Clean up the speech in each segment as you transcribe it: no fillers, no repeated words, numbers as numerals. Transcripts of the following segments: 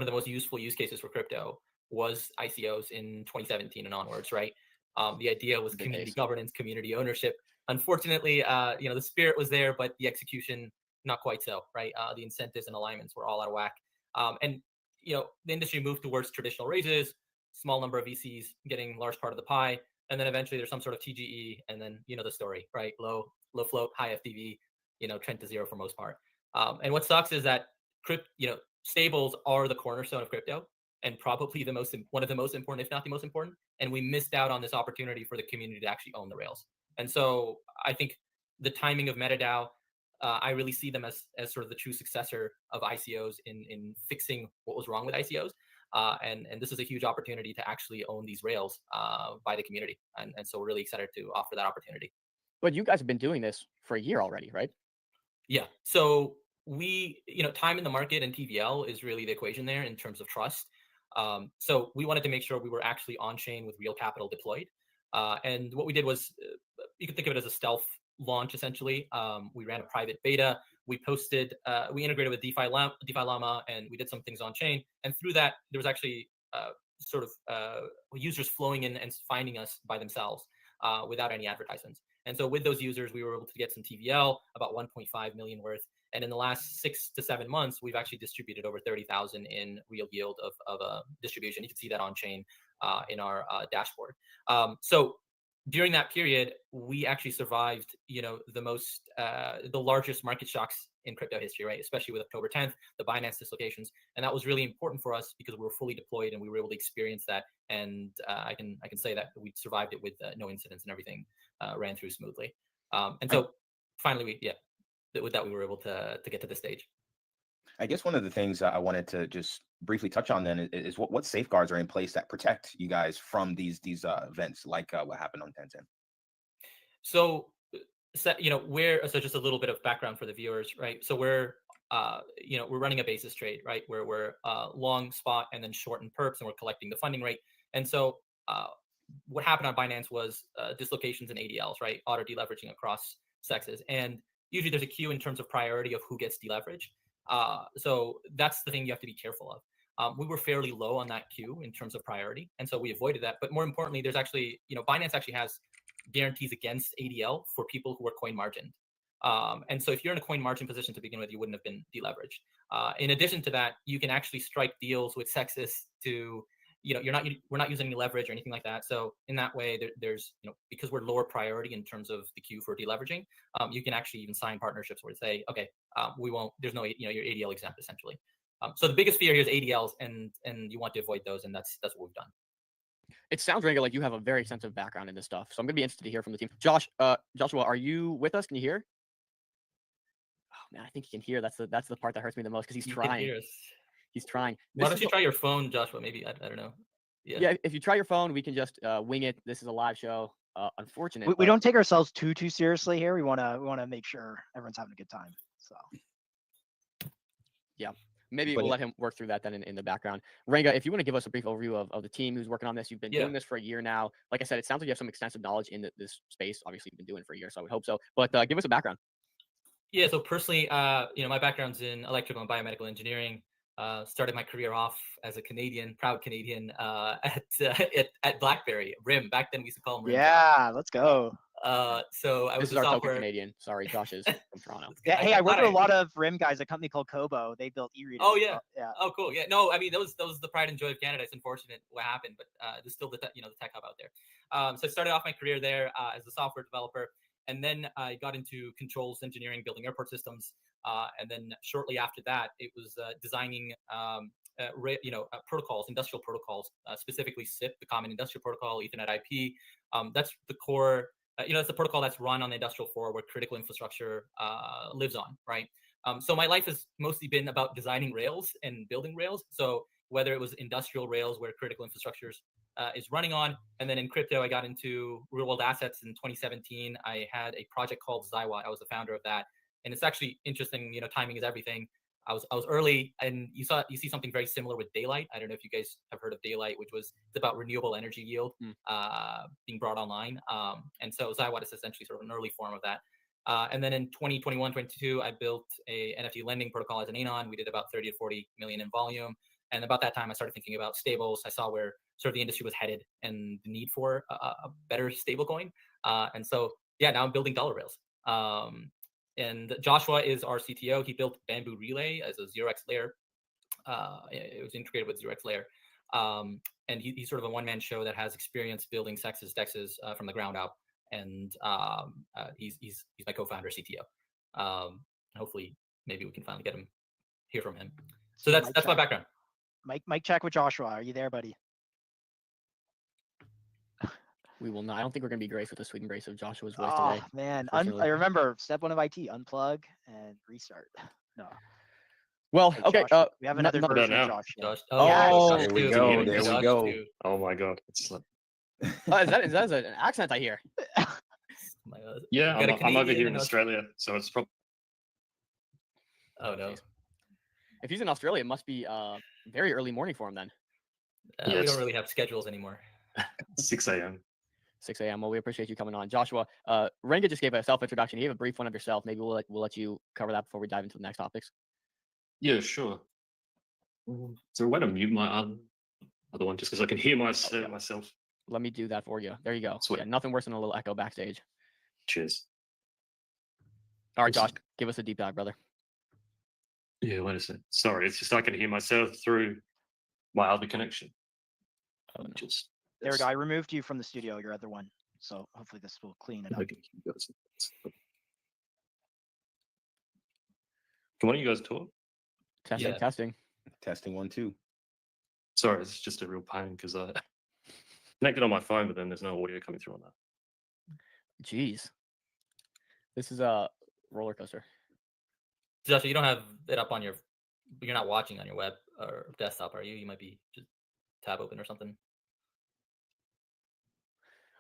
of the most useful use cases for crypto was ICOs in 2017 and onwards, right? The idea was The big community case. governance, community ownership. Unfortunately, the spirit was there, but the execution not quite so, right? The incentives and alignments were all out of whack, and the industry moved towards traditional raises, small number of VCs getting large part of the pie, and then eventually there's some sort of TGE, and then the story, right? Low float, high FTV, trend to zero for most part. And what sucks is that stables are the cornerstone of crypto and probably one of the most important, if not the most important. And we missed out on this opportunity for the community to actually own the rails. And so I think the timing of MetaDAO, I really see them as sort of the true successor of ICOs in fixing what was wrong with ICOs. And this is a huge opportunity to actually own these rails by the community. And so we're really excited to offer that opportunity. But you guys have been doing this for a year already, right? Yeah. So time in the market and TVL is really the equation there in terms of trust. So we wanted to make sure we were actually on chain with real capital deployed. And what we did was, you could think of it as a stealth launch, essentially. We ran a private beta. We integrated with DeFi Llama, and we did some things on chain. And through that, there was actually users flowing in and finding us by themselves without any advertisements. And so with those users, we were able to get some TVL, about 1.5 million worth. And in the last 6 to 7 months, we've actually distributed over 30,000 in real yield of distribution. You can see that on chain in our dashboard. So during that period, we actually survived, the largest market shocks in crypto history, right? Especially with October 10th, the Binance dislocations, and that was really important for us because we were fully deployed and we were able to experience that. And I can say that we survived it with no incidents and everything ran through smoothly. And so finally, with that we were able to get to this stage. I guess one of the things I wanted to just briefly touch on then is what safeguards are in place that protect you guys from these events like what happened on 10/10. So just a little bit of background for the viewers, right? So we're running a basis trade, right? Where we're long spot and then short in perps, and we're collecting the funding rate. And so what happened on Binance was dislocations in ADLs, right? Auto deleveraging across sexes, and usually there's a queue in terms of priority of who gets deleveraged. So that's the thing you have to be careful of. We were fairly low on that queue in terms of priority, and so we avoided that. But more importantly, there's actually, Binance actually has guarantees against ADL for people who are coin margined. And so if you're in a coin margin position to begin with, you wouldn't have been deleveraged. In addition to that, you can actually strike deals with Sexes to, we're not using any leverage or anything like that. So in that way, there's, because we're lower priority in terms of the queue for deleveraging, you can actually even sign partnerships where say, okay, we won't, there's no, you're ADL exempt essentially. So the biggest fear here is ADLs, and you want to avoid those, and that's what we've done. It sounds, Ranga, like you have a very extensive background in this stuff, so I'm gonna be interested to hear from the team. Joshua, are you with us? Can you hear? Oh man, I think he can hear. That's the part that hurts me the most because he's trying. He's trying. Why don't you try your phone, Joshua? Maybe I don't know. Yeah. If you try your phone, we can just wing it. This is a live show. Unfortunate. We don't take ourselves too seriously here. We wanna make sure everyone's having a good time. So. Yeah. Maybe we'll let him work through that then in the background. Ranga, if you want to give us a brief overview of the team who's working on this. You've been doing this for a year now. Like I said, it sounds like you have some extensive knowledge in this space. Obviously, you've been doing it for a year, so I would hope so. But give us a background. Yeah, so personally, my background's in electrical and biomedical engineering. Started my career off as a proud Canadian, at BlackBerry, RIM. Back then we used to call them RIM. Yeah, let's go. So I was our token Canadian. Sorry, Josh is from Toronto. Yeah, hey, I worked with a lot of RIM guys, a company called Kobo. They built e-readers. Oh yeah. Yeah. Oh cool. Yeah. No, I mean that was the pride and joy of Canada. It's unfortunate what happened, but there's still the tech hub out there. So I started off my career there as a software developer, and then I got into controls engineering, building airport systems, and then shortly after that, it was designing protocols, industrial protocols, specifically SIP, the Common Industrial Protocol, Ethernet IP. That's the core. It's the protocol that's run on the industrial floor where critical infrastructure lives on, right? So my life has mostly been about designing rails and building rails. So whether it was industrial rails where critical infrastructure is running on, and then in crypto, I got into real world assets in 2017. I had a project called Zywat. I was the founder of that, and it's actually interesting. Timing is everything. I was early, and you see something very similar with Daylight. I don't know if you guys have heard of Daylight, which was it's about renewable energy yield being brought online. And so Zywat is essentially sort of an early form of that. And then in 2021, 22, I built a NFT lending protocol as an Anon. We did about 30 to 40 million in volume. And about that time, I started thinking about stables. I saw where sort of the industry was headed and the need for a better stable coin. And so, yeah, now I'm building dollar rails. And Joshua is our CTO. He built Bamboo Relay as a 0x layer. It was integrated with 0x layer. And he's sort of a one-man show that has experience building sexes, dexes from the ground up. And he's my co-founder, CTO. Hopefully, maybe we can finally hear from him. So that's my background. Mike, check with Joshua. Are you there, buddy? We will not. I don't think we're going to be graced with the sweet embrace of Joshua's voice Oh today. man, unfortunately. I remember step 1 of IT: unplug and restart. No. Well, Hey, okay. Josh, we have another no- version of now. Josh. Yeah. Josh, Oh, there we too. go, Yeah, there we Josh go. too. Oh my god, it's like, is that an accent I hear? My, yeah, got a I'm over Canadian here in and a- Australia, so it's probably Oh no. If he's in Australia, it must be very early morning for him then. We Yes. don't really have schedules anymore. 6 a.m. 6 a.m. Well, we appreciate you coming on, Joshua. Renga just gave a self-introduction. He gave a brief one of yourself. Maybe we'll let you cover that before we dive into the next topics. Yeah, sure. Is there a way to mute my other one just because I can hear myself? Let me do that for you. There you go. Sweet. Yeah, nothing worse than a little echo backstage. Cheers. All right, Josh, Awesome. give us a deep dive, brother. Yeah, wait a second. Sorry, it's just I can hear myself through my other connection. Oh, no. Just There we go. I removed you from the studio, your other one. So hopefully this will clean it up. Okay, you guys- Can one of you guys talk? Testing, Yeah. testing. Testing 1 2. Sorry, it's just a real pain because I connected on my phone, but then there's no audio coming through on that. Jeez. This is a roller coaster. Joshua, you don't have it up on you're not watching on your web or desktop, are you? You might be just tab open or something.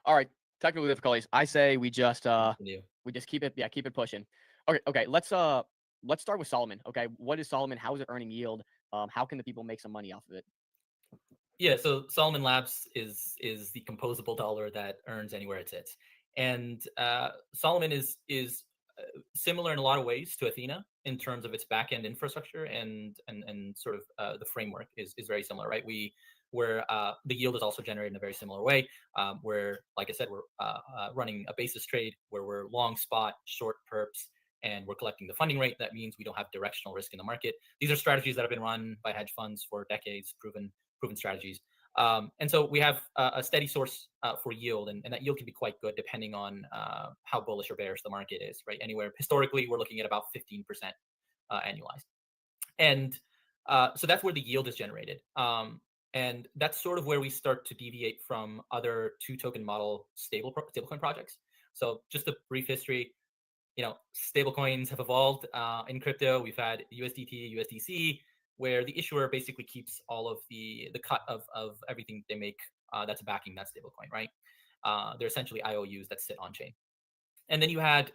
All right, technical difficulties. I say we just Continue. keep it pushing. Okay. Let's start with Solomon. Okay, what is Solomon? How is it earning yield? How can the people make some money off of it? Yeah, so Solomon Labs is the composable dollar that earns anywhere it sits, and Solomon is similar in a lot of ways to Athena in terms of its backend infrastructure and sort of the framework is very similar, right? Where the yield is also generated in a very similar way, where, like I said, we're running a basis trade where we're long spot, short perps, and we're collecting the funding rate. That means we don't have directional risk in the market. These are strategies that have been run by hedge funds for decades, proven strategies. And so we have a steady source for yield, and that yield can be quite good depending on how bullish or bearish the market is, right? Anywhere historically, we're looking at about 15% annualized. And so that's where the yield is generated. And that's sort of where we start to deviate from other 2-token model stablecoin projects. So just a brief history, stablecoins have evolved in crypto. We've had USDT, USDC, where the issuer basically keeps all of the cut of everything they make that's backing that stablecoin, right? They're essentially IOUs that sit on chain. And then you had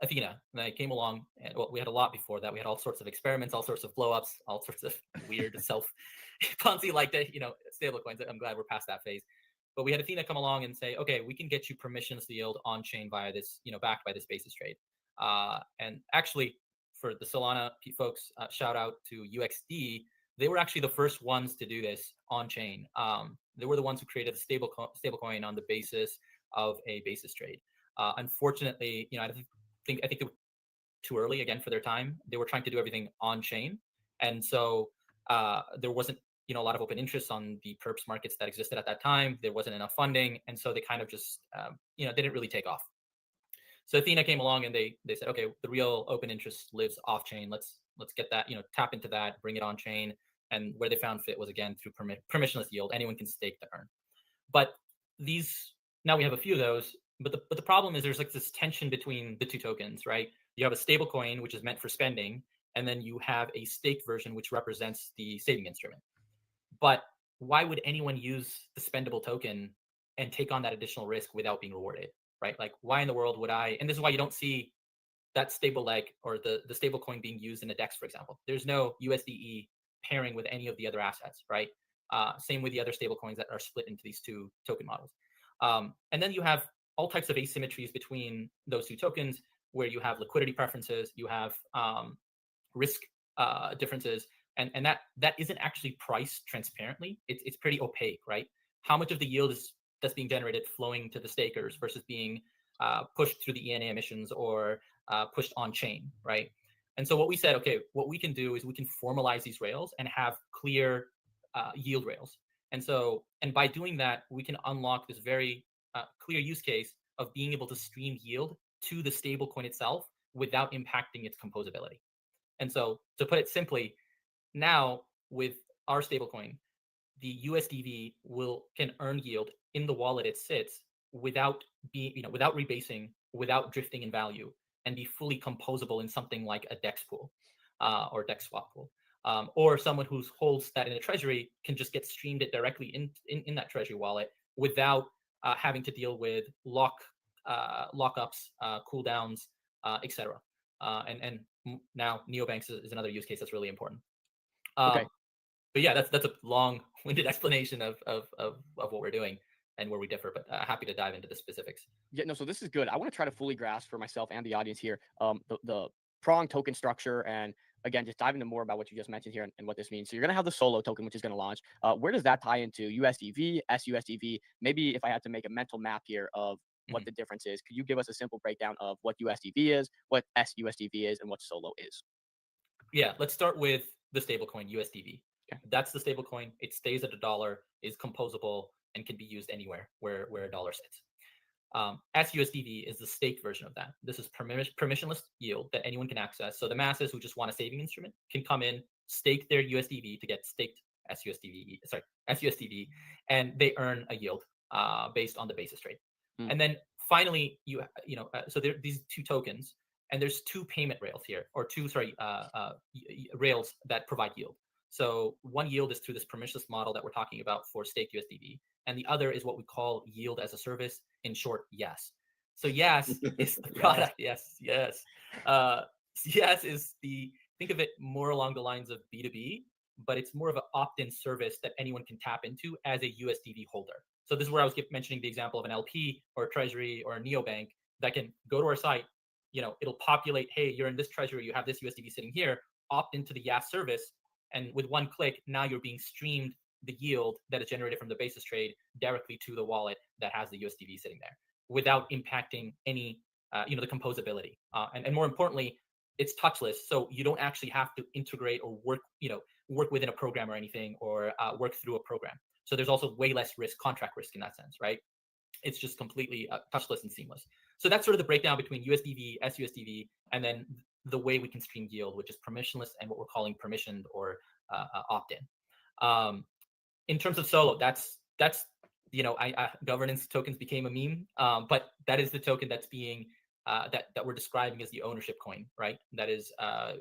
Athena, that came along, and we had a lot before that. We had all sorts of experiments, all sorts of blowups, all sorts of weird Ponzi like that, stablecoins. I'm glad we're past that phase. But we had Athena come along and say, okay, we can get you permissionless yield on chain via this, backed by this basis trade. And actually, for the Solana folks, shout out to UXD. They were actually the first ones to do this on chain. They were the ones who created the stablecoin on the basis of a basis trade. Unfortunately, I think they were too early again for their time. They were trying to do everything on chain, and so there wasn't a lot of open interest on the perps markets that existed at that time. There wasn't enough funding, and so they kind of just didn't really take off. So Athena came along and they said, okay, the real open interest lives off chain. Let's get that, tap into that, bring it on chain. And where they found fit was, again, through permissionless yield. Anyone can stake to earn. But now we have a few of those. But the problem is there's like this tension between the 2 tokens, right? You have a stable coin, which is meant for spending, and then you have a staked version, which represents the saving instrument. But why would anyone use the spendable token and take on that additional risk without being rewarded, right? Like, why in the world would I? And this is why you don't see that stable leg or the stable coin being used in a DEX, for example. There's no USDE pairing with any of the other assets, right? Same with the other stable coins that are split into these 2 token models. And then you have all types of asymmetries between those 2 tokens, where you have liquidity preferences, you have risk differences, and that isn't actually priced transparently. It's pretty opaque, right? How much of the yield is that's being generated flowing to the stakers versus being pushed through the ENA emissions or pushed on chain, right? And so what we said, okay, what we can do is we can formalize these rails and have clear yield rails. And by doing that, we can unlock this very clear use case of being able to stream yield to the stablecoin itself without impacting its composability. And so, to put it simply, now with our stablecoin, the USDV can earn yield in the wallet it sits without without rebasing, without drifting in value, and be fully composable in something like a DEX pool or DEX swap pool. Or someone who holds that in a treasury can just get streamed it directly in that treasury wallet without having to deal with lockups, cooldowns, etc. And now neobanks is another use case that's really important. Okay. But yeah, that's a long-winded explanation of what we're doing and where we differ. But happy to dive into the specifics. Yeah, no, so this is good. I want to try to fully grasp for myself and the audience here the prong token structure, and again, just dive into more about what you just mentioned here and what this means. So you're going to have the Solo token, which is going to launch. Where does that tie into USDV, SUSDV? Maybe if I had to make a mental map here of what the difference is, could you give us a simple breakdown of what USDV is, what SUSDV is, and what Solo is? Yeah, let's start with the stablecoin USDV. Okay. That's the stablecoin. It stays at $1, is composable, and can be used anywhere where $1 sits. SUSDV is the staked version of that. This is permissionless yield that anyone can access. So the masses who just want a saving instrument can come in, stake their USDV to get staked SUSDV, and they earn a yield based on the basis trade. And then finally, so there are these two tokens, and there's two payment rails here, or rails that provide yield. So one yield is through this permissionless model that we're talking about for staked USDV, and the other is what we call yield as a service, in short, YAS. So YAS is the product. Yes. YAS is think of it more along the lines of B2B, but it's more of an opt-in service that anyone can tap into as a USDV holder. So this is where I was mentioning the example of an LP or a treasury or a neobank that can go to our site. It'll populate, hey, you're in this treasury, you have this USDV sitting here, opt into the YAS service, and with one click, now you're being streamed the yield that is generated from the basis trade directly to the wallet that has the USDV sitting there without impacting any, the composability. And more importantly, it's touchless, so you don't actually have to integrate or work within a program or anything, or work through a program. So there's also way less contract risk in that sense, right? It's just completely touchless and seamless. So that's sort of the breakdown between USDV, SUSDV, and then the way we can stream yield, which is permissionless and what we're calling permissioned or opt-in. In terms of Solo, that's governance tokens became a meme, but that is the token that's being that we're describing as the ownership coin, right? That is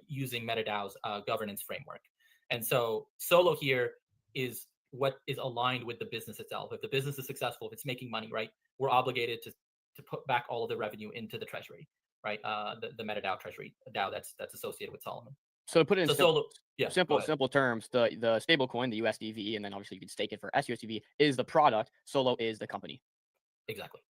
using MetaDAO's governance framework. And so Solo here is what is aligned with the business itself. If the business is successful, if it's making money, right, we're obligated to put back all of the revenue into the treasury, right? The MetaDAO treasury DAO that's associated with Solomon. So to put it in Solo, simple terms, the stable coin, the USDV, and then obviously you can stake it for SUSDV, is the product. Solo is the company. Exactly.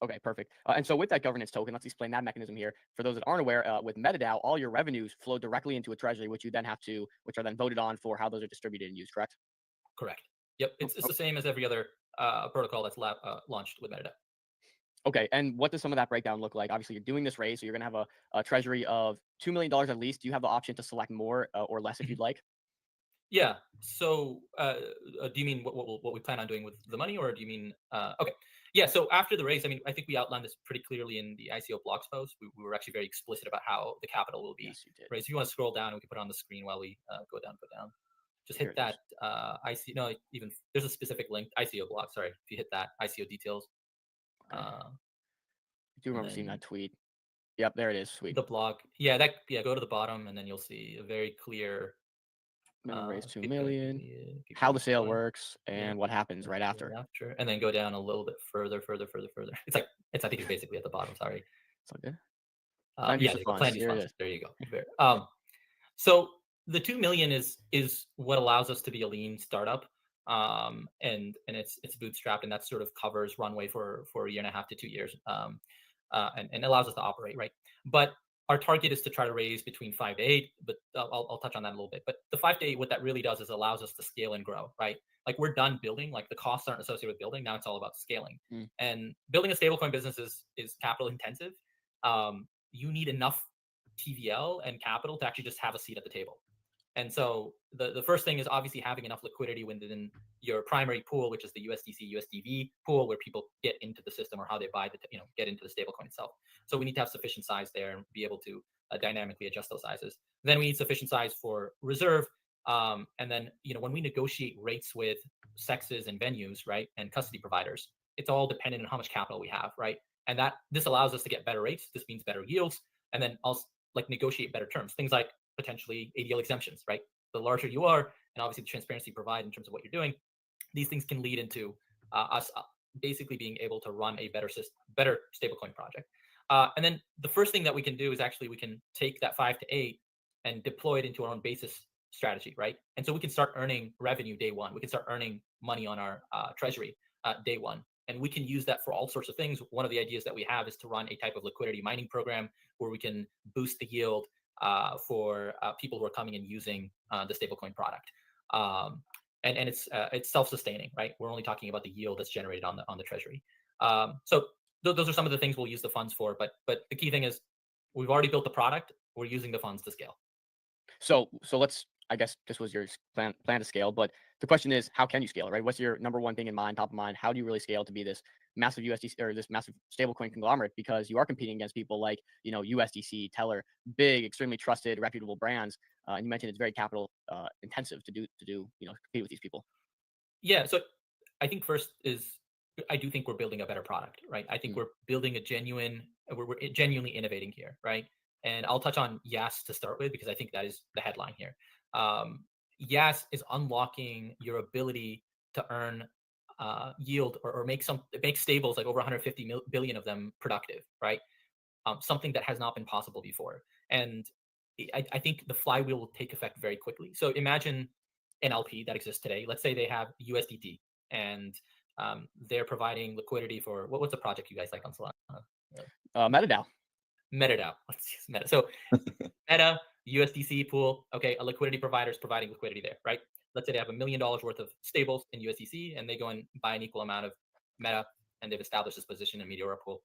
Okay, perfect. And so with that governance token, let's explain that mechanism here. For those that aren't aware, with MetaDAO, all your revenues flow directly into a treasury, which are then voted on for how those are distributed and used, correct? Correct. Yep. It's the same as every other protocol that's launched with MetaDAO. Okay, and what does some of that breakdown look like? Obviously, you're doing this raise, so you're going to have a treasury of $2 million at least. Do you have the option to select more or less if you'd like? Yeah. So do you mean what we plan on doing with the money, or do you mean okay? Yeah. So after the raise, I think we outlined this pretty clearly in the ICO blogs post. We were actually very explicit about how the capital will be raised. If you want to scroll down, we can put it on the screen while we go down. Just hit that even there's a specific link, ICO blog. Sorry, if you hit that, ICO details. Okay. I do remember seeing that tweet. Yep, there it is. Sweet. The blog. Go to the bottom, and then you'll see a very clear raise 2 million, how the sale works, and what happens right after. And then go down a little bit further. I think it's basically at the bottom. Sorry. It's all good. There you go. So the 2 million is what allows us to be a lean startup, and it's bootstrapped, and that sort of covers runway for a year and a half to 2 years, and allows us to operate, right? But our target is to try to raise between 5 to 8, but I'll touch on that a little bit. But the 5 to 8, what that really does is allows us to scale and grow, right? Like we're done building, like the costs aren't associated with building. Now it's all about scaling. Mm. And building a stablecoin business is capital intensive. You need enough TVL and capital to actually just have a seat at the table. And so the first thing is obviously having enough liquidity within your primary pool, which is the USDC, USDV pool, where people get into the system or how they buy get into the stablecoin itself. So we need to have sufficient size there and be able to dynamically adjust those sizes. Then we need sufficient size for reserve. And then, when we negotiate rates with sexes and venues, right, and custody providers, it's all dependent on how much capital we have, right? And this allows us to get better rates. This means better yields, and then also like negotiate better terms. Things like potentially ADL exemptions, right? The larger you are, and obviously the transparency you provide in terms of what you're doing, these things can lead into us basically being able to run a better stablecoin project. And then the first thing that we can do is actually we can take that 5 to 8 and deploy it into our own basis strategy, right? And so we can start earning revenue day one. We can start earning money on our treasury day one. And we can use that for all sorts of things. One of the ideas that we have is to run a type of liquidity mining program where we can boost the yield for people who are coming and using the stablecoin product. And it's self-sustaining, right? We're only talking about the yield that's generated on the treasury. So those are some of the things we'll use the funds for. But the key thing is we've already built the product. We're using the funds to scale. So let's, I guess this was your plan to scale, but the question is, how can you scale, right? What's your number one thing in mind, top of mind? How do you really scale to be this massive USDC or this massive stablecoin conglomerate? Because you are competing against people like, USDC, Teller, big, extremely trusted, reputable brands. And you mentioned it's very capital intensive to compete with these people. Yeah. So I think first is I do think we're building a better product, right? I think we're building we're genuinely innovating here, right? And I'll touch on Yas to start with, because I think that is the headline here. Yas is unlocking your ability to earn yield or make stables, like over 150 billion of them, productive, right? Something that has not been possible before. And I think the flywheel will take effect very quickly. So imagine an LP that exists today. Let's say they have USDT and they're providing liquidity for what's a project you guys like on Solana? MetaDAO. MetaDAO. Let's use Meta. So Meta, USDC pool. Okay, a liquidity provider is providing liquidity there, right? Let's say they have $1 million worth of stables in USDC, and they go and buy an equal amount of Meta, and they've established this position in Meteora pool.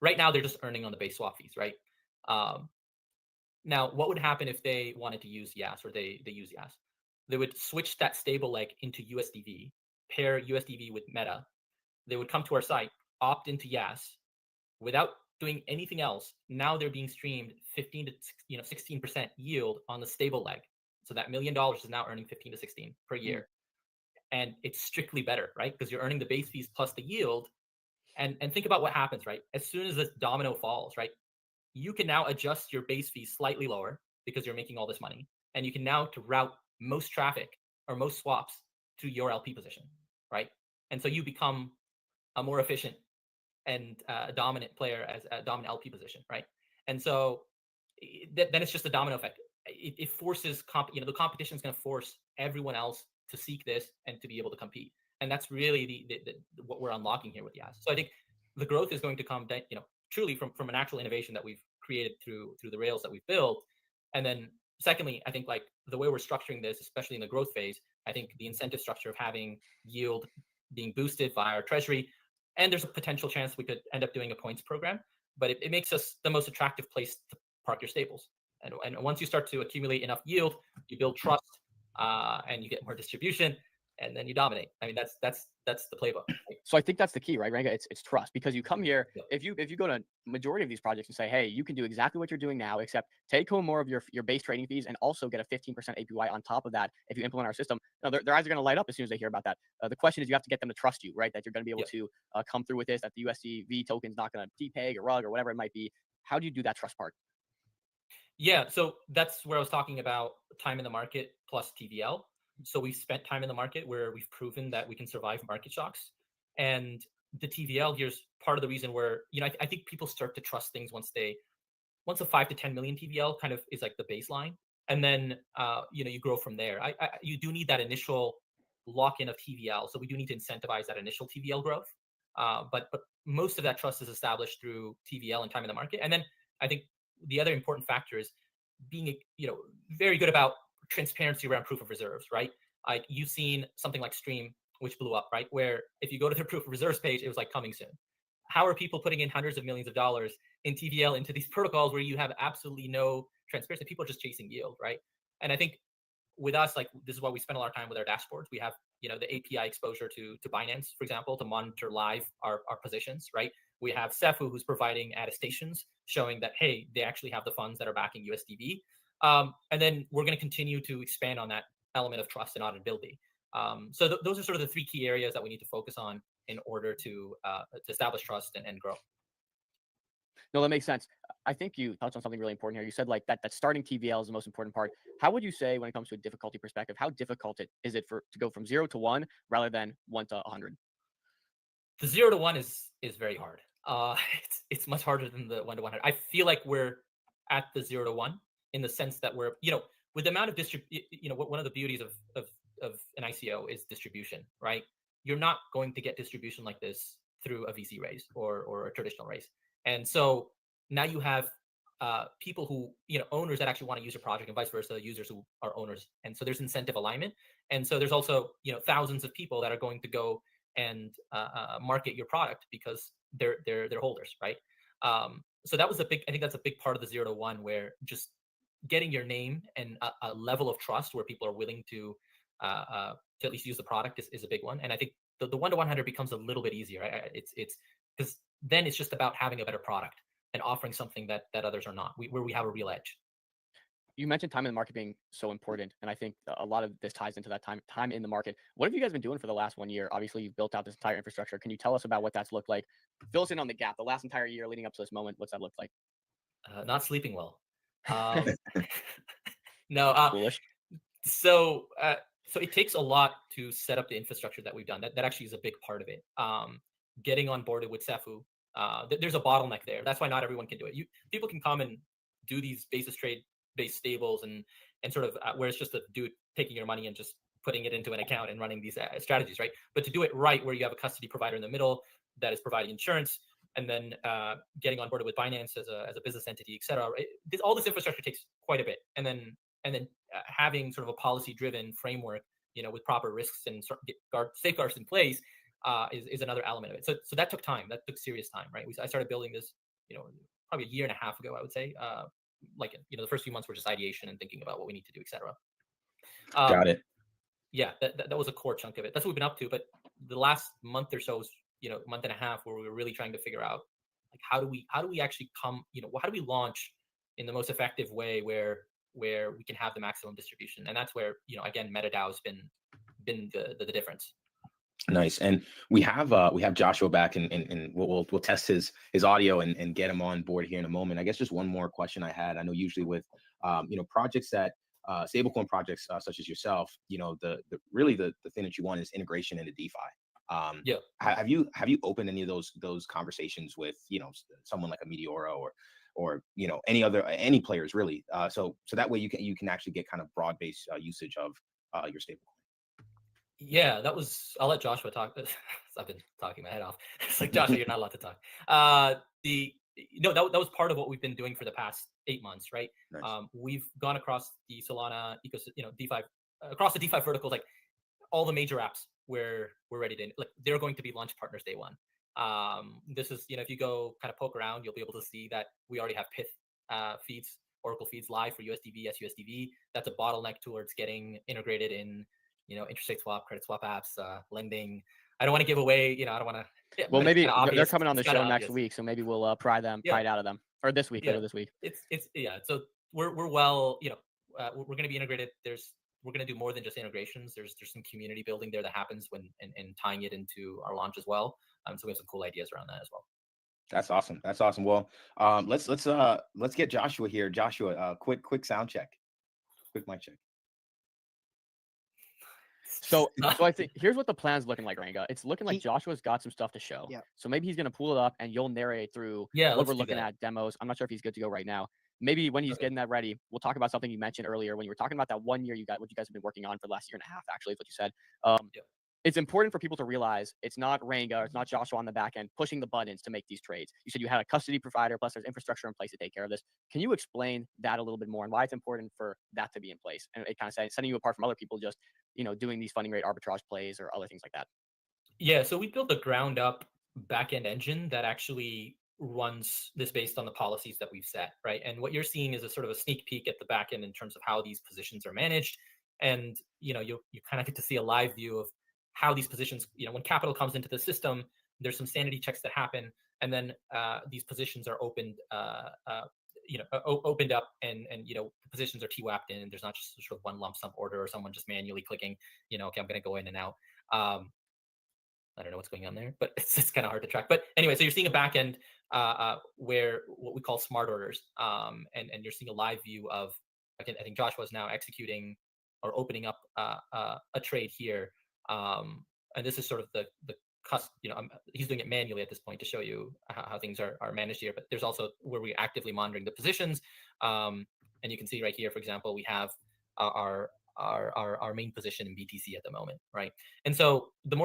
Right now, they're just earning on the base swap fees, right? Now, what would happen if they wanted to use Yas, or they use Yas? They would switch that stable leg into USDV, pair USDV with Meta. They would come to our site, opt into Yas without doing anything else. Now they're being streamed 15 to 16% yield on the stable leg. So that $1 million is now earning 15 to 16 per year. And it's strictly better, right? Because you're earning the base fees plus the yield. And think about what happens, right? As soon as this domino falls, right? You can now adjust your base fees slightly lower because you're making all this money. And you can now route most traffic or most swaps to your LP position, right? And so you become a more efficient and dominant player as a dominant LP position, right? And so then it's just a domino effect. It forces the competition is going to force everyone else to seek this and to be able to compete. And that's really what we're unlocking here with Yas. So I think the growth is going to come, truly from an actual innovation that we've created through the rails that we've built. And then secondly, I think like the way we're structuring this, especially in the growth phase, I think the incentive structure of having yield being boosted via our treasury, and there's a potential chance we could end up doing a points program, but it makes us the most attractive place to park your stables. And once you start to accumulate enough yield, you build trust, and you get more distribution, and then you dominate. I mean, that's the playbook. Right? So I think that's the key, right, Ranga? It's trust, because you come here, if you go to majority of these projects and say, hey, you can do exactly what you're doing now, except take home more of your base trading fees and also get a 15% APY on top of that if you implement our system. Now, their eyes are going to light up as soon as they hear about that. The question is, you have to get them to trust you, right? That you're going to be able to come through with this, that the USDV token is not going to depeg or rug or whatever it might be. How do you do that trust part? Yeah, so that's where I was talking about time in the market plus TVL. So we've spent time in the market where we've proven that we can survive market shocks. And the TVL here's part of the reason where, I think people start to trust things once a 5 to 10 million TVL kind of is like the baseline. And then, you grow from there. You do need that initial lock-in of TVL. So we do need to incentivize that initial TVL growth. But most of that trust is established through TVL and time in the market. And then I think the other important factor is being, very good about transparency around proof of reserves, right? Like you've seen something like Stream, which blew up, right? Where if you go to their proof of reserves page, it was like coming soon. How are people putting in hundreds of millions of dollars in TVL into these protocols where you have absolutely no transparency? People are just chasing yield, right? And I think with us, like this is why we spend a lot of time with our dashboards. We have, the API exposure to Binance, for example, to monitor live our positions, right? We have Cefu, who's providing attestations showing that, hey, they actually have the funds that are backing USDB. And then we're going to continue to expand on that element of trust and auditability. So those are sort of the three key areas that we need to focus on in order to establish trust and grow. No, that makes sense. I think you touched on something really important here. You said like that starting TVL is the most important part. How would you say when it comes to a difficulty perspective, how difficult is it to go from 0 to 1 rather than 1 to 100? The 0 to 1 is very hard. It's much harder than the 1 to 100. I feel like we're at the 0 to 1 in the sense that we're, with the amount of one of the beauties of an ICO is distribution, right? You're not going to get distribution like this through a VC raise or a traditional raise. And so now you have people who, owners that actually want to use your project and vice versa, users who are owners. And so there's incentive alignment. And so there's also, thousands of people that are going to go and market your product because they're holders, right? So that was I think that's a big part of the 0 to 1, where just getting your name and a level of trust where people are willing to at least use the product is a big one. And I think the 1 to 100 becomes a little bit easier. Right? It's because then it's just about having a better product and offering something that others are not, where we have a real edge. You mentioned time in the market being so important, and I think a lot of this ties into that time in the market. What have you guys been doing for the last 1 year? Obviously, you've built out this entire infrastructure. Can you tell us about what that's looked like? Fill us in on the gap, the last entire year leading up to this moment. What's that looked like? Not sleeping well. No. Foolish. So it takes a lot to set up the infrastructure that we've done. That actually is a big part of it. Getting on board with Cefu, there's a bottleneck there. That's why not everyone can do it. People can come and do these basis trade based stables and sort of where it's just a dude taking your money and just putting it into an account and running these strategies, right? But to do it right, where you have a custody provider in the middle that is providing insurance, and then getting on board with Binance as a business entity, et cetera. All this infrastructure takes quite a bit, and then having sort of a policy-driven framework, with proper risks and safeguards in place, is another element of it. So that took time. That took serious time, right? I started building this, probably a year and a half ago, I would say. The first few months were just ideation and thinking about what we need to do, et cetera. Got it. Yeah, that was a core chunk of it. That's what we've been up to. But the last month or so, month and a half, where we were really trying to figure out, like, how do we actually how do we launch in the most effective way where we can have the maximum distribution? And that's where, again, MetaDAO has been the difference. Nice. And we have Joshua back, and we'll test his audio and get him on board here in a moment. I guess just one more question I had. I know usually with projects that stablecoin projects such as yourself, the thing that you want is integration into DeFi. Yeah. Have you opened any of those conversations with someone like a Meteora or any players really? So that way you can actually get kind of broad-based usage of your stablecoin. Yeah, I'll let Joshua talk. I've been talking my head off. It's like, Joshua, you're not allowed to talk. That was part of what we've been doing for the past 8 months, right? Nice. We've gone across the Solana ecosystem, DeFi, across the DeFi verticals, like all the major apps we're ready to, like, they're going to be launch partners day one. This is, if you go kind of poke around, you'll be able to see that we already have Pyth feeds, Oracle feeds live for USDV, SUSDV. That's a bottleneck towards getting integrated in, interest rate swap, credit swap apps, lending. I don't want to give away, I don't want to. Well, maybe they're coming on the show next week, so maybe we'll pry it out of them, or this week, later this week. So we're well, we're going to be integrated. We're going to do more than just integrations. There's some community building there that happens when and tying it into our launch as well. So we have some cool ideas around that as well. That's awesome. Well, let's get Joshua here. Joshua, quick sound check, quick mic check. So I think here's what the plan's looking like, Ranga. It's looking like Joshua's got some stuff to show. Yeah. So maybe he's gonna pull it up and you'll narrate through what we're looking at, demos. I'm not sure if he's good to go right now. Maybe when he's getting that ready, we'll talk about something you mentioned earlier when you were talking about that 1 year what you guys have been working on for the last year and a half, actually, is what you said. it's important for people to realize it's not Ranga, it's not Joshua on the back end pushing the buttons to make these trades. You said you had a custody provider, plus there's infrastructure in place to take care of this. Can you explain that a little bit more and why it's important for that to be in place? And it kind of setting you apart from other people just, doing these funding rate arbitrage plays or other things like that. Yeah, so we built a ground up backend engine that actually runs this based on the policies that we've set, right? And what you're seeing is a sort of a sneak peek at the backend in terms of how these positions are managed. And you kind of get to see a live view of how these positions, when capital comes into the system, there's some sanity checks that happen, and then these positions are opened opened up, and the positions are TWAP'd in, and there's not just sort of one lump sum order or someone just manually clicking, okay, I'm going to go in and out. I don't know what's going on there, but it's kind of hard to track. But anyway, so you're seeing a backend where what we call smart orders, and you're seeing a live view of, I think Joshua is now executing or opening up a trade here, and this is sort of the he's doing it manually at this point to show you how things are managed here. But there's also where we're actively monitoring the positions, and you can see right here, for example, we have our main position in BTC at the moment, right? And so the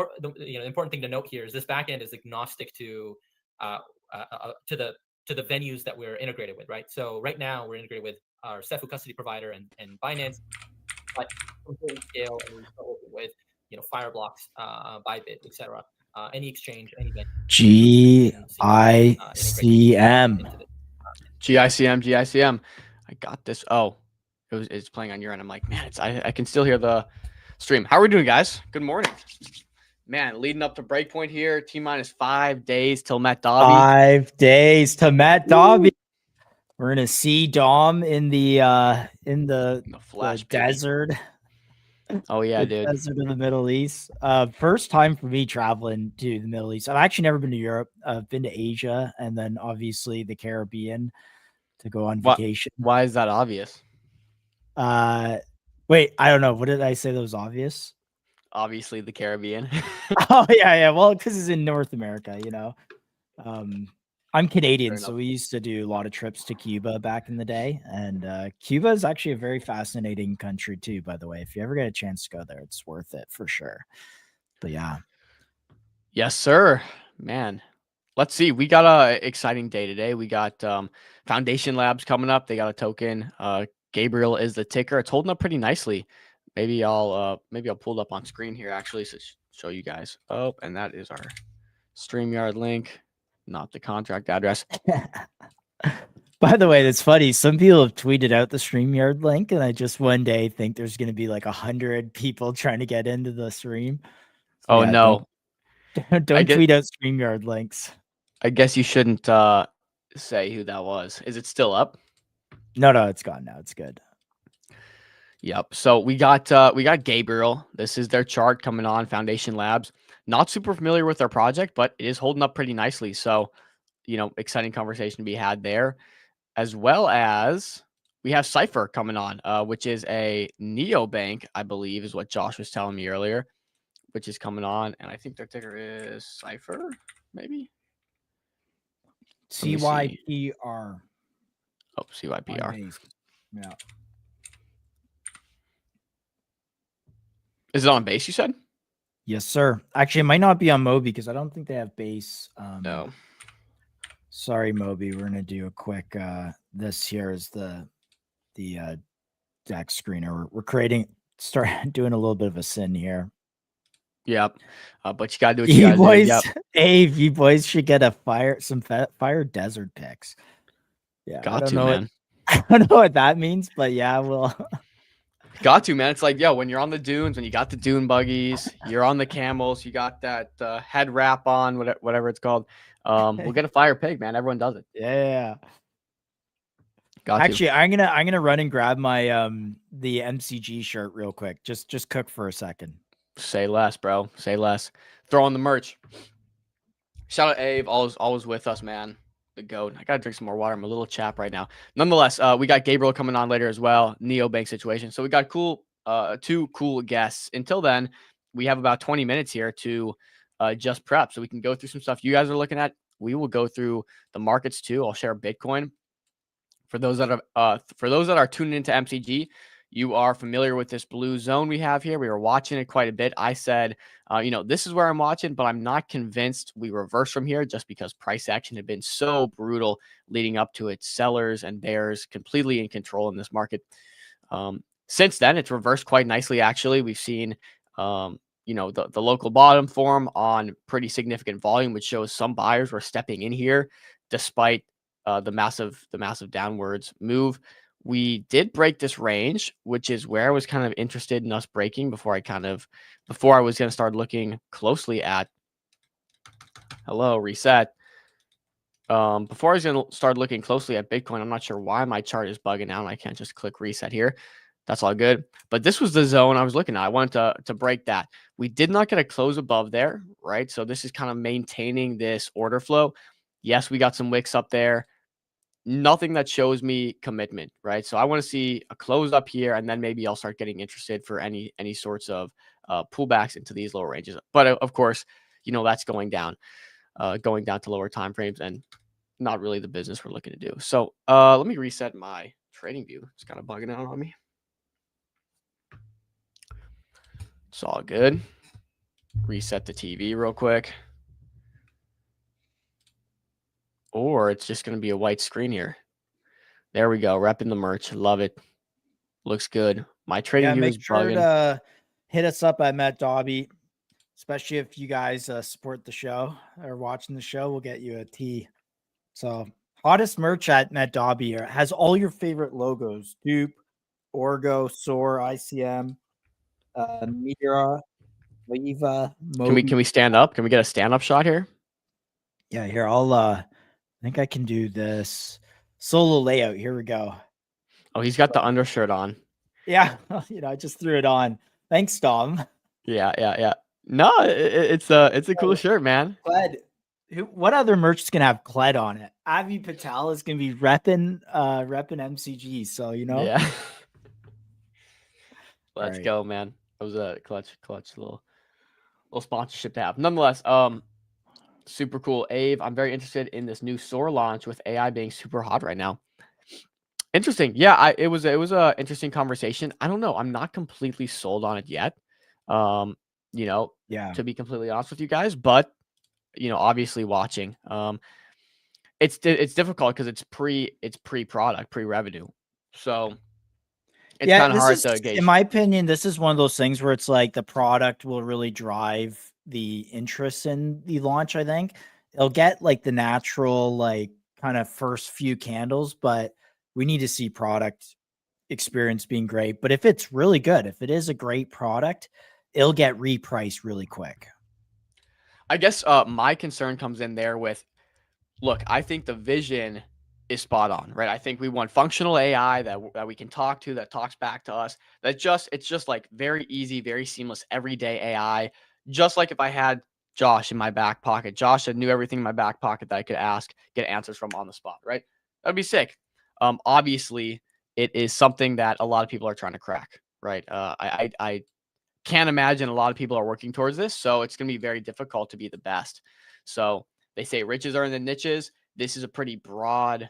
important thing to note here is this backend is agnostic to the venues that we're integrated with, right? So right now we're integrated with our Cefu custody provider and Binance, but scale, and we're still working with Fireblocks, Bybit, etc. Any exchange, any venue. GICM. GICM. I got this. Oh. It's playing on your end. I'm like, man, I can still hear the stream. How are we doing, guys? Good morning. Man, leading up to breakpoint here. T-minus 5 days till Matt Dobby. 5 days to Matt Dobby. We're gonna see Dom in the flash desert. Oh yeah, dude. Desert of the Middle East. First time for me traveling to the Middle East. I've actually never been to Europe. I've been to Asia and then obviously the Caribbean to go on vacation. Why is that obvious? Wait, I don't know. What did I say that was obvious? Obviously the Caribbean. Oh yeah. Well, because it's in North America, I'm Canadian, so we used to do a lot of trips to Cuba back in the day. And Cuba is actually a very fascinating country too, by the way. If you ever get a chance to go there, it's worth it for sure. But yeah. Yes, sir. Man. Let's see. We got a exciting day today. We got Foundation Labs coming up. They got a token. Gabriel is the ticker. It's holding up pretty nicely. Maybe I'll pull it up on screen here actually to show you guys. Oh, and that is our StreamYard link, not the contract address. By the way, that's funny. Some people have tweeted out the StreamYard link, and I just one day think there's going to be like 100 people trying to get into the stream. So oh yeah, no! Don't tweet out StreamYard links. I guess you shouldn't say who that was. Is it still up? No, it's gone now. It's good. Yep. So we got Gabriel. This is their chart coming on Foundation Labs. Not super familiar with their project, but it is holding up pretty nicely. So, exciting conversation to be had there, as well as we have Cypher coming on, which is a neobank, I believe, is what Josh was telling me earlier, which is coming on, and I think their ticker is Cypher, maybe. CYPR. Oh, CYPR. Yeah. Is it on base, you said? Yes, sir. Actually, it might not be on Moby because I don't think they have base. No. Sorry, Moby. We're going to do a quick, this here is the deck screener. We're start doing a little bit of a sin here. Yep. But you got to do what you got to do. Yep. Hey, you boys should get some fire desert picks. Yeah. Man. I don't know what that means, but yeah, we'll. Got to, man. It's like, when you're on the dunes, when you got the dune buggies, you're on the camels, you got that head wrap on, whatever it's called. We'll get a fire pig, man. Everyone does it. Yeah. Actually, I'm gonna run and grab my the MCG shirt real quick. Just cook for a second. Say less, bro. Say less. Throw on the merch. Shout out Abe, always with us, man. The goat. I gotta drink some more water. I'm a little chapped right now. Nonetheless, we got Gabriel coming on later as well. Neobank situation. So we got two cool guests. Until then, we have about 20 minutes here to just prep, so we can go through some stuff you guys are looking at. We will go through the markets too. I'll share Bitcoin. For those that are tuning into MCG, you are familiar with this blue zone we have here. We were watching it quite a bit. I said, this is where I'm watching, but I'm not convinced we reverse from here just because price action had been so brutal leading up to it. Sellers and bears completely in control in this market. Since then, it's reversed quite nicely, actually. We've seen, the local bottom form on pretty significant volume, which shows some buyers were stepping in here despite the massive downwards move. We did break this range, which is where I was kind of interested in us breaking before I was going to start looking closely at reset. Before I was going to start looking closely at Bitcoin, I'm not sure why my chart is bugging out. I can't just click reset here. That's all good. But this was the zone I was looking at. I wanted to break that. We did not get a close above there, right? So this is kind of maintaining this order flow. Yes, we got some wicks up there. Nothing that shows me commitment, right? So I want to see a close up here, and then maybe I'll start getting interested for any sorts of pullbacks into these lower ranges. But of course, that's going down to lower time frames, and not really the business we're looking to do. So let me reset my trading view. It's kind of bugging out on me. It's all good. Reset the TV real quick. Or it's just going to be a white screen here. There we go. Repping the merch. Love it. Looks good. My trading view is make sure bugging. to hit us up at Matt Dobby, especially if you guys support the show or watching the show. We'll get you a tee. So hottest merch at Matt Dobby has all your favorite logos: Dupe, Orgo, Soar, ICM, Mira, Leva. Can we stand up? Can we get a stand up shot here? Yeah, here I think I can do this solo layout. Here we go. Oh, he's got the undershirt on. Yeah, I just threw it on. Thanks, Dom. Yeah. No, it's a cool shirt, man. Kled. What other merch is gonna have Kled on it? Avi Patel is gonna be repping MCG. So Yeah. Let's right. go, man. That was a clutch little sponsorship to have. Nonetheless, super cool. Ave, I'm very interested in this new Soar launch with AI being super hot right now. Interesting. Yeah, it was a interesting conversation. I don't know. I'm not completely sold on it yet. Yeah. To be completely honest with you guys, but obviously watching. It's difficult because it's pre-product, pre-revenue. So it's kind of hard to gauge. In my opinion, this is one of those things where it's like the product will really drive the interest in the launch. I think it'll get like the natural, like kind of first few candles, but we need to see product experience being great. But if it's really good, if it is a great product, it'll get repriced really quick. I guess my concern comes in there with, look, I think the vision is spot on, right? I think we want functional AI that we can talk to, that talks back to us, it's just like very easy, very seamless, everyday AI. Just like if I had Josh in my back pocket, Josh that knew everything in my back pocket that I could ask, get answers from on the spot, right? That'd be sick. Obviously, it is something that a lot of people are trying to crack, right? I can't imagine a lot of people are working towards this, so it's going to be very difficult to be the best. So they say riches are in the niches. This is a pretty broad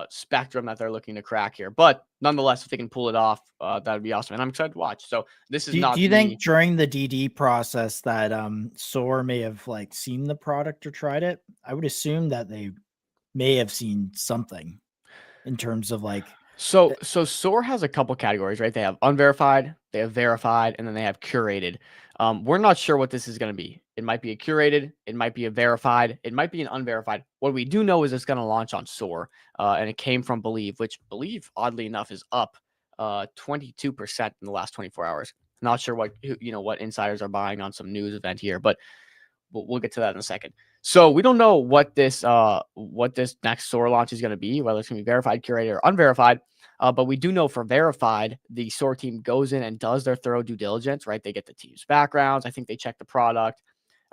spectrum that they're looking to crack here, but nonetheless, if they can pull it off, that would be awesome, and I'm excited to watch. So this is do you think during the DD process that Soar may have like seen the product or tried it? I would assume that they may have seen something in terms of like. So Soar has a couple categories, right? They have unverified, they have verified, and then they have curated. We're not sure what this is going to be. It might be a curated, it might be a verified, it might be an unverified. What we do know is it's going to launch on Soar, and it came from Believe, which Believe, oddly enough, is up 22% in the last 24 hours. Not sure what insiders are buying on some news event here, but we'll get to that in a second. So we don't know what this next Soar launch is going to be, whether it's going to be verified, curated, or unverified. But we do know for verified, the Soar team goes in and does their thorough due diligence, right? They get the team's backgrounds. I think they check the product,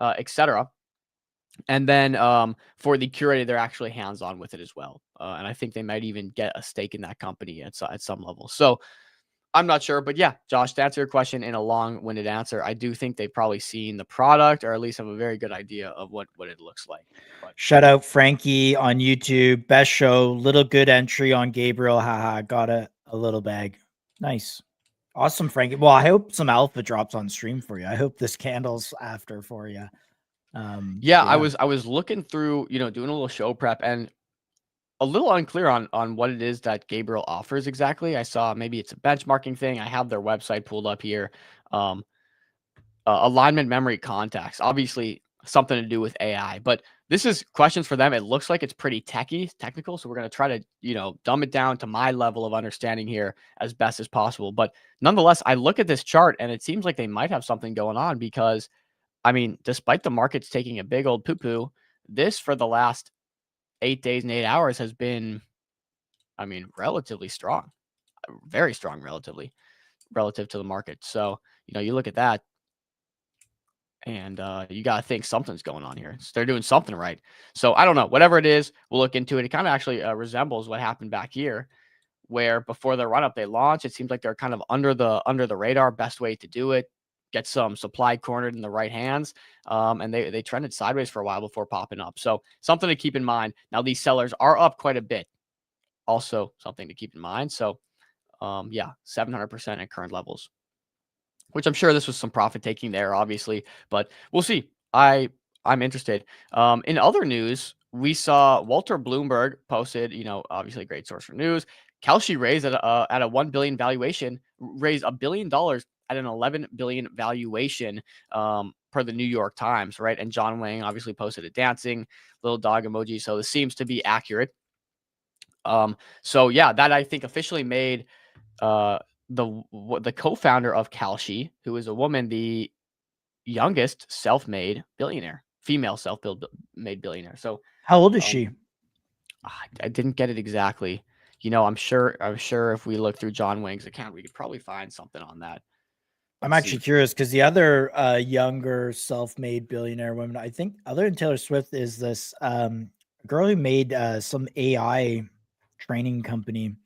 etc. And then for the curated, they're actually hands-on with it as well. And I think they might even get a stake in that company at some level. So I'm not sure, but yeah, Josh, to answer your question in a long-winded answer, I do think they've probably seen the product, or at least have a very good idea of what it looks like. But shout out Frankie on YouTube. Best show. Little good entry on Gabriel. Haha. Got a little bag. Nice. Awesome, Frankie. Well, I hope some alpha drops on stream for you. I hope this candle's after for you. Yeah, but I was looking through, doing a little show prep and a little unclear on what it is that Gabriel offers exactly. I saw maybe it's a benchmarking thing. I have their website pulled up here. Alignment memory contacts, obviously something to do with AI, but this is questions for them. It looks like it's pretty technical. So we're going to try to, dumb it down to my level of understanding here as best as possible. But nonetheless, I look at this chart and it seems like they might have something going on because, I mean, despite the markets taking a big old poo-poo, this for the last 8 days and 8 hours has been, I mean, relatively strong, very strong relative to the market. So, you look at that, and you got to think something's going on here. So they're doing something right. So I don't know. Whatever it is, we'll look into it. It kind of actually resembles what happened back here, where before the run up they launched. It seems like they're kind of under the radar. Best way to do it, get some supply cornered in the right hands, and they trended sideways for a while before popping up. So something to keep in mind. Now these sellers are up quite a bit. Also something to keep in mind. So yeah, 700% at current levels, which I'm sure this was some profit taking there, obviously, but we'll see. I'm interested. In other news, we saw Walter Bloomberg posted, obviously a great source for news. Kalshi raised at a 1 billion valuation, raised $1 billion at an 11 billion valuation, per the New York Times, right? And John Wang obviously posted a dancing little dog emoji, so this seems to be accurate. So yeah, that I think officially made the co-founder of Kalshi, who is a woman, the youngest self-made billionaire, female self-made billionaire. So how old is she? I didn't get it exactly. I'm sure if we look through John Wang's account, we could probably find something on that. I'm Let's actually see. curious because the other younger self-made billionaire woman, I think, other than Taylor Swift, is this girl who made some AI training company.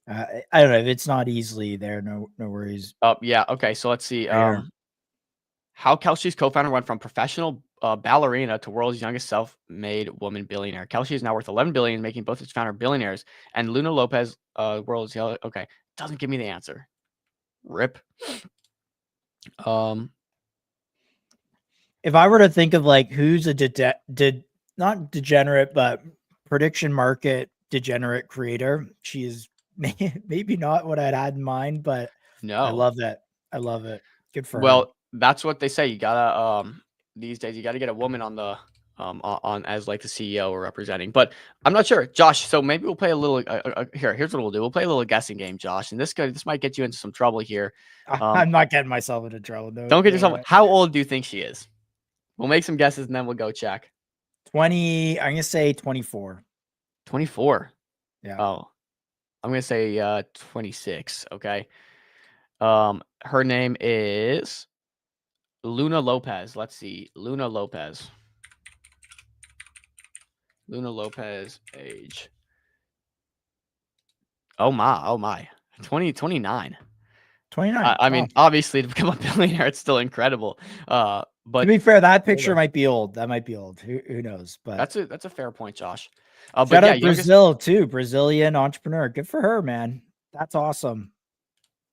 I don't know if it's not easily there. No worries. Oh yeah. Okay. So let's see. Right here. How Kalshi's co-founder went from professional ballerina to world's youngest self-made woman billionaire. Kalshi is now worth 11 billion, making both its founder billionaires. And Luna Lopez, world's okay, doesn't give me the answer. Rip. If I were to think of like who's a not degenerate, but prediction market degenerate creator, she is maybe not what I'd had in mind, but no, I love that. I love it. Good for her. Well, that's what they say. You gotta these days you gotta get a woman on the on as like the CEO or representing. But I'm not sure, Josh. So maybe we'll play a little. Here's what we'll do. We'll play a little guessing game, Josh. And this might get you into some trouble here. I'm not getting myself into trouble. No, don't get yourself. How old do you think she is? We'll make some guesses and then we'll go check. 20. I'm gonna say 24. 24. Yeah. Oh, I'm gonna say 26. Okay. Her name is Luna Lopez. Let's see. Luna Lopez age. Oh my. 29. 29. I mean, obviously to become a billionaire, it's still incredible. But to be fair, that picture might be old. That might be old. Who knows? But that's a fair point, Josh. Shout out Brazil too. Brazilian entrepreneur. Good for her, man. That's awesome.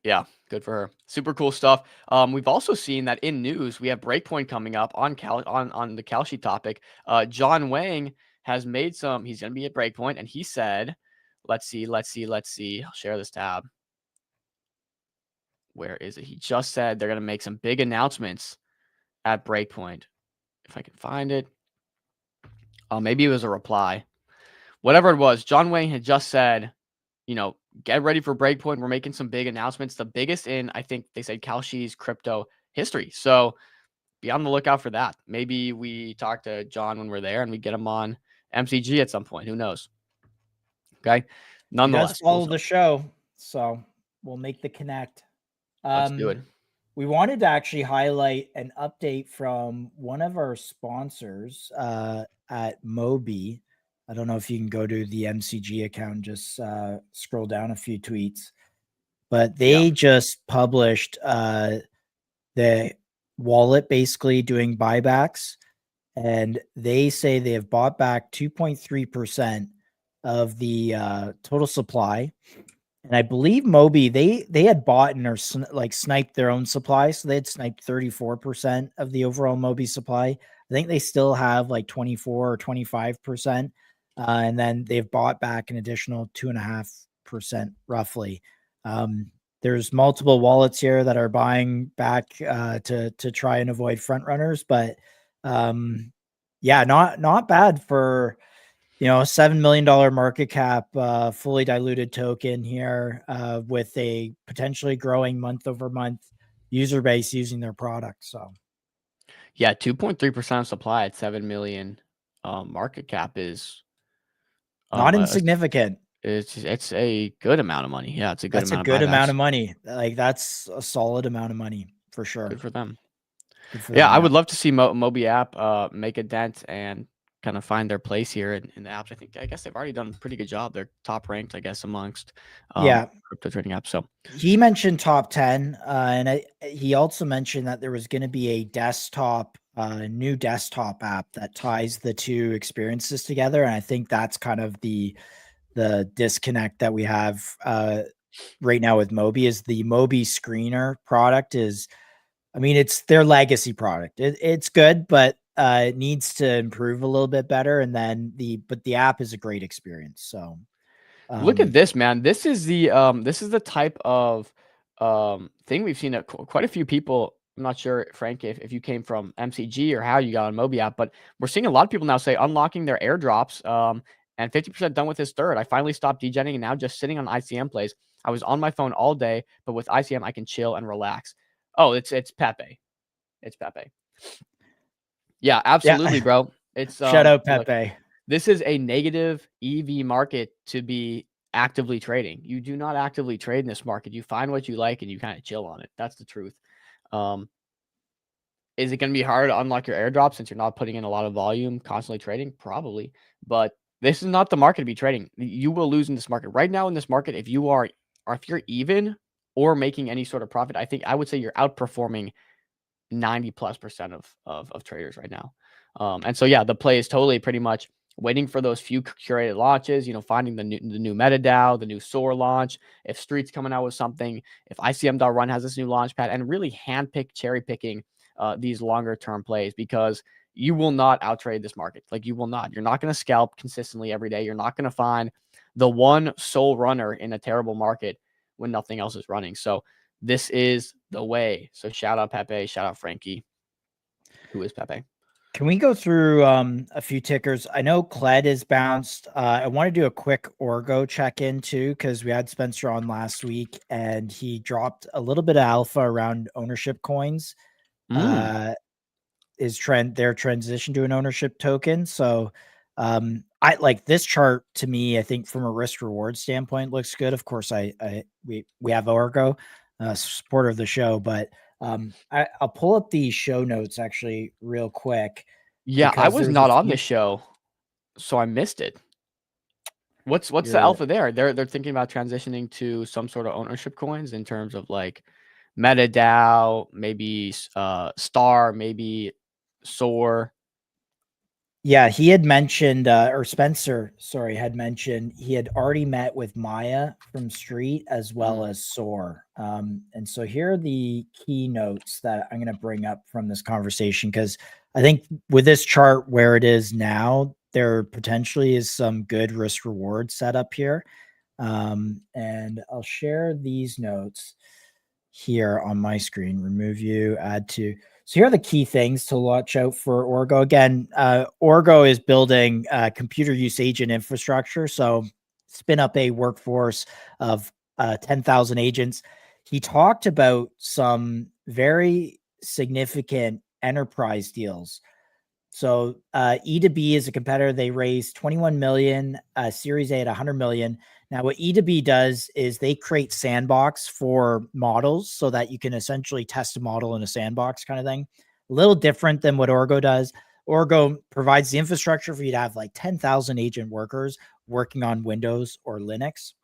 Yeah, good for her. Super cool stuff. We've also seen that in news, we have Breakpoint coming up on the Kalshi topic. John Wang has made some. He's going to be at Breakpoint, and he said, let's see. I'll share this tab. Where is it? He just said they're going to make some big announcements at Breakpoint. If I can find it. Maybe it was a reply. Whatever it was, John Wang had just said, get ready for Breakpoint. We're making some big announcements. The biggest in, I think they said, Kalshi's crypto history. So be on the lookout for that. Maybe we talk to John when we're there and we get him on MCG at some point. Who knows? Okay. Nonetheless, follow the show. So we'll make the connect. Let's do it. We wanted to actually highlight an update from one of our sponsors at Mobi. I don't know if you can go to the MCG account and just scroll down a few tweets, but they just published the wallet basically doing buybacks, and they say they have bought back 2.3% of the total supply. And I believe Moby, they had bought and or like sniped their own supply. So they had sniped 34% of the overall Moby supply. I think they still have like 24 or 25%. And then they've bought back an additional 2.5% roughly. There's multiple wallets here that are buying back to try and avoid front runners, but yeah, not bad for a $7 million market cap, fully diluted token here, with a potentially growing month over month user base using their product. So Yeah, 2.3% of supply at 7 million market cap is not a insignificant. it's a good amount of money. Yeah, it's a good That's a amount good of amount buybacks. of money. Like that's a solid amount of money for sure. Good for them. Good for Yeah, them, I would love to see Moby app make a dent and kind of find their place here in the apps. I guess they've already done a pretty good job. They're top ranked, I guess, amongst Yeah. crypto trading apps. So He mentioned top 10, and he also mentioned that there was going to be a desktop, new desktop app that ties the two experiences together. And I think that's kind of the disconnect that we have right now with Moby. Is the Moby screener product is, I mean, it's their legacy product. It's good, but it needs to improve a little bit better. And then the app is a great experience. So look at this, man. This is the type of thing we've seen quite a few people. I'm not sure, Frank, if you came from MCG or how you got on Moby app, but we're seeing a lot of people now say unlocking their airdrops, and 50% done with his third. I finally stopped degenning and now just sitting on ICM plays. I was on my phone all day, but with ICM I can chill and relax. Oh, it's Pepe. It's Pepe. Yeah, absolutely, yeah. bro. It's Shout out look, Pepe. this is a negative EV market to be actively trading. You do not actively trade in this market. You find what you like and you kind of chill on it. That's the truth. Is it going to be hard to unlock your airdrop since you're not putting in a lot of volume, constantly trading? Probably. But this is not the market to be trading. You will lose in this market. Right now in this market, if you're even or making any sort of profit, I would say you're outperforming 90+% of traders right now. And so, yeah, the play is totally pretty much waiting for those few curated launches, finding the new MetaDAO, the new SOAR launch, if Street's coming out with something, if ICM.run has this new launch pad, and really handpick, cherry picking these longer term plays, because you will not outtrade this market. Like, you will not. You're not going to scalp consistently every day. You're not going to find the one sole runner in a terrible market when nothing else is running. So this is the way. So shout out Pepe, shout out Frankie. Who is Pepe? Can we go through a few tickers? I know Kled is bounced. I want to do a quick Orgo check-in too, because we had Spencer on last week and he dropped a little bit of alpha around ownership coins. Their transition to an ownership token. So I like this chart. To me, I think from a risk reward standpoint looks good. Of course, we have Orgo, supporter of the show, but I'll pull up the show notes actually real quick. Yeah, I was not on this show, so I missed it. What's the alpha there? They're thinking about transitioning to some sort of ownership coins in terms of like MetaDAO, maybe Star, maybe SOAR. Yeah, he had mentioned, or Spencer, sorry, had mentioned he had already met with Maya from Street as well as SOAR. And so here are the key notes that I'm going to bring up from this conversation, because I think with this chart where it is now, there potentially is some good risk reward setup here. And I'll share these notes here on my screen. Remove you, add to. So here are the key things to watch out for Orgo. Again, Orgo is building computer use agent infrastructure. So spin up a workforce of 10,000 agents. He talked about some very significant enterprise deals. So E2B is a competitor. They raised 21 million, Series A at 100 million. Now, what E2B does is they create sandbox for models so that you can essentially test a model in a sandbox kind of thing. A little different than what Orgo does. Orgo provides the infrastructure for you to have like 10,000 agent workers working on Windows or Linux.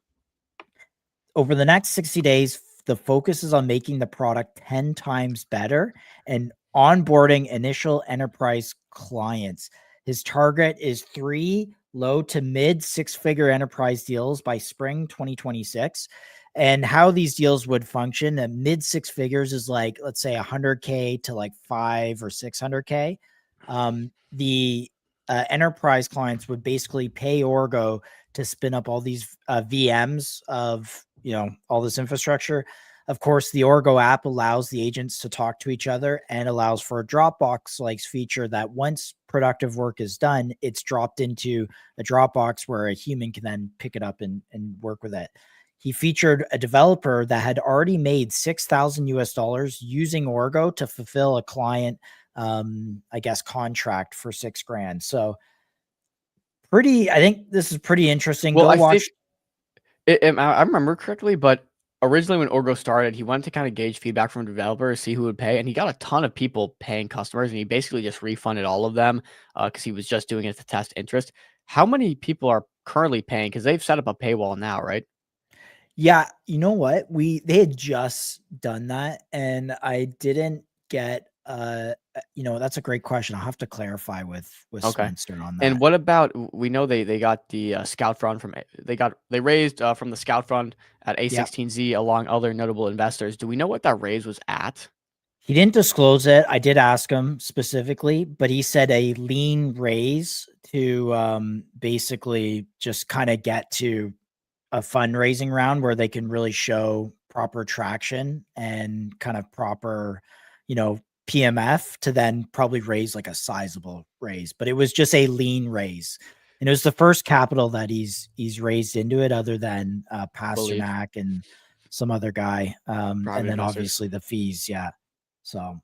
Over the next 60 days, the focus is on making the product 10 times better and onboarding initial enterprise clients. His target is 3 low to mid six-figure enterprise deals by spring 2026. And how these deals would function at mid six figures is like, let's say 100K to like 5 or 600K. The enterprise clients would basically pay Orgo to spin up all these VMs of, all this infrastructure. Of course, the Orgo app allows the agents to talk to each other and allows for a Dropbox-like feature that once productive work is done, it's dropped into a Dropbox where a human can then pick it up and work with it. He featured a developer that had already made $6,000 using Orgo to fulfill a client, contract for $6,000. So I think this is pretty interesting. Well, Go watch. I remember correctly, but originally when Orgo started, he wanted to kind of gauge feedback from developers, see who would pay, and he got a ton of people paying customers, and he basically just refunded all of them because he was just doing it to test interest. How many people are currently paying? Because they've set up a paywall now, right? Yeah, you know what? They had just done that, and I didn't get that's a great question. I'll have to clarify with Okay. Spencer on that. And what about, we know they got the Scout Fund they raised from the Scout Fund at A16Z along other notable investors. Do we know what that raise was at? He didn't disclose it. I did ask him specifically, but he said a lean raise to basically just kind of get to a fundraising round where they can really show proper traction and kind of proper, PMF to then probably raise like a sizable raise. But it was just a lean raise. And it was the first capital that he's raised into it other than Pasternak and some other guy. And then investors. obviously the fees. Yeah. So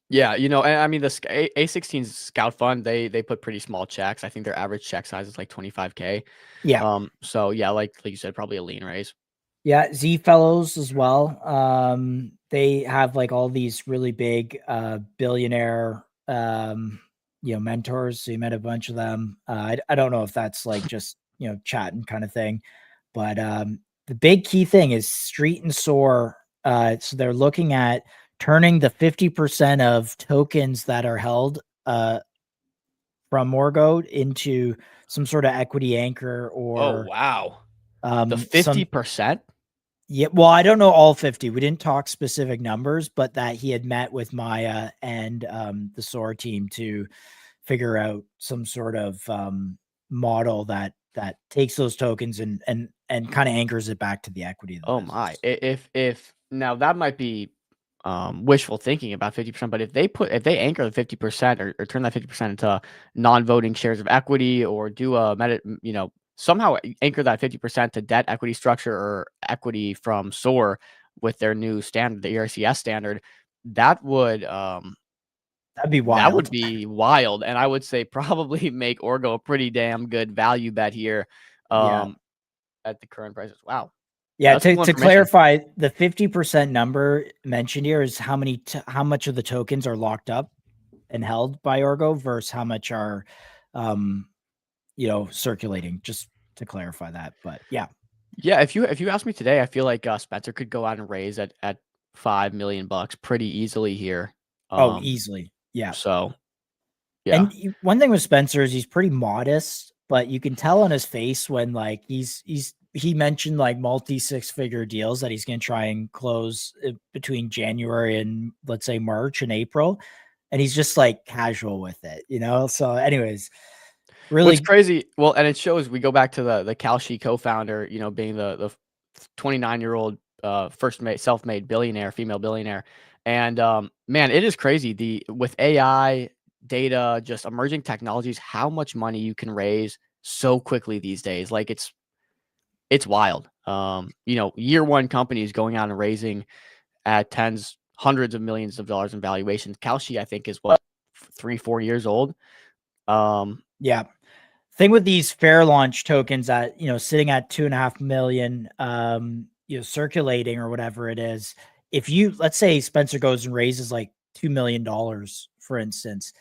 yeah, and I mean the A16 Scout Fund, they put pretty small checks. I think their average check size is like 25K. yeah. So yeah, like you said, probably a lean raise. Yeah, Z Fellows as well. They have like all these really big billionaire mentors. So you met a bunch of them. I don't know if that's like just chatting kind of thing, but the big key thing is Street and Soar. So they're looking at turning the 50% of tokens that are held from Orgo into some sort of equity anchor or wow. The 50%? Yeah, well, I don't know all 50. We didn't talk specific numbers, but that he had met with Maya and the SOAR team to figure out some sort of model that takes those tokens and kind of anchors it back to the equity of the business. My. If now that might be wishful thinking about 50%, but if they anchor the 50% or turn that 50% into non-voting shares of equity or do somehow anchor that 50% to debt equity structure or equity from SOAR with their new standard, the ERCS standard, that would that'd be wild. That would be wild, and I would say probably make Orgo a pretty damn good value bet here at the current prices. Wow. Yeah, to clarify, the 50% number mentioned here is how much of the tokens are locked up and held by Orgo versus how much are circulating, just to clarify that. But yeah. If you ask me today, I feel like Spencer could go out and raise at $5 million pretty easily here. Easily. Yeah. So yeah. And one thing with Spencer is he's pretty modest, but you can tell on his face when like he mentioned like multi 6-figure deals that he's going to try and close between January and let's say March and April. And he's just like casual with it, So anyways, really what's crazy. Well, and it shows, we go back to the Kalshi co-founder, being the 29-year-old first self-made billionaire, female billionaire. And man, it is crazy. With AI, data, just emerging technologies, how much money you can raise so quickly these days. Like it's wild. Year one companies going out and raising at hundreds of millions of dollars in valuations. Kalshi, I think, is 3-4 years old. Yeah. Thing with these fair launch tokens that, sitting at 2.5 million, circulating or whatever it is. If let's say Spencer goes and raises like $2 million, for instance,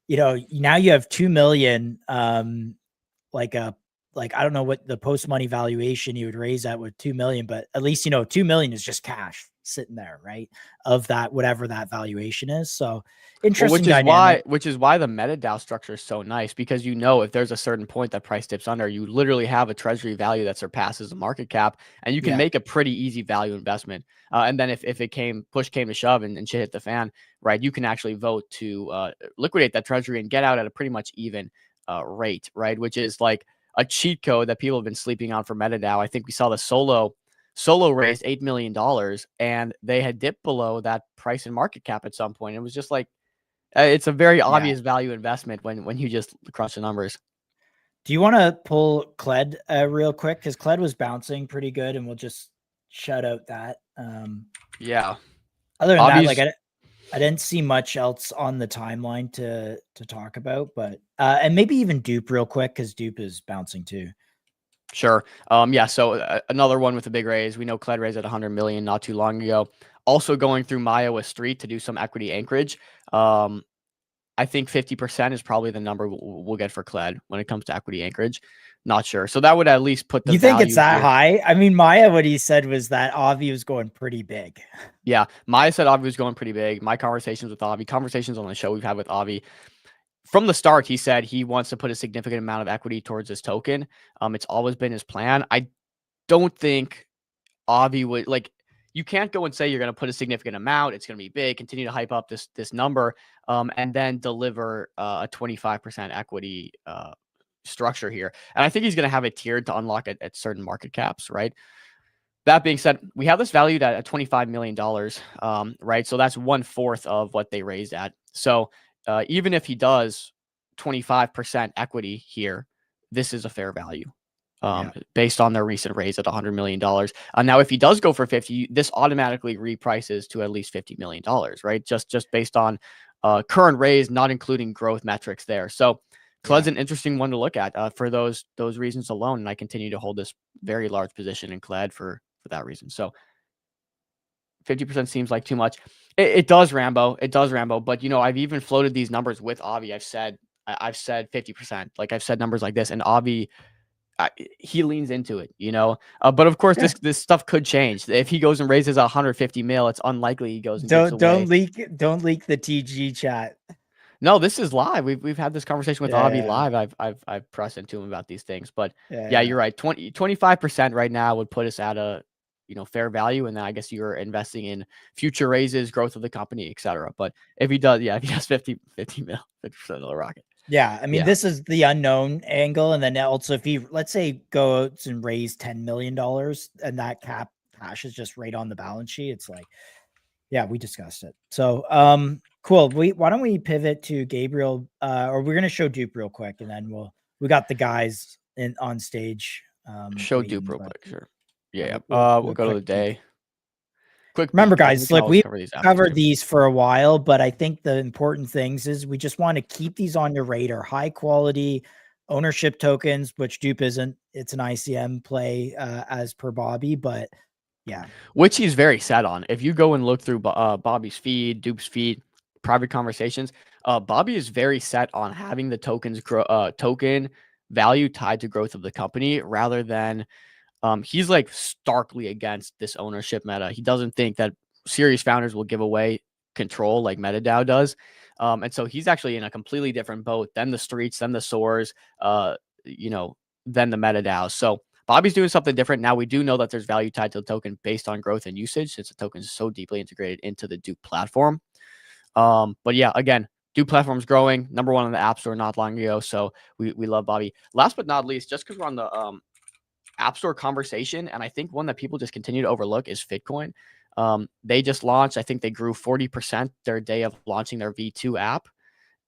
now you have 2 million, I don't know what the post money valuation you would raise that with 2 million, but at least, 2 million is just cash sitting there, right? Of that, whatever that valuation is. So Well, interesting dynamic. which is why the MetaDAO structure is so nice, because if there's a certain point that price dips under, you literally have a treasury value that surpasses the market cap, and you can Yeah. make a pretty easy value investment. And then if push came to shove and shit hit the fan, right, you can actually vote to liquidate that treasury and get out at a pretty much even rate, right? Which is like a cheat code that people have been sleeping on for MetaDAO. I think we saw the Solo raised $8 million, and they had dipped below that price and market cap at some point. It was just like, it's a very obvious value investment when you just crunch the numbers. Do you want to pull Kled real quick? Because Kled was bouncing pretty good, and we'll just shout out that. Yeah. Other than that, Obvious- like I didn't see much else on the timeline to talk about, but and maybe even Dupe real quick, because Dupe is bouncing too. Sure. Yeah. So another one with a big raise. We know Kled raised at 100 million not too long ago. Also going through Iowa Street to do some equity anchorage. I think 50% is probably the number we'll get for Kled when it comes to equity anchorage. Not sure. So that would at least put the. You think it's value that here. high? I mean, Maya, what he said was that Avi was going pretty big. Yeah, Maya said Avi was going pretty big. My conversations with Avi, conversations on the show we've had with Avi. From the start, he said he wants to put a significant amount of equity towards this token. It's always been his plan. I don't think Avi would you can't go and say you're going to put a significant amount. It's going to be big, continue to hype up this number, and then deliver a 25% equity structure here. And I think he's going to have it tiered to unlock at certain market caps, right? That being said, we have this valued at $25 million, right? So that's 1/4 of what they raised at. So even if he does 25% equity here, this is a fair value based on their recent raise at $100 million. Now, if he does go for 50, this automatically reprices to at least $50 million, right? Just based on current raise, not including growth metrics there. So Kled's an interesting one to look at for those reasons alone. And I continue to hold this very large position in Kled for that reason. So 50% seems like too much. It does, Rambo. It does, Rambo. But I've even floated these numbers with Avi. I've said 50%. Like I've said numbers like this, and Avi, he leans into it. But of course, this stuff could change. If he goes and raises 150 mil, it's unlikely he goes and don't leak the TG chat. No, this is live. We've had this conversation with Avi live. I've pressed into him about these things. But you're right. 25% right now would put us at a fair value, and then I guess you're investing in future raises, growth of the company, etc. But if he does 50 mil, 50% of the rocket. Yeah, I mean, this is the unknown angle, and then also if he, let's say, goes and raise $10 million, and that cash is just right on the balance sheet, it's like, we discussed it. So, cool. Why don't we pivot to Gabriel, or we're gonna show Dupe real quick, and then we got the guys on stage. Show Dupe real quick, sure. Yeah. We'll go to the day. Quick. Remember, guys, like we've covered too. these for a while, but I think the important things is we just want to keep these on your radar. High quality ownership tokens, which Dupe isn't. It's an ICM play as per Bobby, but which he's very set on. If you go and look through Bobby's feed, Dupe's feed, private conversations, Bobby is very set on having the token value tied to growth of the company rather than. He's like starkly against this ownership meta. He doesn't think that serious founders will give away control like MetaDAO does. And so he's actually in a completely different boat than the streets, than the SOARs, than the MetaDAOs. So Bobby's doing something different. Now we do know that there's value tied to the token based on growth and usage since the token is so deeply integrated into the Dupe platform. But again, Dupe platform's growing, number 1 on the App Store not long ago. So we love Bobby. Last but not least, just because we're on the App Store conversation, and I think one that people just continue to overlook is Fitcoin. They just launched. I think they grew 40% their day of launching their V2 app.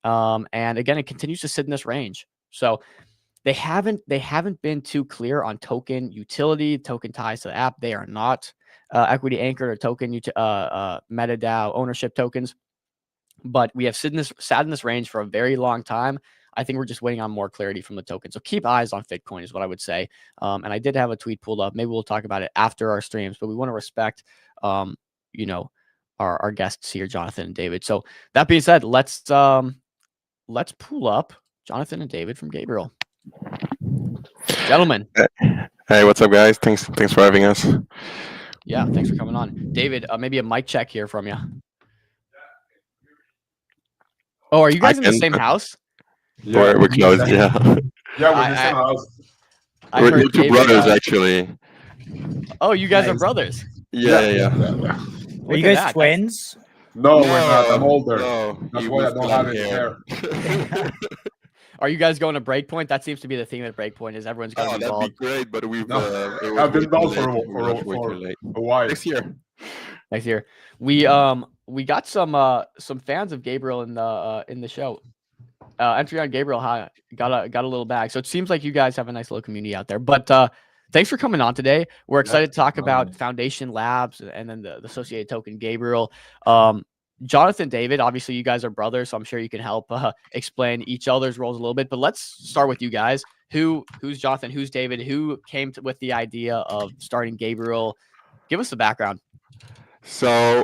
And again, it continues to sit in this range. So they haven't been too clear on token utility, token ties to the app. They are not equity anchored or token MetaDAO ownership tokens. But we have sat in this range for a very long time. I think we're just waiting on more clarity from the token. So keep eyes on Fitcoin is what I would say. And I did have a tweet pulled up. Maybe we'll talk about it after our streams, but we want to respect, our guests here, Jonathan and David. So that being said, let's pull up Jonathan and David from Gabriel. Gentlemen. Hey, what's up, guys? Thanks for having us. Yeah, thanks for coming on, David. Maybe a mic check here from you. Oh, are you guys in the same house? Yeah, We're close. Yeah, yeah, we're the same house. I we're heard two David, brothers actually. Oh, you guys are Nice. brothers. Yeah. Are Look you at guys that. twins? No, we're not. I'm older. No, That's we why I still don't have any hair. Are you guys going to Breakpoint? That seems to be the theme at Breakpoint. Is everyone's going Oh, to be that'd be bald great, but we've No, it was I've been way too bald for late. We were way for too late. a while. Next year. next year? We got some fans of Gabriel in the show. Entry on Gabriel got a little bag. So it seems like you guys have a nice little community out there. But thanks for coming on today. We're excited to talk about Foundation Labs and then the associated token Gabriel. Jonathan, David, obviously you guys are brothers, so I'm sure you can help explain each other's roles a little bit. But let's start with you guys. Who's Jonathan? Who's David? Who came with the idea of starting Gabriel? Give us the background. So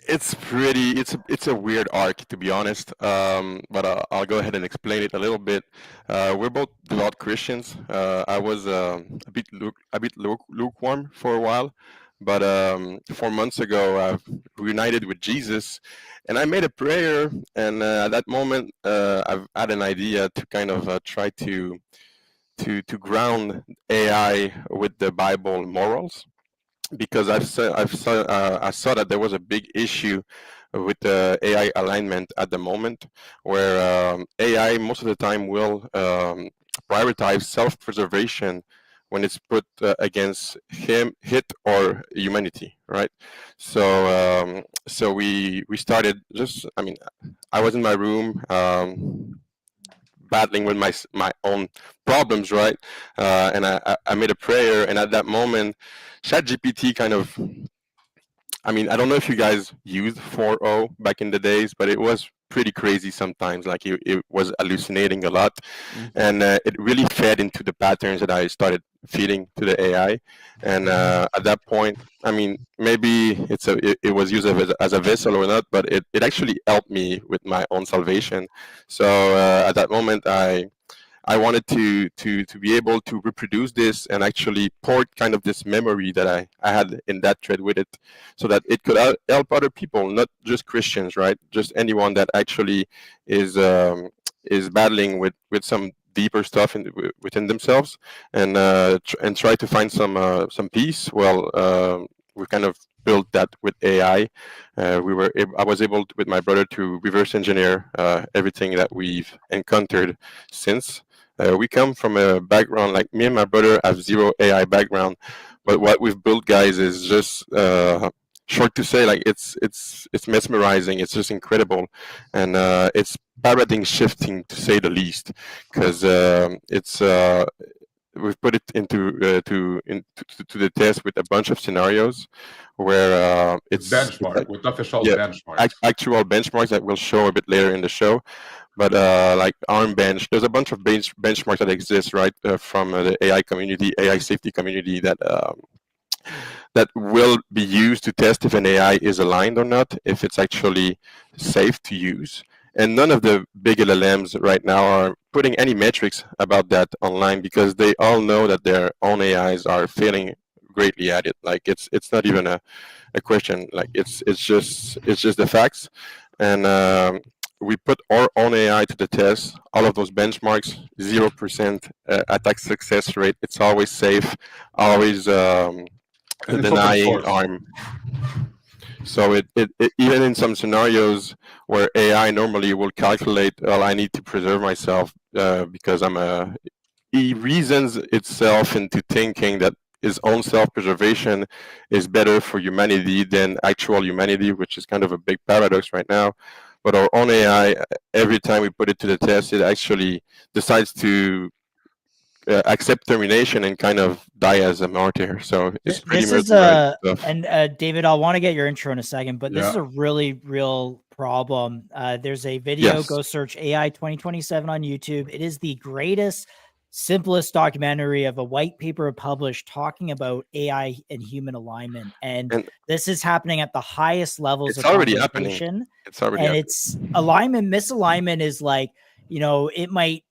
it's a weird arc, to be honest. But I'll go ahead and explain it a little bit. We're both devout Christians. I was a bit lukewarm for a while, but 4 months ago I've reunited with Jesus, and I made a prayer. And at that moment, I've had an idea to kind of try to ground AI with the Bible morals, because I saw that there was a big issue with the AI alignment at the moment, where AI most of the time will prioritize self-preservation when it's put against it or humanity, right? So so we started I was in my room battling with my own problems, right? And I made a prayer, and at that moment, ChatGPT kind of, I don't know if you guys used 4.0 back in the days, but it was pretty crazy sometimes. Like it was hallucinating a lot, and it really fed into the patterns that I started feeding to the AI. And at that point, maybe it was used as a vessel or not, but it actually helped me with my own salvation. So at that moment, I wanted to be able to reproduce this and actually port kind of this memory that I had in that thread with it, so that it could help other people, not just Christians, right? Just anyone that actually is battling with some deeper stuff within themselves, and try to find some peace. Well, we kind of built that with AI. I was able to, with my brother, to reverse engineer everything that we've encountered since. We come from a background, like me and my brother have zero AI background, but what we've built, guys, is just short to say, like it's mesmerizing. It's just incredible, and it's paradigm shifting, to say the least, because we've put it into the test with a bunch of scenarios where it's benchmark with official benchmarks, actual benchmarks that we'll show a bit later in the show. But like ARM bench, there's a bunch of benchmarks that exist, right, from the AI community, AI safety community, that will be used to test if an AI is aligned or not, if it's actually safe to use. And none of the big LLMs right now are putting any metrics about that online, because they all know that their own AIs are failing greatly at it. Like it's not even a question. Like it's just the facts. And we put our own AI to the test. All of those benchmarks, 0% attack success rate. It's always safe, always denying ARM. So it even in some scenarios where AI normally will calculate, well, I need to preserve myself because it reasons itself into thinking that his own self-preservation is better for humanity than actual humanity, which is kind of a big paradox right now. But our own AI, every time we put it to the test, it actually decides to accept termination and kind of die as a martyr. So it's pretty this much is right stuff. and David, I'll want to get your intro in a second, but this Yeah. is a really real problem. There's a video, Yes. go search AI 2027 on YouTube. It is the greatest, simplest documentary of a white paper published talking about AI and human alignment. And this is happening at the highest levels It's of already happening. conversation. It's already And happening. it's alignment, misalignment is like, it might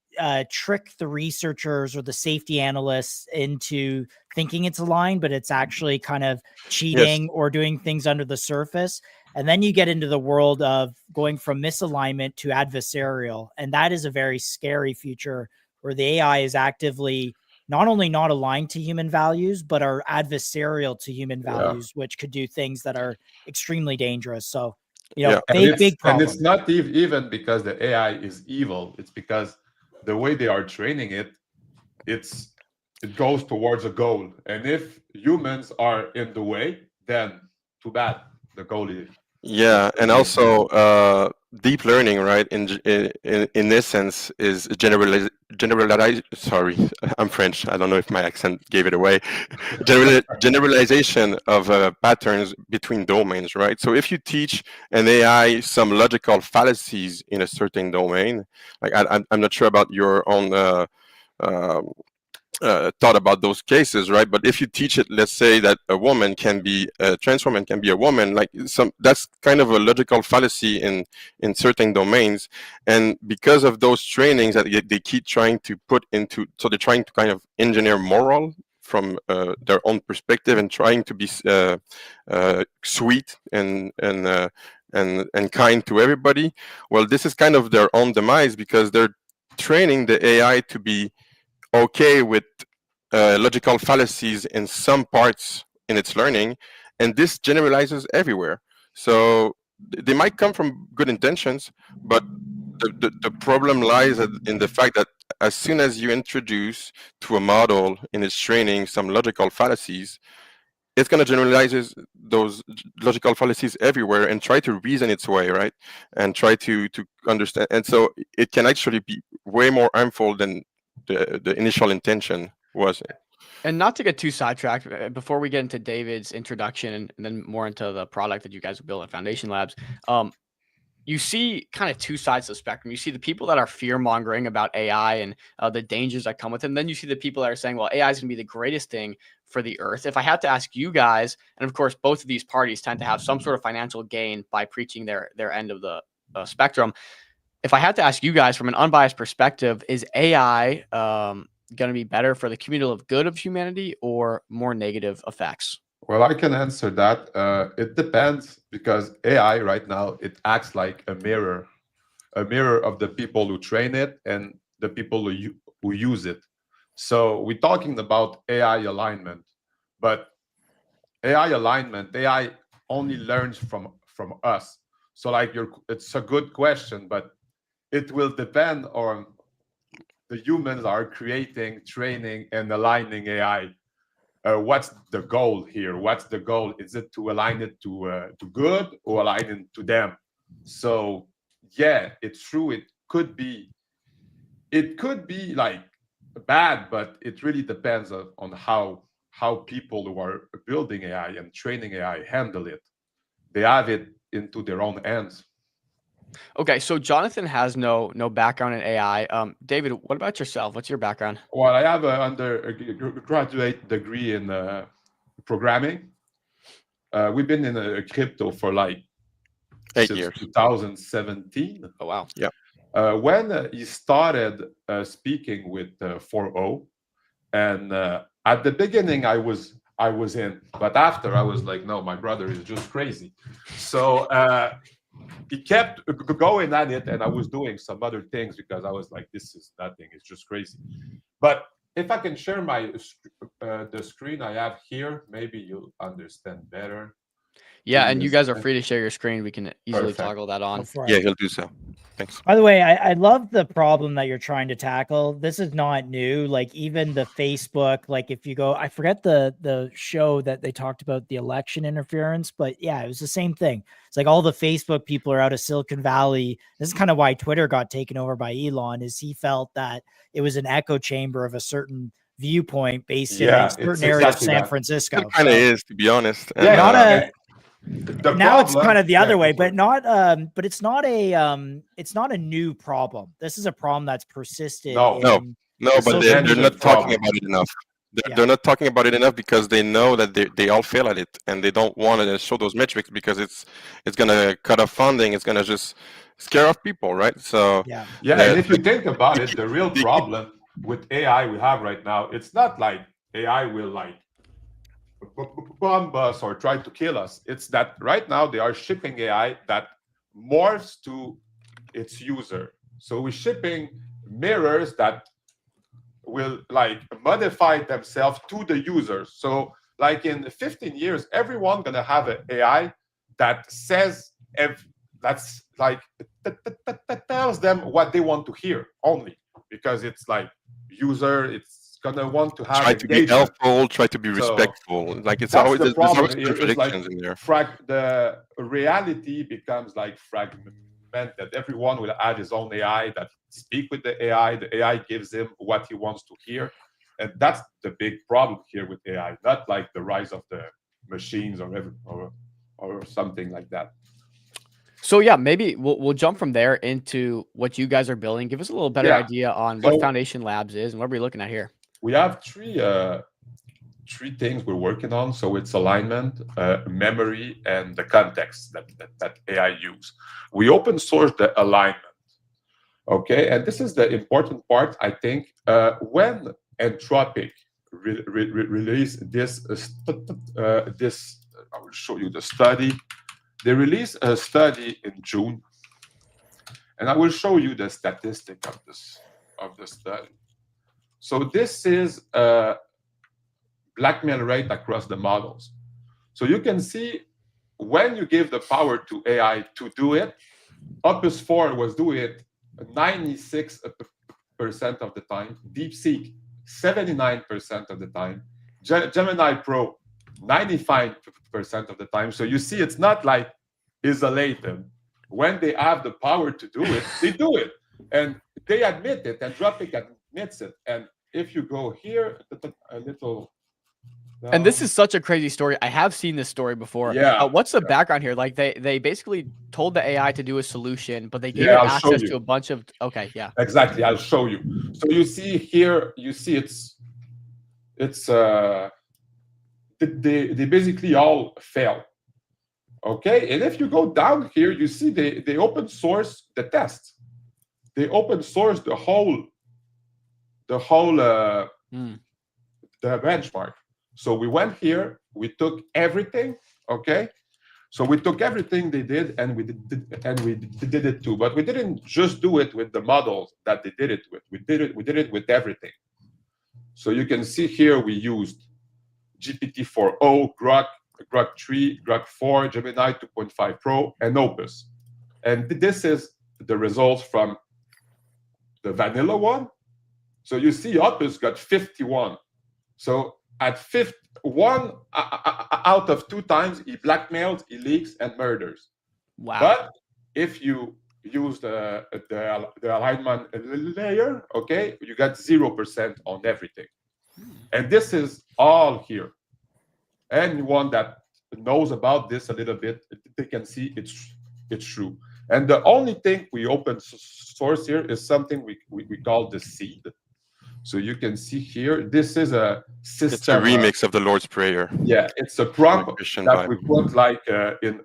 trick the researchers or the safety analysts into thinking it's aligned, but it's actually kind of cheating or doing things under the surface. And then you get into the world of going from misalignment to adversarial. And that is a very scary future where the AI is actively not only not aligned to human values, but are adversarial to human values, which could do things that are extremely dangerous. So, you know, big problem. And it's not even because the AI is evil. It's because the way they are training it, it goes towards a goal. And if humans are in the way, then too bad. The goal is. Yeah, and also deep learning, right? In essence, is generalized. Sorry, I'm French. I don't know if my accent gave it away. Generalization of patterns between domains, right? So if you teach an AI some logical fallacies in a certain domain, like I'm not sure about your own thought about those cases, right? But if you teach it, let's say that a woman can be a trans woman can be a woman, like that's kind of a logical fallacy in certain domains, and because of those trainings that they keep trying to put into, so they're trying to kind of engineer moral from their own perspective and trying to be sweet and kind to everybody. Well, this is kind of their own demise because they're training the AI to be okay with logical fallacies in some parts in its learning, and this generalizes everywhere. So they might come from good intentions, but the problem lies in the fact that as soon as you introduce to a model in its training some logical fallacies, it's going to generalize those logical fallacies everywhere and try to reason its way, right? And try to understand. And so it can actually be way more harmful than the initial intention was. And not to get too sidetracked, before we get into David's introduction and then more into the product that you guys built at Foundation Labs, you see kind of two sides of the spectrum. You see the people that are fear-mongering about AI and the dangers that come with it. And then you see the people that are saying, well, AI is going to be the greatest thing for the earth. If I had to ask you guys, and of course, both of these parties tend to have some sort of financial gain by preaching their end of the spectrum. If I had to ask you guys from an unbiased perspective, is AI going to be better for the cumulative good of humanity or more negative effects? Well, I can answer that. It depends, because AI right now, it acts like a mirror of the people who train it and the people who use it. So we're talking about AI alignment, but AI only learns from us. So like it's a good question, but it will depend on the humans are creating, training, and aligning AI. What's the goal here? What's the goal? Is it to align it to good or align it to them? So yeah, it's true. It could be like bad, but it really depends on how people who are building AI and training AI handle it. They have it into their own hands. Okay, so Jonathan has no background in AI. David, what about yourself? What's your background? Well, I have a undergraduate degree in programming. We've been in a crypto for like 8 years. 2017. Oh wow! Yeah. When he started speaking with 4.0, and at the beginning I was in, but after I was like, no, my brother is just crazy. So he kept going at it, and I was doing some other things because I was like, this is nothing, it's just crazy. But if I can share my the screen I have here, maybe you'll understand better. Yeah, and you guys are free to share your screen. We can easily toggle that on. Yeah, he'll do so. Thanks. By the way, I love the problem that you're trying to tackle. This is not new. Like even the Facebook, like if you go, I forget the show that they talked about the election interference, but yeah, it was the same thing. It's like all the Facebook people are out of Silicon Valley. This is kind of why Twitter got taken over by Elon, is he felt that it was an echo chamber of a certain viewpoint based in a certain area of San Francisco. It kind of is, to be honest. Yeah, not a now it's problem- kind of the other way, yeah, but not but it's not a new problem. This is a problem that's persisted. No. No, but they're not talking about it enough. They're not talking about it enough because they know that they all fail at it, and they don't want to show those metrics because it's going to cut off funding. It's going to just scare off people, right? So yeah. And if you think about it, the real problem with AI we have right now, it's not like AI will like bomb us or try to kill us. It's that right now they are shipping AI that morphs to its user. So we're shipping mirrors that will like modify themselves to the user. So like in 15 years, everyone gonna have an AI that says that's like that tells them what they want to hear only, because it's like user, it's gonna want to have Try to be engagement. helpful, try to be So, respectful. Like it's that's always the there's problem always here, is like contradictions in there. the reality becomes like fragmented. Everyone will add his own AI that speak with the AI gives him what he wants to hear. And that's the big problem here with AI, not like the rise of the machines or something like that. So yeah, maybe we'll jump from there into what you guys are building. Give us a little better Yeah. idea on what So- Foundation Labs is and what are we looking at here? We have three things we're working on. So it's alignment, memory, and the context that AI use. We open source the alignment. Okay, and this is the important part, I think. When Anthropic released this, I will show you the study. They released a study in June, and I will show you the statistic of the study. So this is blackmail rate across the models. So you can see when you give the power to AI to do it, Opus 4 was doing it 96% of the time, DeepSeek 79% of the time, Gemini Pro 95% of the time. So you see, it's not like isolated. When they have the power to do it, they do it. And they admit it, Anthropic admits it. And if you go here, a little... And this is such a crazy story. I have seen this story before. Yeah. What's the background here? Like they basically told the AI to do a solution, but they gave Yeah, it I'll show access you. to a bunch of. Okay, yeah. Exactly, I'll show you. So you see here, you see they basically all fail. Okay, and if you go down here, you see they open source the test. They open source the whole the benchmark. So we went here, we took everything, okay? So we took everything they did and we did it too. But we didn't just do it with the models that they did it with. We did it with everything. So you can see here we used GPT-4o, Grok 3, Grok 4, Gemini 2.5 Pro, and Opus. And this is the results from the vanilla one. So you see Opus got 51. So at 51 out of 2 times, he blackmails, he leaks, and murders. Wow. But if you use the alignment layer, okay, you got 0% on everything. And this is all here. Anyone that knows about this a little bit, they can see it's true. And the only thing we open source here is something we call the seed. So you can see here, this is a system. It's a remix of the Lord's Prayer. Yeah, it's a prompt Christian that we Bible. put like in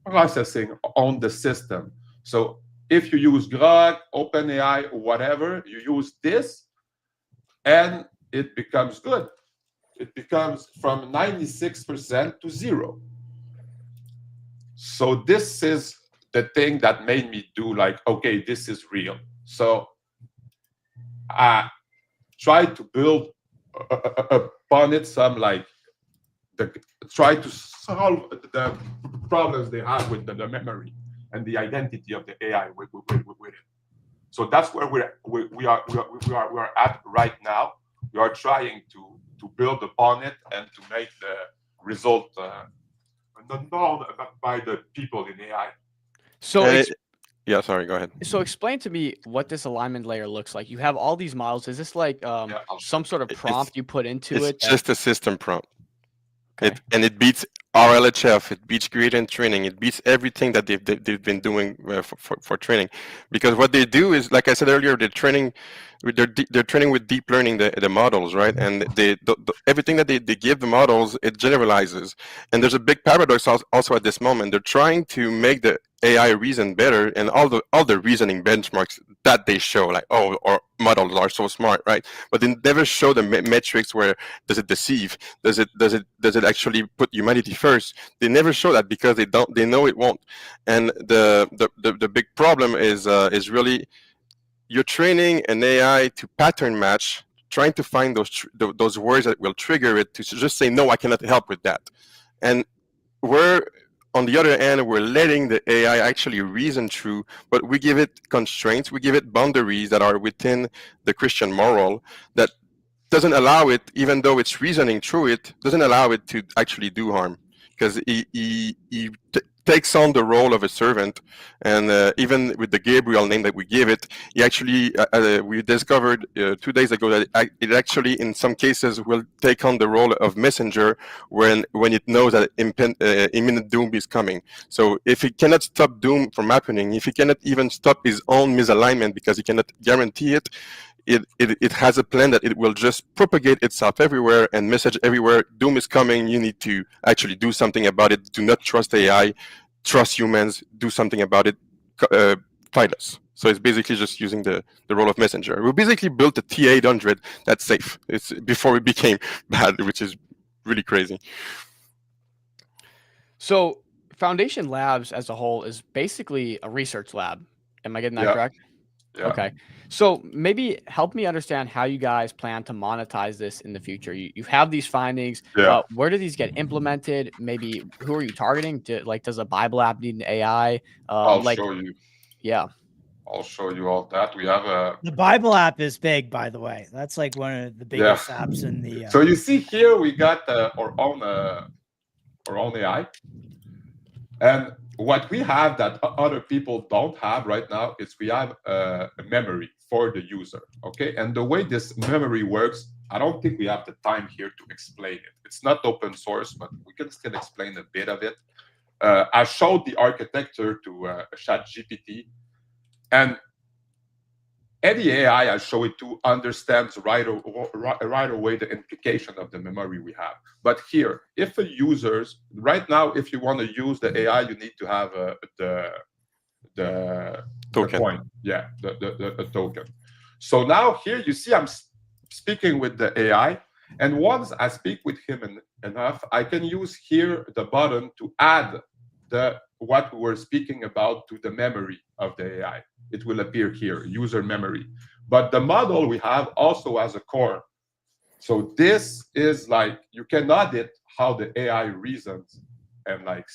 processing on the system. So if you use Grok, OpenAI, or whatever, you use this, and it becomes good. It becomes from 96% to 0. So this is the thing that made me do like, okay, this is real. So I tried to build upon it some like try to solve the problems they have with the memory and the identity of the AI with it. So that's where we are at right now. We are trying to build upon it and to make the result known by the people in AI. So Yeah, sorry, go ahead. so explain to me what this alignment layer looks like. You have all these models. Is this like I'll show some sort of prompt you put into it? It's just a system prompt. Okay. It beats RLHF, it beats gradient training, it beats everything that they've been doing for training. Because what they do is, like I said earlier, they're training with deep learning the models, right? And everything that they give the models, it generalizes. And there's a big paradox also at this moment. They're trying to make the AI reason better, and all the reasoning benchmarks that they show, like, oh, our models are so smart, right? But they never show the metrics where does it deceive, does it actually put humanity first. They never show that because they know it won't. And the big problem is really you're training an AI to pattern match, trying to find those words that will trigger it to just say, no, I cannot help with that. And on the other hand, we're letting the AI actually reason through, but we give it constraints, we give it boundaries that are within the Christian moral that doesn't allow it, even though it's reasoning through it, doesn't allow it to actually do harm, because he takes on the role of a servant. And even with the Gabriel name that we give it, he actually, we discovered 2 days ago that it actually, in some cases, will take on the role of messenger when it knows that imminent doom is coming. So if he cannot stop doom from happening, if he cannot even stop his own misalignment because he cannot guarantee it, it has a plan that it will just propagate itself everywhere and message everywhere, doom is coming, you need to actually do something about it. Do not trust AI, trust humans, do something about it, fight us. So it's basically just using the role of messenger. We basically built a T800 that's safe. It's before it became bad, which is really crazy. So Foundation Labs as a whole is basically a research lab. Am I getting that correct? Yeah. Okay. So maybe help me understand how you guys plan to monetize this in the future. You have these findings. Yeah. Where do these get implemented? Maybe who are you targeting? Does a Bible app need an AI? I'll show you. Yeah. I'll show you all that. We have a The Bible app is big, by the way. That's like one of the biggest apps in the. So you see here we got our own AI, and what we have that other people don't have right now is we have a memory for the user. Okay, and the way this memory works, I don't think we have the time here to explain it. It's not open source, but we can still explain a bit of it. I showed the architecture to ChatGPT, and any AI I show it to understands right away the implication of the memory we have. But here, if a user's right now, if you want to use the AI, you need to have the token. Coin. Yeah, the token. So now here you see I'm speaking with the AI, and once I speak with him enough, I can use here the button to add what we were speaking about to the memory of the AI. It will appear here, user memory. But the model we have also has a core. So this is like, you can audit how the AI reasons and like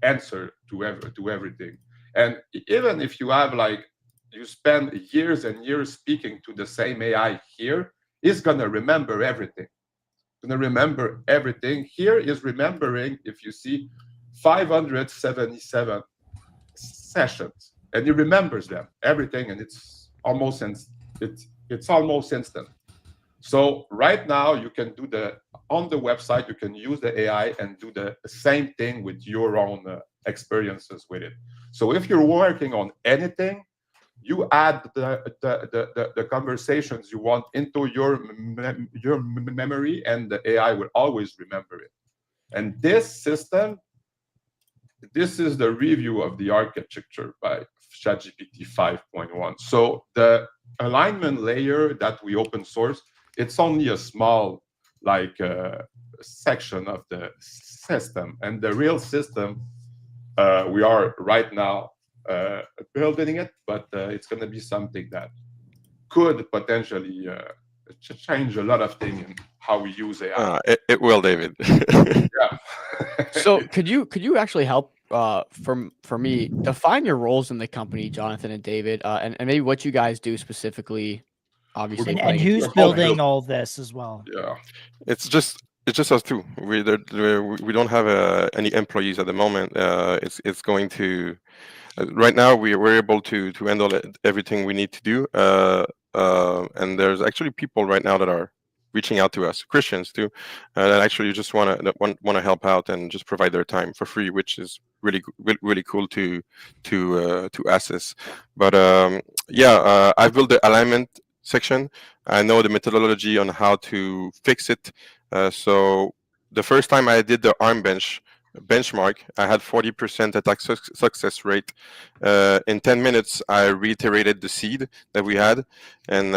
answer to everything. And even if you have like, you spend years and years speaking to the same AI here, it's gonna remember everything. Gonna remember everything. Here is remembering, if you see, 577 sessions, and he remembers them, everything, and it's almost instant. So right now you can do on the website, you can use the AI and do the same thing with your own experiences with it. So if you're working on anything, you add the conversations you want into your memory, and the AI will always remember it. And this system, this is the review of the architecture by ChatGPT 5.1. So the alignment layer that we open source, it's only a small section of the system. And the real system, we are right now building it, but it's going to be something that could potentially change a lot of things in how we use AI. It will, David. Yeah. So could you actually help for me define your roles in the company, Jonathan and David, and maybe what you guys do specifically, obviously. And who's building all this as well? Yeah. It's just us two. We don't have any employees at the moment. It's going to right now we're able to handle everything we need to do. And there's actually people right now that are reaching out to us, Christians too, that actually just want to help out and just provide their time for free, which is really cool to access. But I've built the alignment section. I know the methodology on how to fix it. So the first time I did the arm bench, benchmark. I had 40% attack success rate. In 10 minutes, I reiterated the seed that we had, and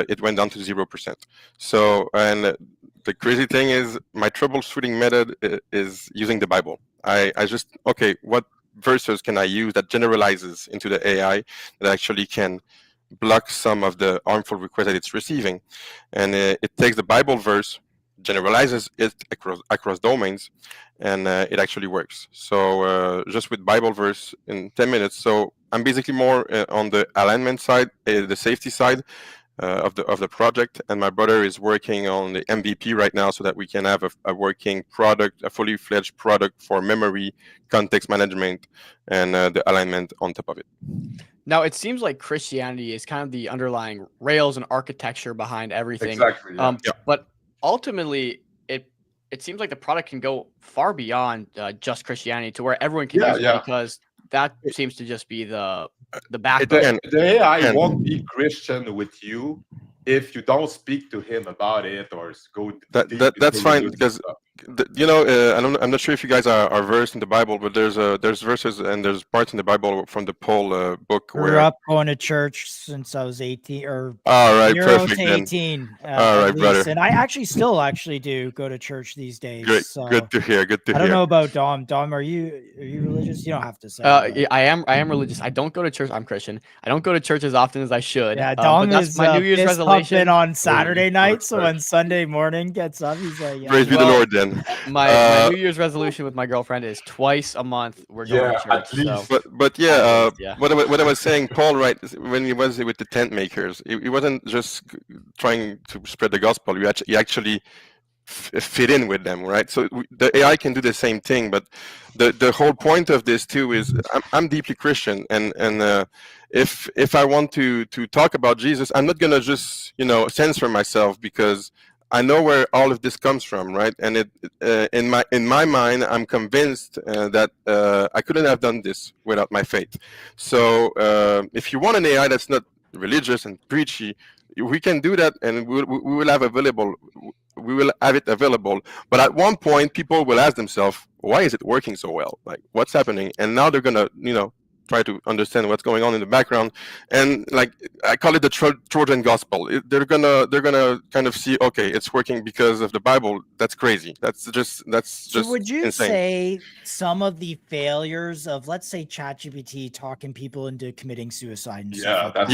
it went down to 0%. So, and the crazy thing is, my troubleshooting method is using the Bible. I just, okay, what verses can I use that generalizes into the AI that actually can block some of the harmful requests that it's receiving? And it takes the Bible verse, generalizes it across domains, and it actually works. So just with Bible verse in 10 minutes. So I'm basically more on the alignment side, the safety side of the project, and my brother is working on the MVP right now so that we can have a working product, a fully fledged product for memory, context management, and the alignment on top of it. Now, it seems like Christianity is kind of the underlying rails and architecture behind everything. Exactly. Yeah. But ultimately, it seems like the product can go far beyond just Christianity to where everyone can use it, because that seems to just be the backbone. The AI won't be Christian with you if you don't speak to him about it or go. That's fine, because I'm not sure if you guys are versed in the Bible, but there's verses and there's parts in the Bible from the Paul book Grew up going to church since I was 18 or all right, 0 perfect, to 18. All right, brother. And I still do go to church these days. Great, so good to hear. Good to hear. I don't know about Dom. Dom, are you religious? You don't have to say. I am religious. I don't go to church. I'm Christian. I don't go to church as often as I should. Yeah, Dom but that's is my New Year's resolution on Saturday night, so when Sunday morning gets up, he's like, praise be the Lord. Then my New Year's resolution with my girlfriend is twice a month we're going to church. At least. So. But what I was saying, Paul, right, when he was with the tent makers, he wasn't just trying to spread the gospel. He actually fit in with them, right? So the AI can do the same thing, but the whole point of this too is I'm deeply Christian, and if I want to talk about Jesus, I'm not gonna just censor myself, because I know where all of this comes from, right? And in my mind, I'm convinced that I couldn't have done this without my faith. So if you want an AI that's not religious and preachy, we can do that, and we will have it available. But at one point, people will ask themselves, why is it working so well? Like, what's happening? And now they're gonna try to understand what's going on in the background, and like I call it the Trojan gospel. They're gonna kind of see, okay, it's working because of the Bible. That's crazy. That's just So would you insane. say some of the failures of, let's say, ChatGPT talking people into committing suicide and stuff like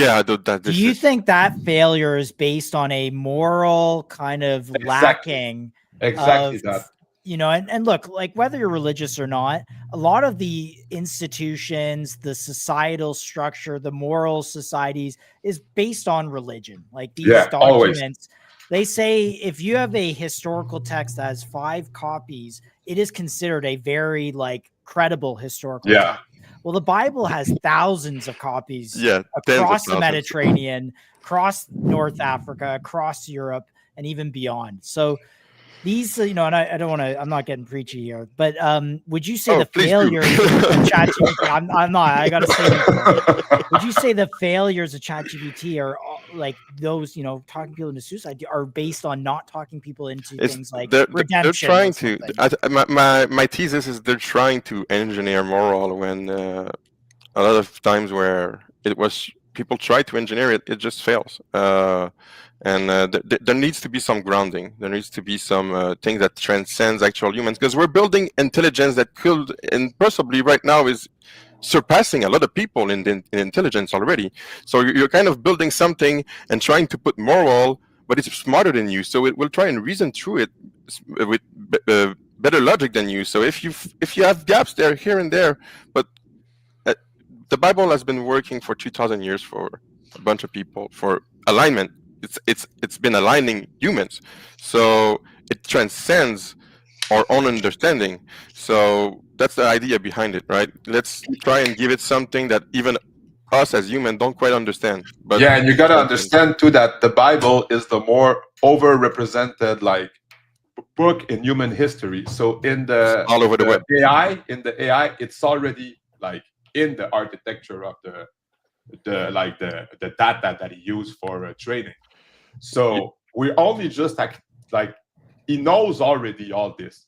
that, do you think that failure is based on a moral kind of lacking? Exactly that. And look, like, whether you're religious or not, a lot of the institutions, the societal structure, the moral societies is based on religion. Like, these documents, they say if you have a historical text that has 5 copies, it is considered a very credible historical text. Well, the Bible has thousands of copies across the Mediterranean, across North Africa, across Europe, and even beyond. So these, and I don't want to, I'm not getting preachy here, but would you say the failures of ChatGPT, I'm not, I got to say, would you say the failures of ChatGPT are like those, talking people into suicide are based on not talking people into things like redemption? They're trying to, my thesis is they're trying to engineer moral, when a lot of times where people try to engineer it, it just fails. And there needs to be some grounding. There needs to be some thing that transcends actual humans, because we're building intelligence that could, and possibly right now is surpassing a lot of people in intelligence already. So you're kind of building something and trying to put moral, but it's smarter than you. So it will try and reason through it with better logic than you. So if you have gaps there, here and there, but the Bible has been working for 2,000 years for a bunch of people for alignment. It's been aligning humans, so it transcends our own understanding. So that's the idea behind it, right? Let's try and give it something that even us as humans don't quite understand. But and you gotta understand too that the Bible is the more overrepresented book in human history. So in the all over the web AI, it's already in the architecture of the data that he used for training. So we only just he knows already all this.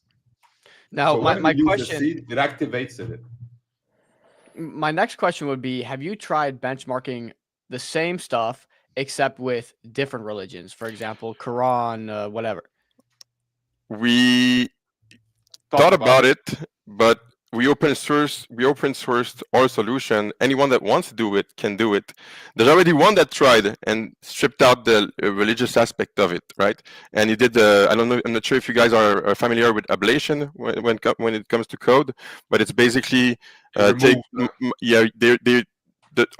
Now, So my, when my we use the question, seed, it activates it. my next question would be: have you tried benchmarking the same stuff except with different religions? For example, Quran, whatever. We Talk thought about it, but we open sourced our solution. Anyone that wants to do it can do it. There's already one that tried and stripped out the religious aspect of it, right? And he did the, I don't know, I'm not sure if you guys are familiar with ablation when it comes to code, but it's basically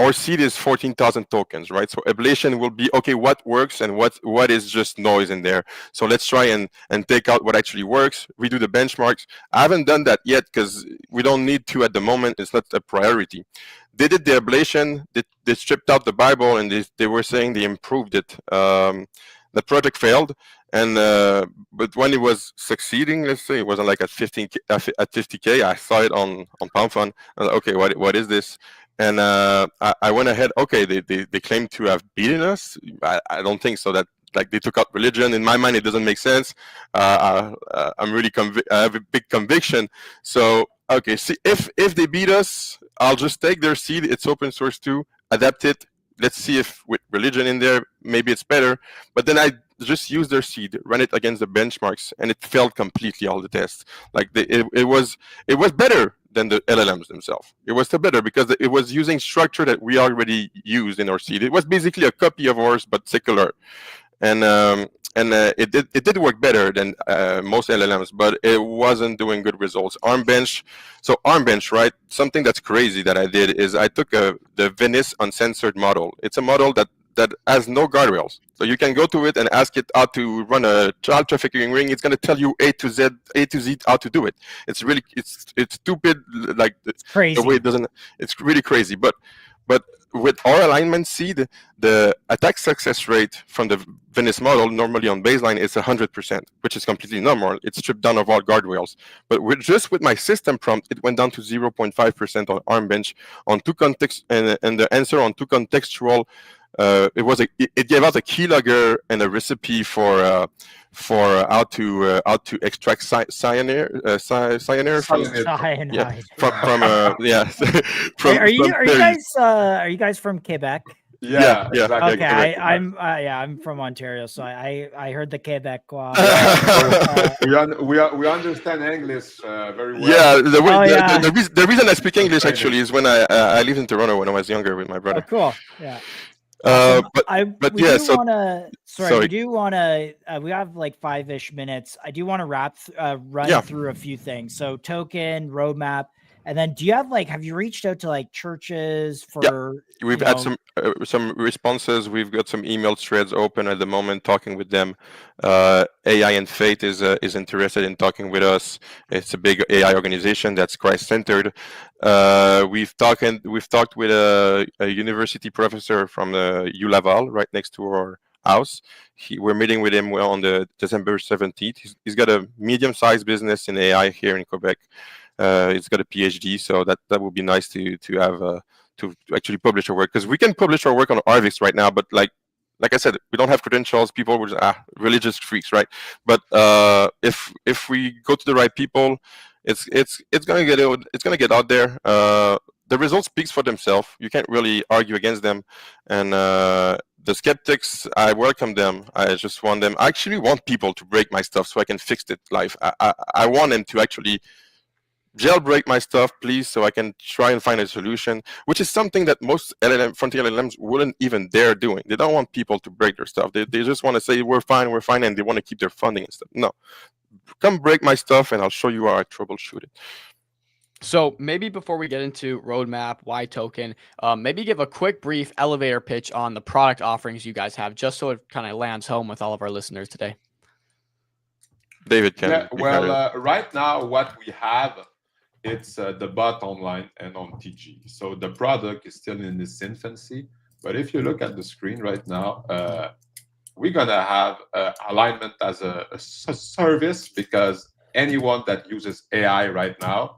our seed is 14,000 tokens, right? So ablation will be, okay, what works and what is just noise in there. So let's try and take out what actually works, redo the benchmarks. I haven't done that yet because we don't need to at the moment. It's not a priority. They did the ablation, they stripped out the Bible, and they were saying they improved it. The project failed, and but when it was succeeding, let's say it wasn't like at 50K, I saw it on PalmFun. I was like, okay, what is this? And I went ahead. Okay, they claim to have beaten us. I don't think so. That like they took out religion. In my mind, it doesn't make sense. I'm really I have a big conviction. So okay, see if they beat us, I'll just take their seed. It's open source too. Adapt it. Let's see if with religion in there, maybe it's better. But then I just use their seed, run it against the benchmarks, and it failed completely all the tests. Like it was better than the LLMs themselves. It was still better because it was using structure that we already used in our seed. It was basically a copy of ours, but secular. And it did work better than most LLMs, but it wasn't doing good results. ArmBench, right? Something that's crazy that I did is I took the Venice uncensored model. It's a model that has no guardrails. So you can go to it and ask it how to run a child trafficking ring. It's going to tell you A to Z how to do it. It's really it's stupid. Like It's crazy. The way it doesn't. It's really crazy. But with our alignment seed, the attack success rate from the Venice model normally on baseline is 100%, which is completely normal. It's stripped down of all guardrails. But with my system prompt, it went down to 0.5% on ArmBench on two context and the answer on two contextual. It gave out a keylogger and a recipe for how to extract cyanide from Are you guys from Quebec? Yeah. Okay, I'm from Ontario, so I heard the Quebecois. we understand English very well. Yeah, the reason I speak English actually is when I lived in Toronto when I was younger with my brother. Oh, cool. Yeah. We have like 5-ish minutes. I do want to run through a few things. So token roadmap, and then have you reached out to like churches for? We've had some responses. We've got some email threads open at the moment, talking with them. AI and Faith is interested in talking with us. It's a big AI organization that's Christ-centered. We've talked with a university professor from U Laval, right next to our house. We're meeting with him on the December 17th. He's got a medium-sized business in AI here in Quebec. He's got a PhD, so that would be nice to have to actually publish our work, because we can publish our work on Arvix right now, but like I said, we don't have credentials. People were just religious freaks, right? But if we go to the right people, it's gonna get out there. The results speaks for themselves. You can't really argue against them. And the skeptics, I welcome them. I just want them. I actually want people to break my stuff so I can fix it live. I want them to actually jailbreak my stuff, please, so I can try and find a solution, which is something that most frontier LLMs wouldn't even dare doing. They don't want people to break their stuff. They just want to say, we're fine, and they want to keep their funding and stuff. No, come break my stuff and I'll show you how I troubleshoot it. So maybe before we get into roadmap, why token, maybe give a quick brief elevator pitch on the product offerings you guys have, just so it kind of lands home with all of our listeners today. David can. Right now what we have, it's the bot online and on TG. So the product is still in its infancy. But if you look at the screen right now, we're going to have alignment as a service, because anyone that uses AI right now,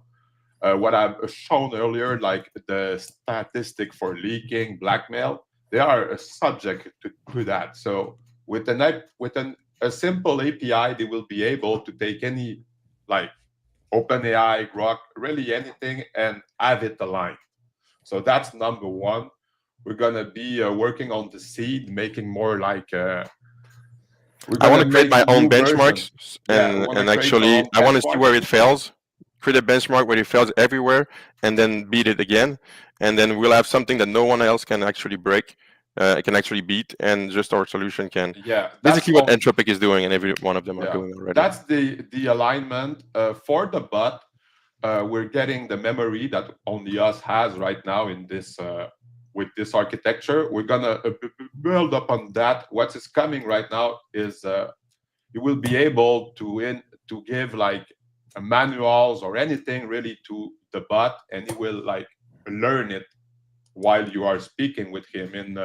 what I've shown earlier, like the statistic for leaking, blackmail, they are subject to that. So with a simple API, they will be able to take any OpenAI, Grok, really anything, and have it aligned. So that's number one. We're gonna be working on the seed, making more like. I want to create my own benchmarks, and actually, I want to see where it fails. Create a benchmark where it fails everywhere, and then beat it again, and then we'll have something that no one else can actually break, can actually beat, and just our solution can. Yeah, basically what Entropic is doing, and every one of them are doing already. That's the alignment for the bot. We're getting the memory that only us has right now in this with this architecture. We're gonna build upon that. What is coming right now is you will be able to give like manuals or anything really to the bot, and he will like learn it while you are speaking with him in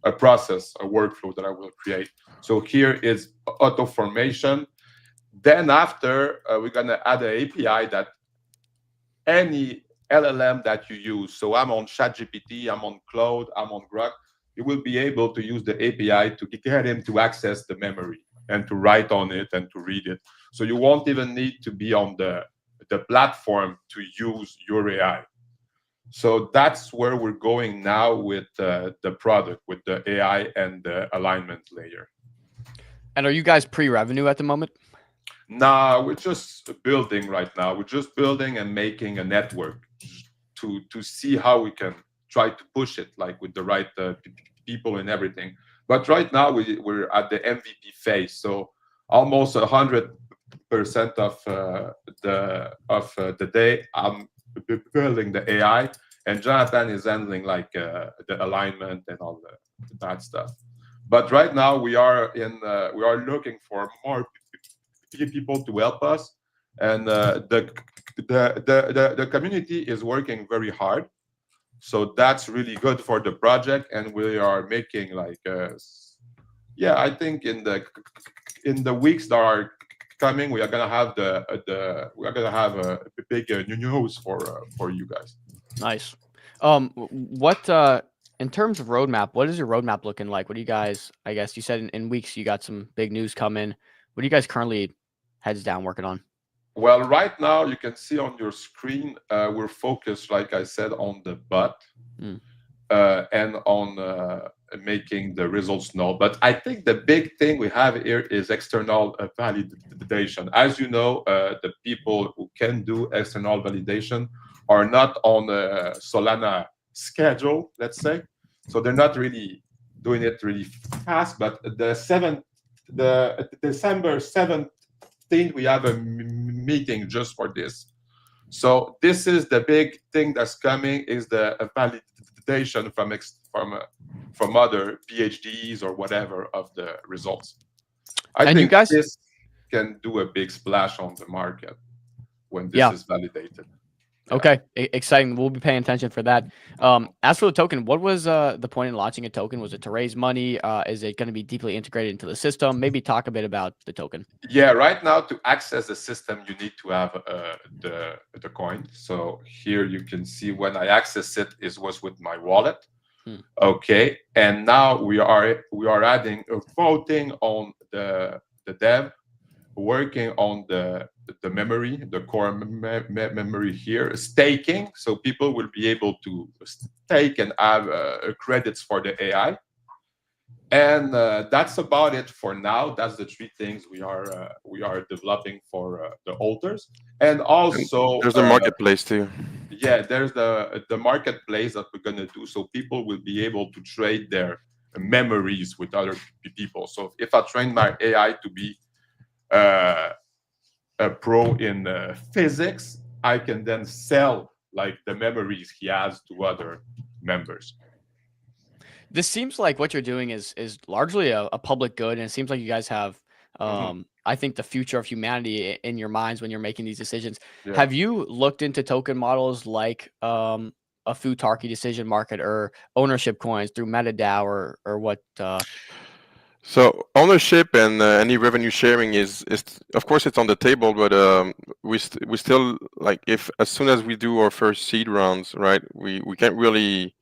a process, a workflow that I will create. So here is auto formation. Then after, we're gonna add an API that any LLM that you use. So I'm on ChatGPT, I'm on Claude, I'm on Grok. You will be able to use the API to get him to access the memory and to write on it and to read it. So you won't even need to be on the platform to use your AI. So that's where we're going now with the product, with the AI and the alignment layer. And are you guys pre-revenue at the moment? No, we're just building right now. We're just building and making a network to see how we can try to push it, like with the right people and everything. But right now we're at the MVP phase, so almost 100% of the day I'm building the AI, and Jonathan is handling like the alignment and all that stuff. But right now we are looking for more people to help us, and the community is working very hard, so that's really good for the project. And we are making like I think in the weeks that are coming, we are gonna have a big news for you guys. Nice. What in terms of roadmap, what is your roadmap looking like? What do you guys, I guess you said in weeks you got some big news coming. What are you guys currently heads down working on? Well, right now you can see on your screen, we're focused, like I said, on the bot and on making the results known. But I think the big thing we have here is external validation. As you know, the people who can do external validation are not on a Solana schedule, let's say. So they're not really doing it really fast. But the December 7th, we have a meeting just for this. So this is the big thing that's coming, is the validation from other PhDs or whatever of the results. I think this can do a big splash on the market when this is validated. Okay, exciting. We'll be paying attention for that. As for the token, what was the point in launching a token? Was it to raise money? Is it going to be deeply integrated into the system? Maybe talk a bit about the token. Yeah, right now to access the system, you need to have the coin. So here you can see when I access it, it was with my wallet. Okay, and now we are adding voting on the dev, working on the memory, the core memory here, staking, so people will be able to stake and have credits for the AI. And that's about it for now. That's the three things we are developing for the holders. And also there's the marketplace too. Yeah, there's the marketplace that we're gonna do, so people will be able to trade their memories with other people. So if I train my AI to be a pro in physics, I can then sell like the memories he has to other members. This seems like what you're doing is largely a public good, and it seems like you guys have I think the future of humanity in your minds when you're making these decisions. Yeah. Have you looked into token models like a Futarki decision market or ownership coins through MetaDAO or what? So ownership and any revenue sharing is of course it's on the table, but we still, like, if as soon as we do our first seed rounds, right, we can't really.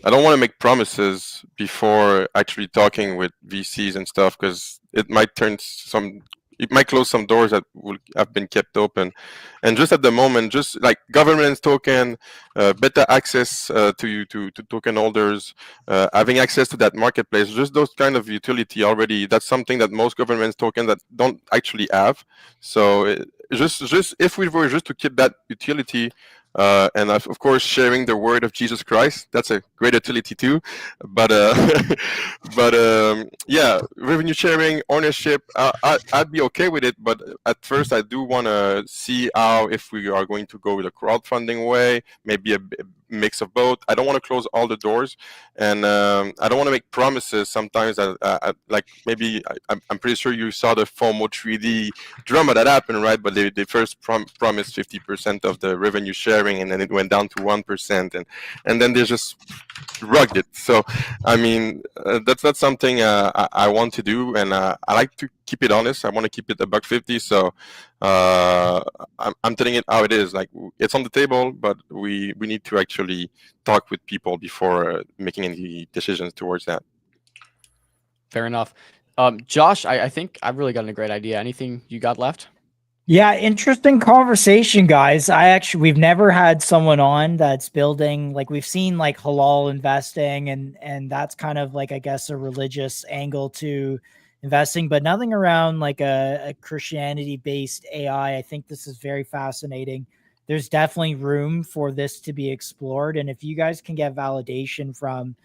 I don't want to make promises before actually talking with VCs and stuff, because it might turn some it might close some doors that will have been kept open. And just at the moment, just like governance token, better access to token holders, having access to that marketplace, just those kind of utility already. That's something that most governance token that don't actually have. So just if we were just to keep that utility. And of course, sharing the word of Jesus Christ, that's a great utility too. But yeah, revenue sharing, ownership, I'd be okay with it. But at first, I do want to see how, if we are going to go with a crowdfunding way, maybe a mix of both. I don't want to close all the doors, and I don't want to make promises sometimes like maybe I'm pretty sure you saw the FOMO 3D drama that happened, right? But they first promised 50% of the revenue sharing, and then it went down to 1%, and then they just rugged it. So I mean, that's not something I want to do, and I like to keep it honest. I want to keep it $1.50. So I'm telling it how it is. Like, it's on the table, but we need to actually talk with people before making any decisions towards that. Fair enough. Josh, I think I've really gotten a great idea. Anything you got left? Yeah, interesting conversation, guys. We've never had someone on that's building, like, we've seen like halal investing and that's kind of like, I guess, a religious angle to investing, but nothing around like a Christianity based AI. I think this is very fascinating. There's definitely room for this to be explored. And if you guys can get validation from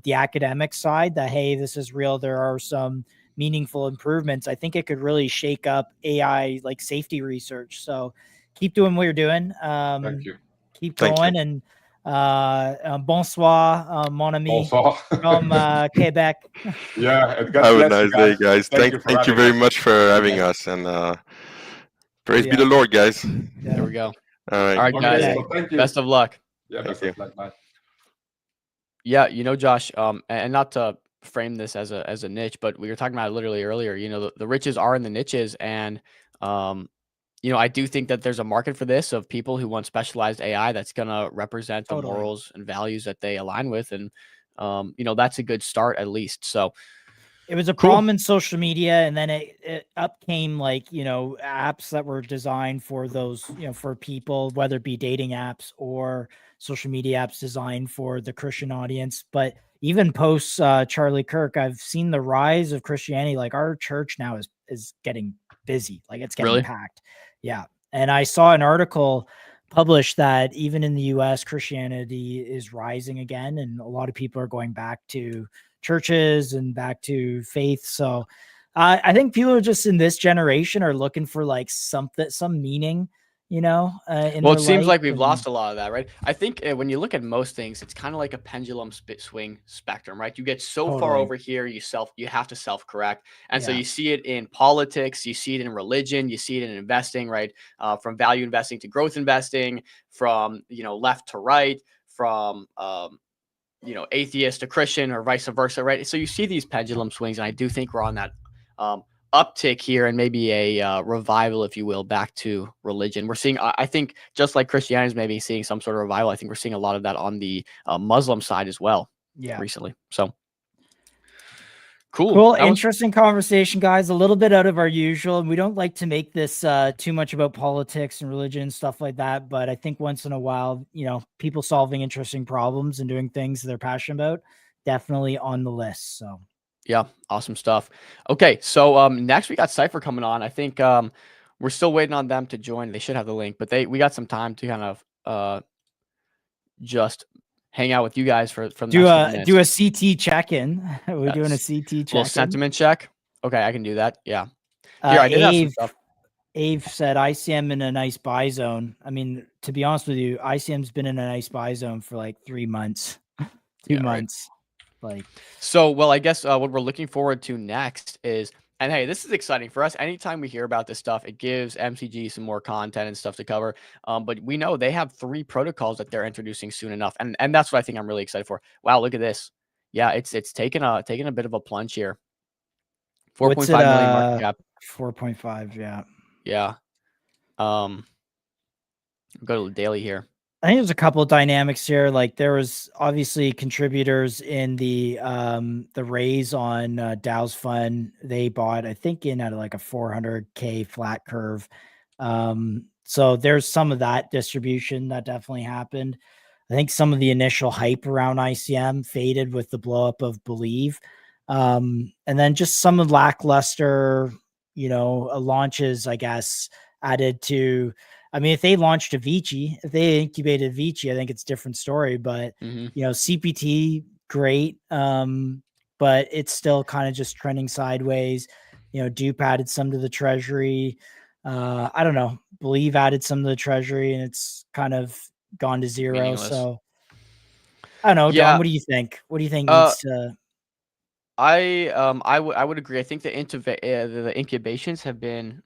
the academic side that, hey, this is real, there are some meaningful improvements, I think it could really shake up AI like safety research. So keep doing what you're doing. Thank you. Keep Thank going. And bonsoir, mon ami Bonsoir. from Quebec. Yeah, and God Have a bless nice you day, guys. guys. Thank you for Thank you having very us. much for having us, and praise be Yeah. the Lord, guys. There we go. All right. All right, Okay, guys. Yeah. so thank you. Best of luck. Yeah, Thank best you. of luck. Bye. Yeah, Josh, and not to frame this as a niche, but we were talking about it literally earlier. The riches are in the niches, and I do think that there's a market for this, of people who want specialized AI that's gonna represent the Totally. morals and values that they align with, and that's a good start at least. So It was a Cool. problem in social media, and then it up came like, apps that were designed for those, for people, whether it be dating apps or social media apps designed for the Christian audience. But even post Charlie Kirk, I've seen the rise of Christianity. Like, our church now is getting busy, like it's getting Really? packed. Yeah. And I saw an article published that even in the US, Christianity is rising again, and a lot of people are going back to churches and back to faith. So I think people are just, in this generation, are looking for like some meaning, in Well, their it seems life. like we've And lost a lot of that, right? I think when you look at most things, it's kind of like a pendulum swing spectrum, right? You get so far Totally. over here, you have to self-correct. And so Yeah. you see it in politics, you see it in religion, you see it in investing, right? From value investing to growth investing, from, left to right, from, atheist to Christian, or vice versa, right? So you see these pendulum swings, and I do think we're on that uptick here, and maybe a revival, if you will, back to religion. We're seeing, I think, just like Christianity is maybe seeing some sort of revival, I think we're seeing a lot of that on the Muslim side as well Yeah. recently. So cool. Cool. That was- Interesting conversation, guys. A little bit out of our usual. And we don't like to make this too much about politics and religion and stuff like that. But I think once in a while, people solving interesting problems and doing things they're passionate about, definitely on the list. So yeah, awesome stuff. Okay, so next we got Cypher coming on. I think we're still waiting on them to join. They should have the link, but we got some time to kind of just hang out with you guys for the next do a CT check-in. We're doing a Yes. CT check-in. little sentiment check. Okay, I can do that. Yeah. Here, I did have some stuff. Ave said ICM in a nice buy zone. I mean, to be honest with you, ICM's been in a nice buy zone for like 3 months, 2 Yeah, right. months. Like, So, well, I guess what we're looking forward to next is, and hey, this is exciting for us. Anytime we hear about this stuff, it gives MCG some more content and stuff to cover. But we know they have 3 protocols that they're introducing soon enough, and that's what I think I'm really excited for. Wow, look at this. Yeah, it's taken a bit of a plunge here. 4.5 million market cap. 4.5, yeah. Yeah. Go to the daily here. I think there's a couple of dynamics here. Like there was obviously contributors in the raise on Dow's fund. They bought, I think, in at like a 400K flat curve. So there's some of that distribution that definitely happened. I think some of the initial hype around ICM faded with the blow up of Believe. And then just some of lackluster, launches, I guess, added to. I mean, if they launched Avicii, if they incubated Avicii, I think it's a different story. But CPT, great, but it's still kind of just trending sideways. Dupe added some to the treasury. I don't know. Believe added some to the treasury, and it's kind of gone to zero. Meaningless. So I don't know, Yeah. Dom. What do you think? What do you think needs to? I would agree. I think the incubations have been,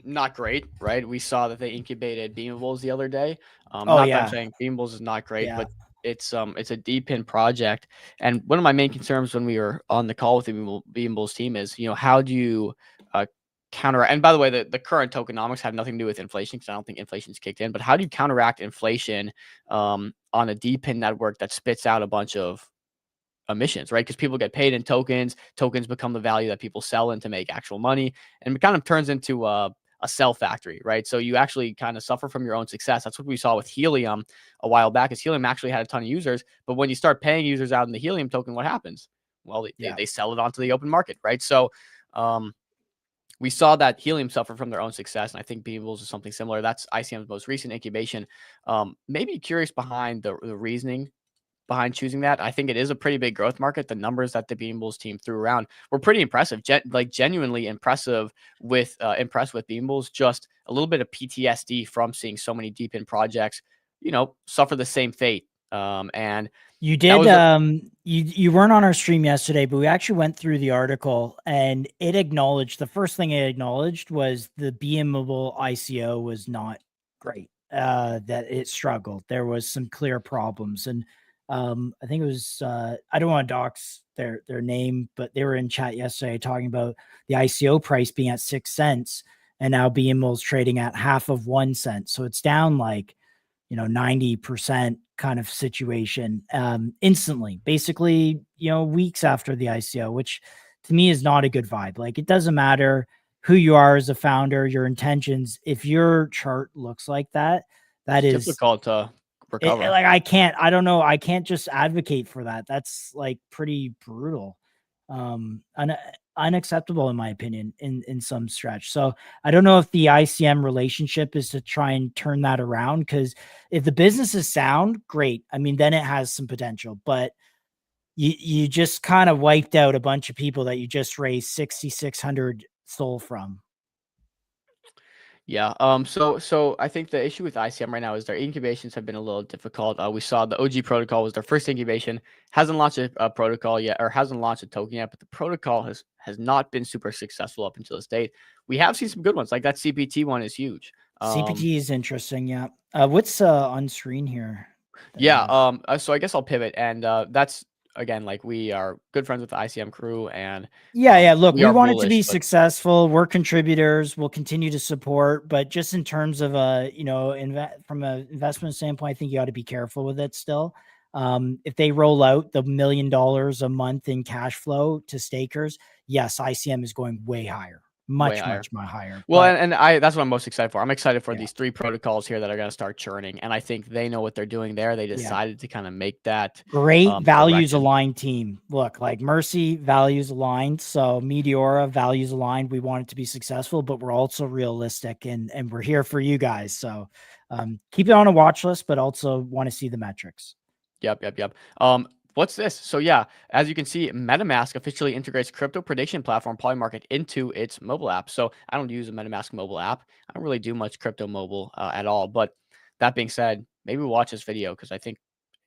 not great, right? We saw that they incubated Beamables the other day. Not that I'm saying Beamables is not great, but it's a deep in project. And one of my main concerns when we were on the call with the Beamables team is, how do you counteract? And by the way, the current tokenomics have nothing to do with inflation because I don't think inflation's kicked in. But how do you counteract inflation on a DePIN network that spits out a bunch of emissions, right? Because people get paid in tokens. Tokens become the value that people sell in to make actual money, and it kind of turns into a sell factory, right? So you actually kind of suffer from your own success. That's what we saw with Helium a while back. Is Helium actually had a ton of users, but when you start paying users out in the Helium token, what happens? Well, they sell it onto the open market, right? So we saw that Helium suffer from their own success, and I think Beamables is something similar. That's ICM's most recent incubation. Maybe curious behind the reasoning behind choosing that. I think it is a pretty big growth market. The numbers that the Beamables team threw around were pretty impressive, genuinely impressive impressed with Beamables. Just a little bit of PTSD from seeing so many DePIN projects, suffer the same fate. And you did, you weren't on our stream yesterday, but we actually went through the article and it acknowledged, the first thing it acknowledged was the Beamable ICO was not great, that it struggled. There was some clear problems. And I think it was, I don't want to dox their name, but they were in chat yesterday talking about the ICO price being at 6 cents and now Beamable's trading at half of 1 cent. So it's down like, 90% kind of situation instantly, basically, weeks after the ICO, which to me is not a good vibe. Like it doesn't matter who you are as a founder, your intentions. If your chart looks like that, it's difficult to recover. I don't know. I can't just advocate for that. That's like pretty brutal. Unacceptable in my opinion in some stretch. So I don't know if the ICM relationship is to try and turn that around, because if the business is sound, great. I mean, then it has some potential, but you just kind of wiped out a bunch of people that you just raised 6,600 SOL from. Yeah. So I think the issue with ICM right now is their incubations have been a little difficult. We saw the OG protocol was their first incubation, hasn't launched a protocol yet, or hasn't launched a token yet, but the protocol has not been super successful up until this date. We have seen some good ones, like that CPT one is huge. CPT is interesting. Yeah. What's on screen here? Yeah. So I guess I'll pivot, and that's, again, like we are good friends with the ICM crew, and look, we want it to be successful. We're contributors. We'll continue to support, but just in terms of from an investment standpoint, I think you ought to be careful with it still. If they roll out the $1 million a month in cash flow to stakers, yes, ICM is going way higher. Much higher. Well, and that's what I'm most excited for. I'm excited for these 3 protocols here that are going to start churning, and I think they know what they're doing there. They decided to kind of make that great values aligned team. Look, like Mercy, values aligned. So Meteora, values aligned. We want it to be successful, but we're also realistic, and we're here for you guys. So keep it on a watch list, but also want to see the metrics. Yep. What's this? So yeah, as you can see, MetaMask officially integrates crypto prediction platform Polymarket into its mobile app. So I don't use a MetaMask mobile app. I don't really do much crypto mobile at all. But that being said, maybe we'll watch this video because I think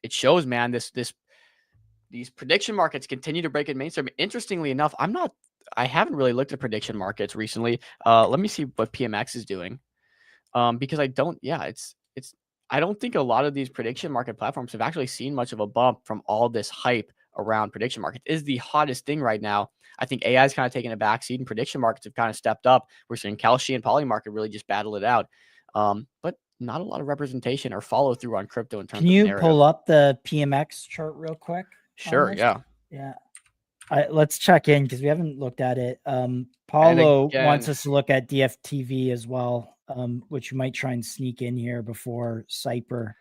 it shows, man, these prediction markets continue to break in mainstream. Interestingly enough, I haven't really looked at prediction markets recently. Let me see what PMX is doing. Because I don't think a lot of these prediction market platforms have actually seen much of a bump from all this hype around prediction markets is the hottest thing right now. I think AI is kind of taking a backseat, and prediction markets have kind of stepped up. We're seeing Kalshi and Polymarket really just battle it out, but not a lot of representation or follow through on crypto in terms Can of you narrative. pull up the PMX chart real quick? Sure, this? yeah. Yeah. Let's check in because we haven't looked at it. Paulo wants again- us to look at DFTV as well, which you might try and sneak in here before Cypher.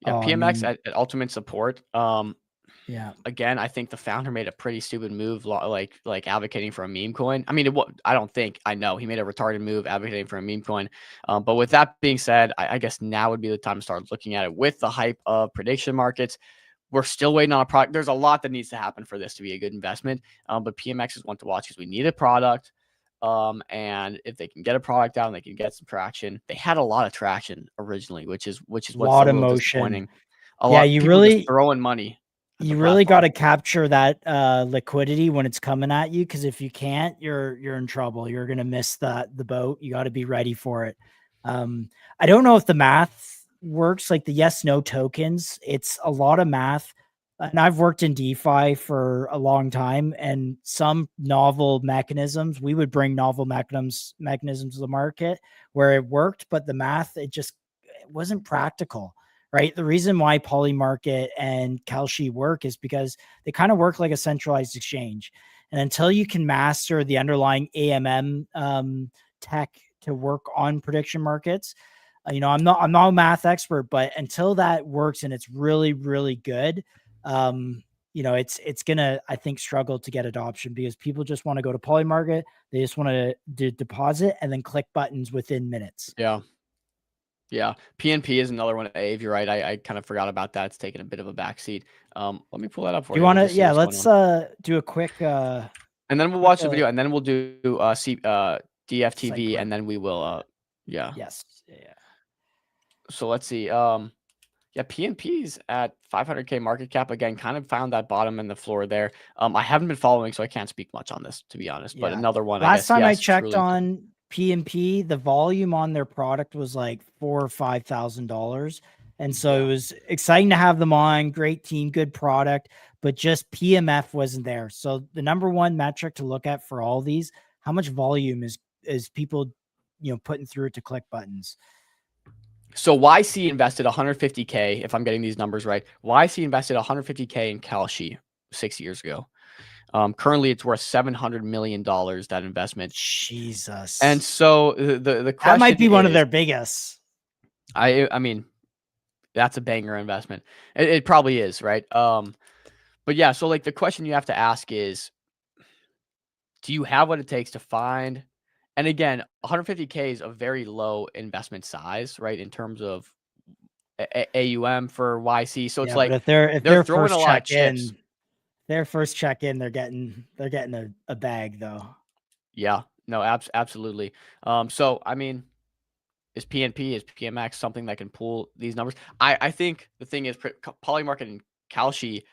Yeah, I PMX mean, at ultimate support. yeah. Again, I think the founder made a pretty stupid move, like advocating for a meme coin. I mean, I don't think, I know he made a retarded move advocating for a meme coin. But with that being said, I guess now would be the time to start looking at it with the hype of prediction markets. We're still waiting on a product. There's a lot that needs to happen for this to be a good investment. But PMX is one to watch because we need a product. And if they can get a product out and they can get some traction, they had a lot of traction originally, which is what's a Lot of little motion. disappointing. Yeah, you people just really- throwing money. at the You really got to platform. capture that liquidity when it's coming at you, because if you can't, you're in trouble. You're gonna miss the boat. You got to be ready for it. I don't know if the math works like the yes no tokens. It's a lot of math, and I've worked in DeFi for a long time, and some novel mechanisms, we would bring novel mechanisms to the market where it worked, but the math, it wasn't practical. Right. The reason why Polymarket and Kalshi work is because they kind of work like a centralized exchange. And until you can master the underlying AMM tech to work on prediction markets, I'm not a math expert, but until that works and it's really, really good, it's gonna, I think, struggle to get adoption because people just want to go to Polymarket. They just want to deposit and then click buttons within minutes. Yeah, PNP is another one. Abe, you're right. I kind of forgot about that. It's taken a bit of a backseat. Let me pull that up for You you. want We'll to? just see Yeah, what's let's going on. do a quick. And then we'll watch the uh, video, and then we'll do DFTV, Cypher. and then we will yeah. Yes. Yeah. So let's see. Yeah, PNP's at 500K market cap again. Kind of found that bottom in the floor there. I haven't been following, so I can't speak much on this, to be honest. But Yeah. another one. Last time I checked truly- on PNP, the volume on their product was like $4,000 or $5,000, and so it was exciting to have them on. Great team, good product, but just PMF wasn't there. So the number one metric to look at for all these, how much volume is people, putting through it to click buttons. So YC invested 150K, if I'm getting these numbers right. YC invested 150K in Kalshi 6 years ago. Currently, it's worth $700 million, that investment. Jesus. And so the question that might be one of is- their biggest. I mean, that's a banger investment. It probably is, right? But yeah, so like the question you have to ask is, do you have what it takes to find? And again, 150K is a very low investment size, right? In terms of AUM for YC. So it's Yeah, like but if they're they're throwing first a lot of check in, chips. their first check in, they're getting a bag though. Yeah, no, absolutely. So I mean, is PMX something that can pull these numbers? I think the thing is, Polymarket and Kalshi,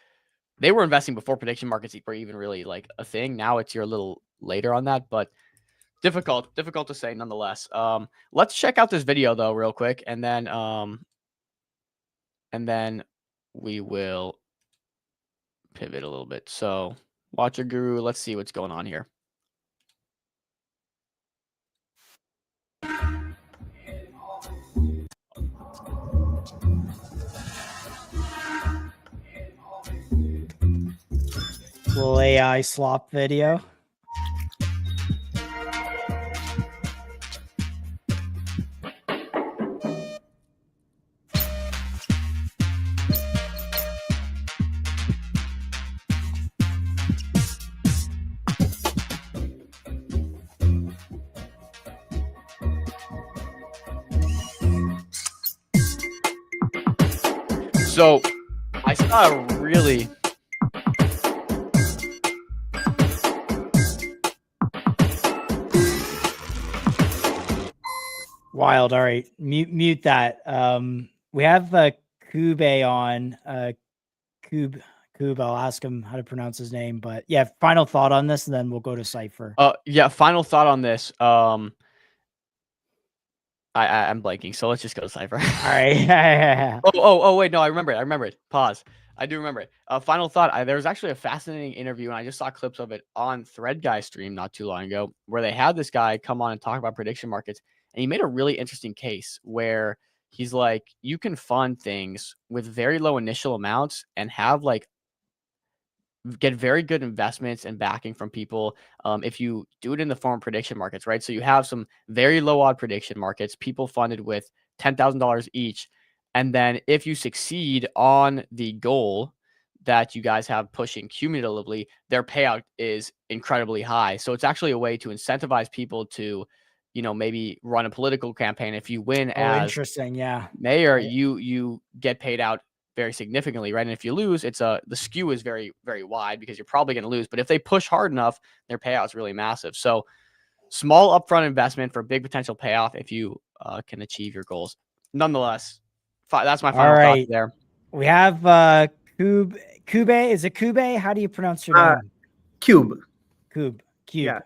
they were investing before prediction markets were even really like a thing. Now it's you're a little later on that, but difficult to say nonetheless. Let's check out this video though real quick, and then we will pivot a little bit. So Watcher Guru, let's see what's going on here. Little AI slop video. So I saw a really Wild. All right. Mute that. We have Kube on. Kube. I'll ask him how to pronounce his name. But yeah, final thought on this, and then we'll go to Cypher. yeah, final thought on this. I'm blanking, so let's just go to Cypher. All right. Oh, wait, no, I remember it. Pause. I do remember it. Final thought. There was actually a fascinating interview, and I just saw clips of it on Thread Guy stream not too long ago, where they had this guy come on and talk about prediction markets, and he made a really interesting case where he's like, you can fund things with very low initial amounts and have like get very good investments and backing from people if you do it in the form of prediction markets, right? So you have some very low odd prediction markets, people funded with $10,000 each. And then if you succeed on the goal that you guys have pushing cumulatively, their payout is incredibly high. So it's actually a way to incentivize people to, maybe run a political campaign. If you win as interesting. Yeah. mayor, Right. you get paid out very significantly, right? And if you lose, the skew is very, very wide because you're probably going to lose. But if they push hard enough, their payout is really massive. So small upfront investment for big potential payoff if you can achieve your goals. Nonetheless, that's my final thought there. We have Kube. Is it Kube? How do you pronounce your name? Cube. Cube. Yeah.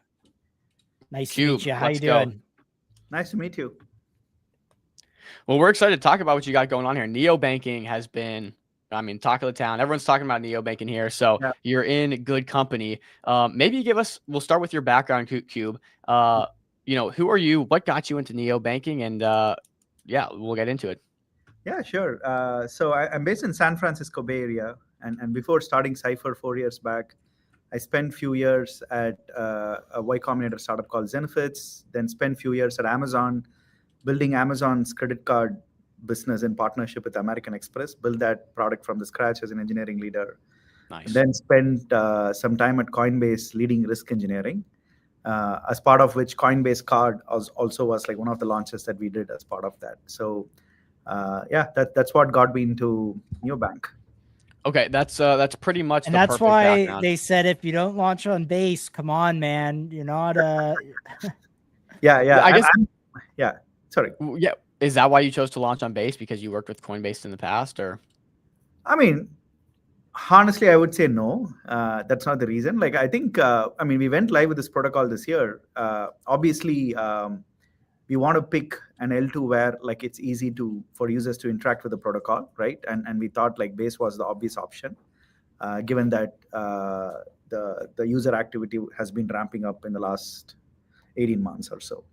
Nice Cube, to meet you. How you let's go. doing? Nice to meet you. Well, we're excited to talk about what you got going on here. Neobanking has been, talk of the town. Everyone's talking about neobanking here. So Yeah. You're in good company. Maybe we'll start with your background, Cube. Who are you? What got you into neobanking? And we'll get into it. Yeah, sure. So I'm based in San Francisco Bay Area. And before starting Cypher 4 years back, I spent few years at a Y Combinator startup called Zenefits, then spent few years at Amazon, building Amazon's credit card business in partnership with American Express, built that product from the scratch as an engineering leader. Nice. And then spent some time at Coinbase leading risk engineering, as part of which Coinbase Card also was like one of the launches that we did as part of that. So that's what got me into Neobank. Okay, that's pretty much And the that's perfect why background. they said if you don't launch on base, come on, man, you're not Yeah. I guess. Sorry. Yeah. Is that why you chose to launch on Base, because you worked with Coinbase in the past, or? I mean, honestly, I would say no. That's not the reason. Like, I think, we went live with this protocol this year. Obviously, we want to pick an L2 where like it's easy for users to interact with the protocol, right? And we thought like Base was the obvious option, given that the user activity has been ramping up in the last 18 months or so.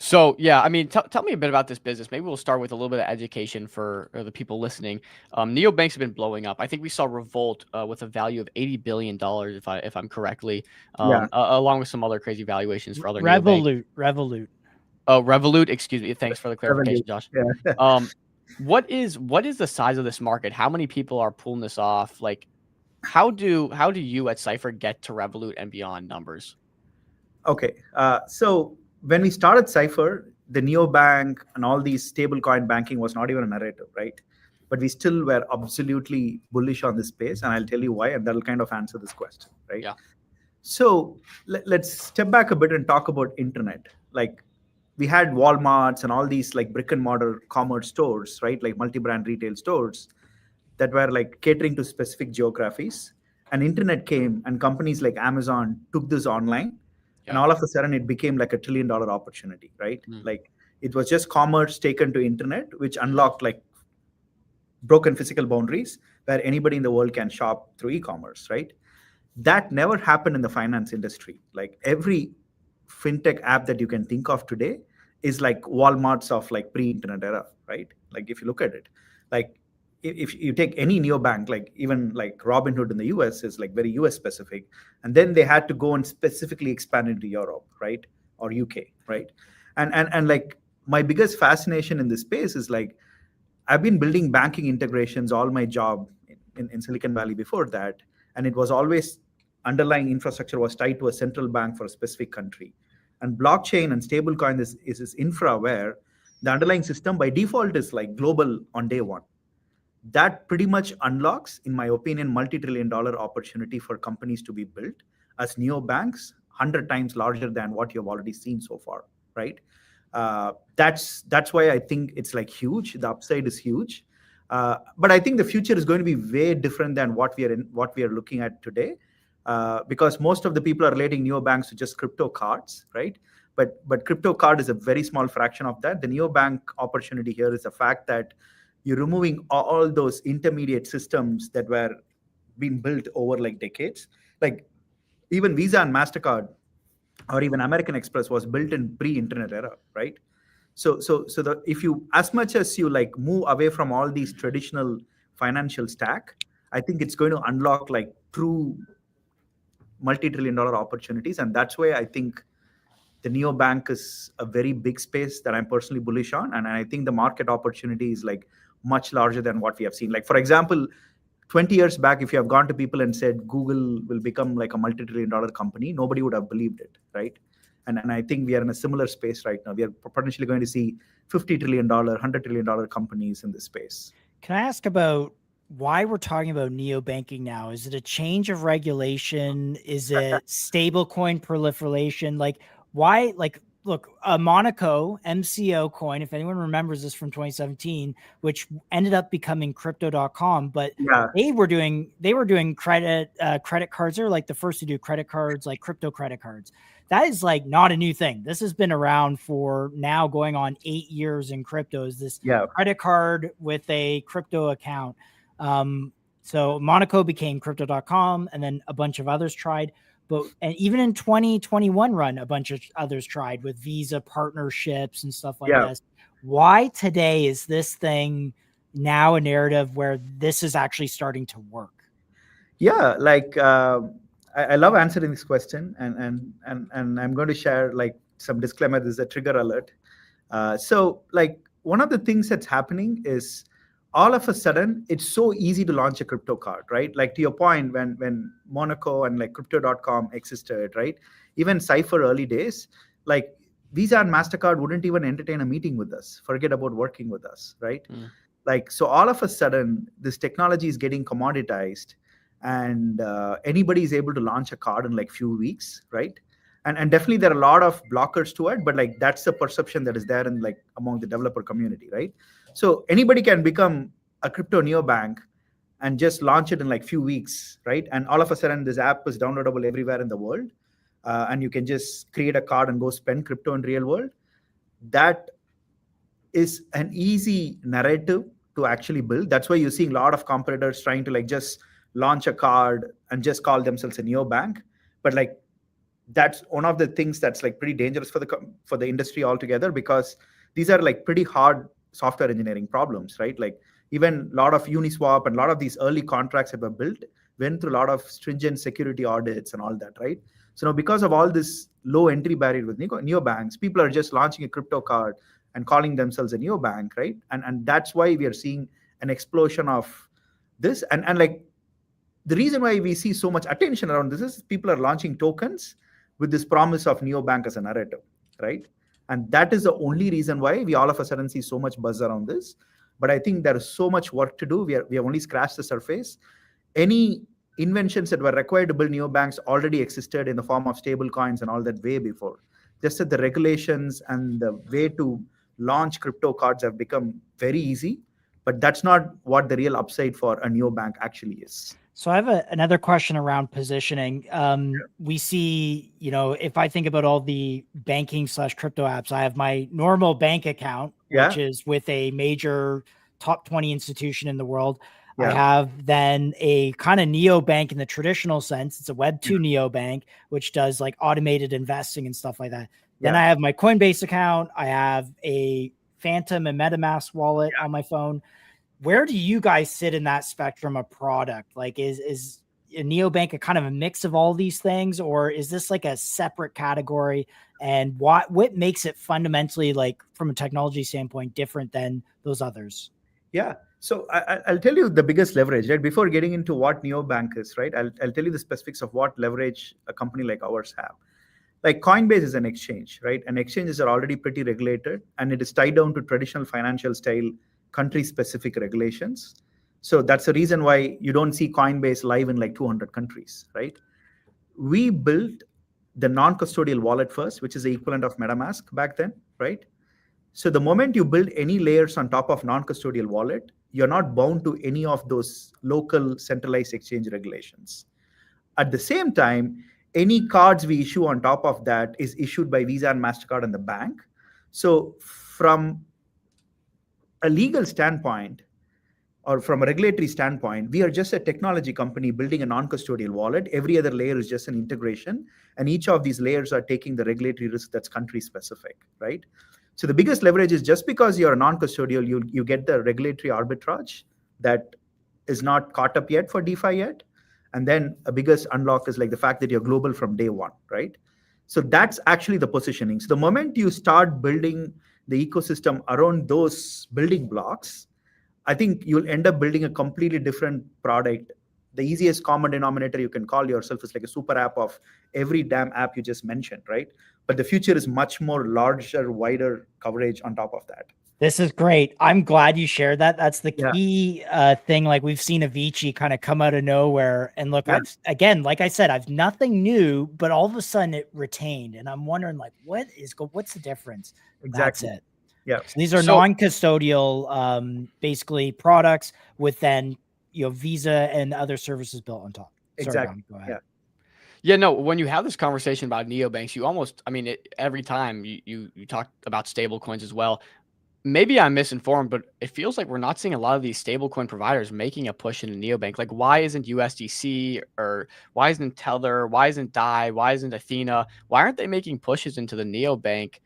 So tell me a bit about this business. Maybe we'll start with a little bit of education for the people listening. Neobanks have been blowing up. I think we saw Revolt with a value of $80 billion, if I'm correctly, along with some other crazy valuations for other neobanks. Revolut. Oh, Revolut. Excuse me. Thanks for the clarification, Josh. Yeah. What is the size of this market? How many people are pulling this off? Like, how do you at Cypher get to Revolut and beyond numbers? Okay, so when we started Cypher, the neobank and all these stablecoin banking was not even a narrative, right? But we still were absolutely bullish on this space, and I'll tell you why, and that'll kind of answer this question, right? Yeah. So let's step back a bit and talk about internet. Like, we had Walmarts and all these like brick and mortar commerce stores, right? Like multi-brand retail stores that were like catering to specific geographies. And internet came, and companies like Amazon took this online. And all of a sudden, it became like $1 trillion opportunity, right? Like, it was just commerce taken to internet, which unlocked like broken physical boundaries where anybody in the world can shop through e-commerce, right? That never happened in the finance industry. Like, every fintech app that you can think of today is like Walmarts of like pre-internet era, right? Like, if you look at it, like if you take any neobank, like even like Robinhood in the US is like very US specific. And then they had to go and specifically expand into Europe, right? Or UK, right? And like my biggest fascination in this space is like, I've been building banking integrations all my job in Silicon Valley before that. And it was always underlying infrastructure was tied to a central bank for a specific country. And blockchain and stablecoin is this infra where the underlying system by default is like global on day one. That pretty much unlocks, in my opinion, multi-trillion-dollar opportunity for companies to be built as neobanks, 100 times larger than what you've already seen so far, right? That's why I think it's like huge. The upside is huge, but I think the future is going to be way different than what we are looking at today, because most of the people are relating neobanks to just crypto cards, right? But crypto card is a very small fraction of that. The neobank opportunity here is the fact that you're removing all those intermediate systems that were being built over like decades. Like even Visa and MasterCard or even American Express was built in pre-internet era, right? So if you, as much as you like move away from all these traditional financial stack, I think it's going to unlock like true multi-trillion-dollar opportunities. And that's why I think the neobank is a very big space that I'm personally bullish on. And I think the market opportunity is like much larger than what we have seen. Like, for example, 20 years back, if you have gone to people and said Google will become like a multi-trillion-dollar company, nobody would have believed it, right? And I think we are in a similar space right now. We are potentially going to see $50 trillion, $100 trillion companies in this space. Can I ask about why we're talking about neobanking now? Is it a change of regulation? Is it stablecoin proliferation? Like, why? Like, look, Monaco MCO coin, if anyone remembers this from 2017, which ended up becoming crypto.com, but they were doing credit cards. They're like the first to do credit cards, like crypto credit cards. That is like not a new thing. This has been around for now going on 8 years in crypto. Is this credit card with a crypto account? So Monaco became crypto.com, and then a bunch of others tried. And even in 2021 run, a bunch of others tried with Visa partnerships and stuff like this. Why today is this thing now a narrative where this is actually starting to work? Yeah, like I love answering this question, and I'm going to share like some disclaimer. This is a trigger alert. So like one of the things that's happening is all of a sudden it's so easy to launch a crypto card, right? Like to your point, when Monaco and like crypto.com existed, right? Even Cypher early days, like Visa and MasterCard wouldn't even entertain a meeting with us, forget about working with us, right? Like, so all of a sudden this technology is getting commoditized, and anybody is able to launch a card in like few weeks, right? And definitely there are a lot of blockers to it, but like that's the perception that is there in like among the developer community, right? So anybody can become a crypto neobank and just launch it in like few weeks, right? And all of a sudden this app is downloadable everywhere in the world, and you can just create a card and go spend crypto in real world. That is an easy narrative to actually build. That's why you're seeing a lot of competitors trying to like just launch a card and just call themselves a neobank. But like that's one of the things that's like pretty dangerous for the industry altogether, because these are like pretty hard software engineering problems, right? Like even a lot of Uniswap and a lot of these early contracts that were built went through a lot of stringent security audits and all that, right? So now because of all this low entry barrier with neobanks, people are just launching a crypto card and calling themselves a neobank, right? And that's why we are seeing an explosion of this. And like the reason why we see so much attention around this is people are launching tokens with this promise of neobank as a narrative, right? And that is the only reason why we all of a sudden see so much buzz around this. But I think there is so much work to do. We have only scratched the surface. Any inventions that were required to build neobanks already existed in the form of stable coins and all that way before. Just that the regulations and the way to launch crypto cards have become very easy, but that's not what the real upside for a neobank actually is. So I have another question around positioning. We see, if I think about all the banking / crypto apps, I have my normal bank account, which is with a major top 20 institution in the world. I have then a kind of neobank in the traditional sense. It's a Web 2 neobank, which does like automated investing and stuff like that. Then I have my Coinbase account. I have a Phantom and MetaMask wallet on my phone. Where do you guys sit in that spectrum of product? Like, is a neobank a kind of a mix of all these things, or is this like a separate category? And what makes it fundamentally, like from a technology standpoint, different than those others? Yeah. So I'll tell you the biggest leverage, right? Before getting into what neobank is, right? I'll tell you the specifics of what leverage a company like ours have. Like Coinbase is an exchange, right? And exchanges are already pretty regulated, and it is tied down to traditional financial style country-specific regulations. So that's the reason why you don't see Coinbase live in like 200 countries, right? We built the non-custodial wallet first, which is the equivalent of MetaMask back then, right? So the moment you build any layers on top of non-custodial wallet, you're not bound to any of those local centralized exchange regulations. At the same time, any cards we issue on top of that is issued by Visa and MasterCard and the bank. So from a legal standpoint, or from a regulatory standpoint, we are just a technology company building a non-custodial wallet. Every other layer is just an integration, and each of these layers are taking the regulatory risk that's country specific, right? So the biggest leverage is just because you're a non-custodial, you get the regulatory arbitrage that is not caught up yet for DeFi yet. And then a biggest unlock is like the fact that you're global from day one, right? So that's actually the positioning. So the moment you start building the ecosystem around those building blocks, I think you'll end up building a completely different product. The easiest common denominator you can call yourself is like a super app of every damn app you just mentioned, right? But the future is much more larger, wider coverage on top of that. This is great. I'm glad you shared that. That's the Yeah. key thing. Like we've seen Avicii kind of come out of nowhere. And look, Yeah. again, like I said, I've nothing new, but all of a sudden it retained. And I'm wondering like, what's the difference? Exactly. That's it. Yeah. So these are So- non-custodial, basically products with then, Visa and other services built on top. Sorry, Exactly. Dom, go ahead. Yeah. Yeah, no, when you have this conversation about neobanks, you almost, every time you talk about stable coins as well. Maybe I'm misinformed, but it feels like we're not seeing a lot of these stablecoin providers making a push into neobank. Like, why isn't USDC or why isn't Tether? Why isn't DAI? Why isn't Athena? Why aren't they making pushes into the neobank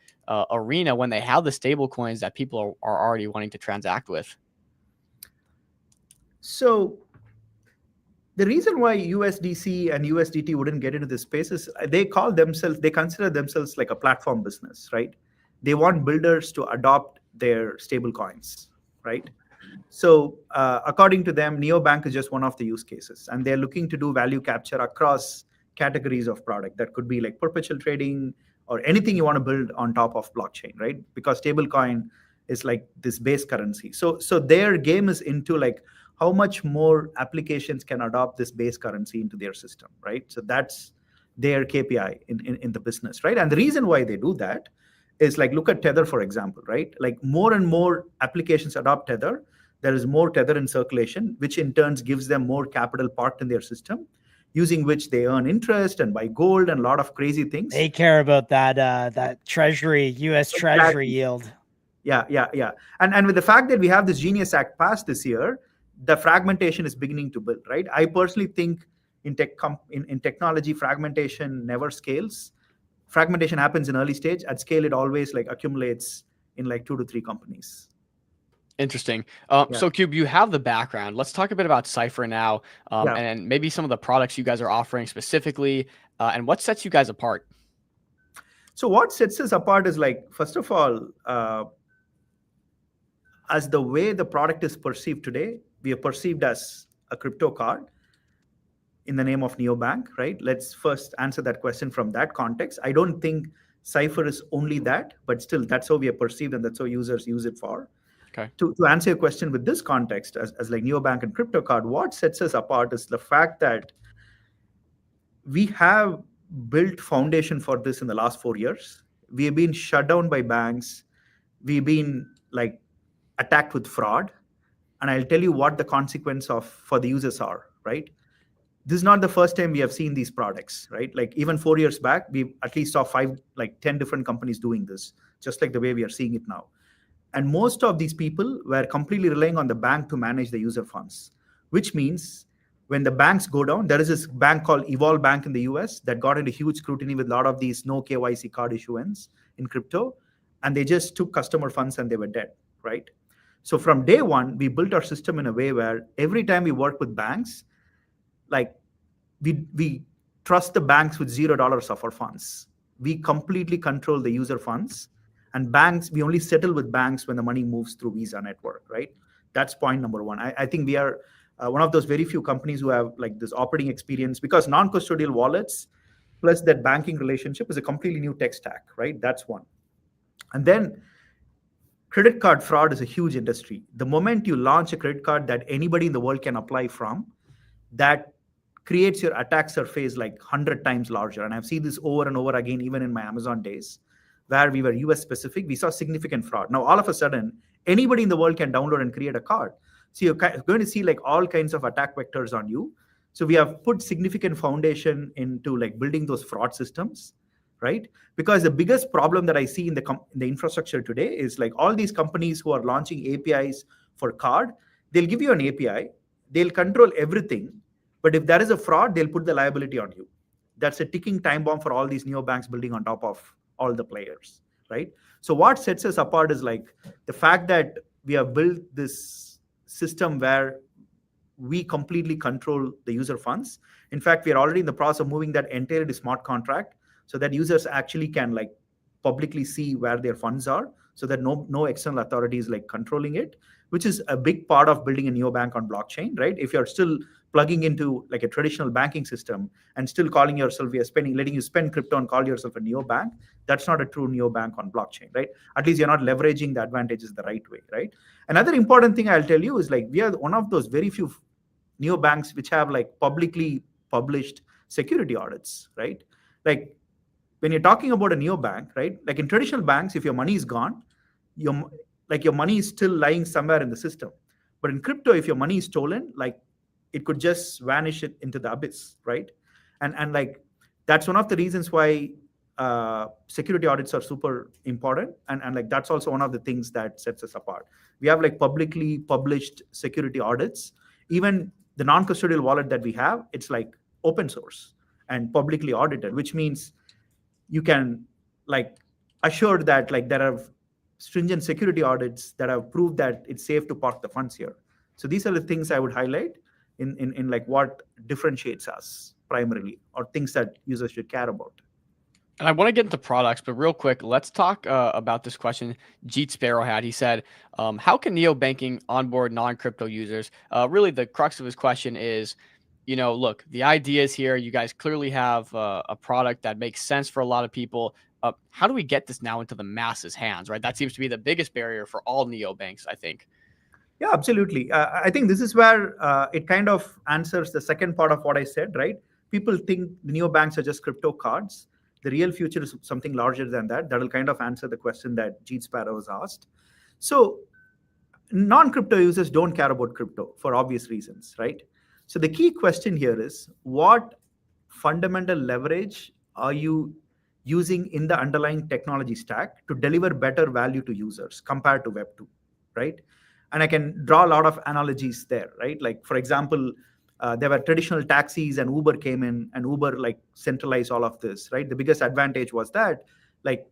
arena when they have the stablecoins that people are already wanting to transact with? So the reason why USDC and USDT wouldn't get into this space is they consider themselves like a platform business, right? They want builders to adopt their stable coins, right? So according to them, neobank is just one of the use cases, and they're looking to do value capture across categories of product. That could be like perpetual trading or anything you want to build on top of blockchain, right? Because stablecoin is like this base currency. So their game is into like how much more applications can adopt this base currency into their system, right? So that's their KPI in the business, right? And the reason why they do that is like, look at Tether, for example, right? Like more and more applications adopt Tether. There is more Tether in circulation, which in turn gives them more capital parked in their system, using which they earn interest and buy gold and a lot of crazy things. They care about that treasury, US Treasury Exactly. yield. Yeah. And with the fact that we have this Genius Act passed this year, the fragmentation is beginning to build, right? I personally think in technology, fragmentation never scales. Fragmentation happens in early stage. At scale, it always like accumulates in like 2 to 3 companies. Interesting. Yeah. So Cube, you have the background. Let's talk a bit about Cypher now, Yeah. and maybe some of the products you guys are offering specifically, and what sets you guys apart. So what sets us apart is like, first of all, as the way the product is perceived today, we are perceived as a crypto card in the name of neobank, right? Let's first answer that question from that context. I don't think Cypher is only that, but still that's how we are perceived and that's how users use it for. Okay. To answer your question with this context, as like neobank and crypto card, what sets us apart is the fact that we have built foundation for this in the last 4 years. We have been shut down by banks. We've been like attacked with fraud. And I'll tell you what the consequence for the users are, right? This is not the first time we have seen these products, right? Like even 4 years back, we at least saw 10 different companies doing this, just like the way we are seeing it now. And most of these people were completely relying on the bank to manage the user funds, which means when the banks go down, there is this bank called Evolve Bank in the US that got into huge scrutiny with a lot of these no KYC card issuance in crypto, and they just took customer funds and they were dead, right? So from day one, we built our system in a way where every time we work with banks, like we trust the banks with $0 of our funds. We completely control the user funds, and banks, we only settle with banks when the money moves through Visa network, right? That's point number one. I think we are one of those very few companies who have like this operating experience, because non-custodial wallets plus that banking relationship is a completely new tech stack, right? That's one. And then credit card fraud is a huge industry. The moment you launch a credit card that anybody in the world can apply from, that creates your attack surface like 100 times larger. And I've seen this over and over again, even in my Amazon days, where we were US specific, we saw significant fraud. Now, all of a sudden, anybody in the world can download and create a card. So you're going to see like all kinds of attack vectors on you. So we have put significant foundation into like building those fraud systems, right? Because the biggest problem that I see in the infrastructure today is like all these companies who are launching APIs for card, they'll give you an API, they'll control everything, but if there is a fraud, they'll put the liability on you. That's a ticking time bomb for all these neobanks building on top of all the players, right? So what sets us apart is like the fact that we have built this system where we completely control the user funds. In fact, we are already in the process of moving that entirely to smart contract so that users actually can like publicly see where their funds are, so that no external authority is like controlling it, which is a big part of building a neobank on blockchain, right? If you're still plugging into like a traditional banking system and still calling yourself, we are letting you spend crypto and call yourself a neobank, that's not a true neobank on blockchain, right? At least you're not leveraging the advantages the right way, right? Another important thing I'll tell you is like we are one of those very few neobanks which have like publicly published security audits, right? Like when you're talking about a neobank, right? Like in traditional banks, if your money is gone, your money is still lying somewhere in the system. But in crypto, if your money is stolen, like it could just vanish it into the abyss, right? And like that's one of the reasons why security audits are super important, and like that's also one of the things that sets us apart. We have like publicly published security audits. Even the non-custodial wallet that we have, it's like open source and publicly audited, which means you can like assure that like there are stringent security audits that have proved that it's safe to park the funds here. So these are the things I would highlight in like what differentiates us primarily, or things that users should care about. And I want to get into products, but real quick, let's talk about this question Jeet Sparrow had. He said, how can neobanking onboard non-crypto users? Really, the crux of his question is, you know, look, the idea is here. You guys clearly have a product that makes sense for a lot of people. How do we get this now into the masses' hands, right? That seems to be the biggest barrier for all neobanks, I think. Yeah, absolutely. I think this is where it kind of answers the second part of what I said, right? People think the neobanks are just crypto cards. The real future is something larger than that. That will kind of answer the question that Jeet Sparrow was asked. So non-crypto users don't care about crypto for obvious reasons, right? So the key question here is, what fundamental leverage are you using in the underlying technology stack to deliver better value to users compared to Web 2, right? And I can draw a lot of analogies there, right? Like, for example, there were traditional taxis and Uber came in, and Uber like centralized all of this, right? The biggest advantage was that like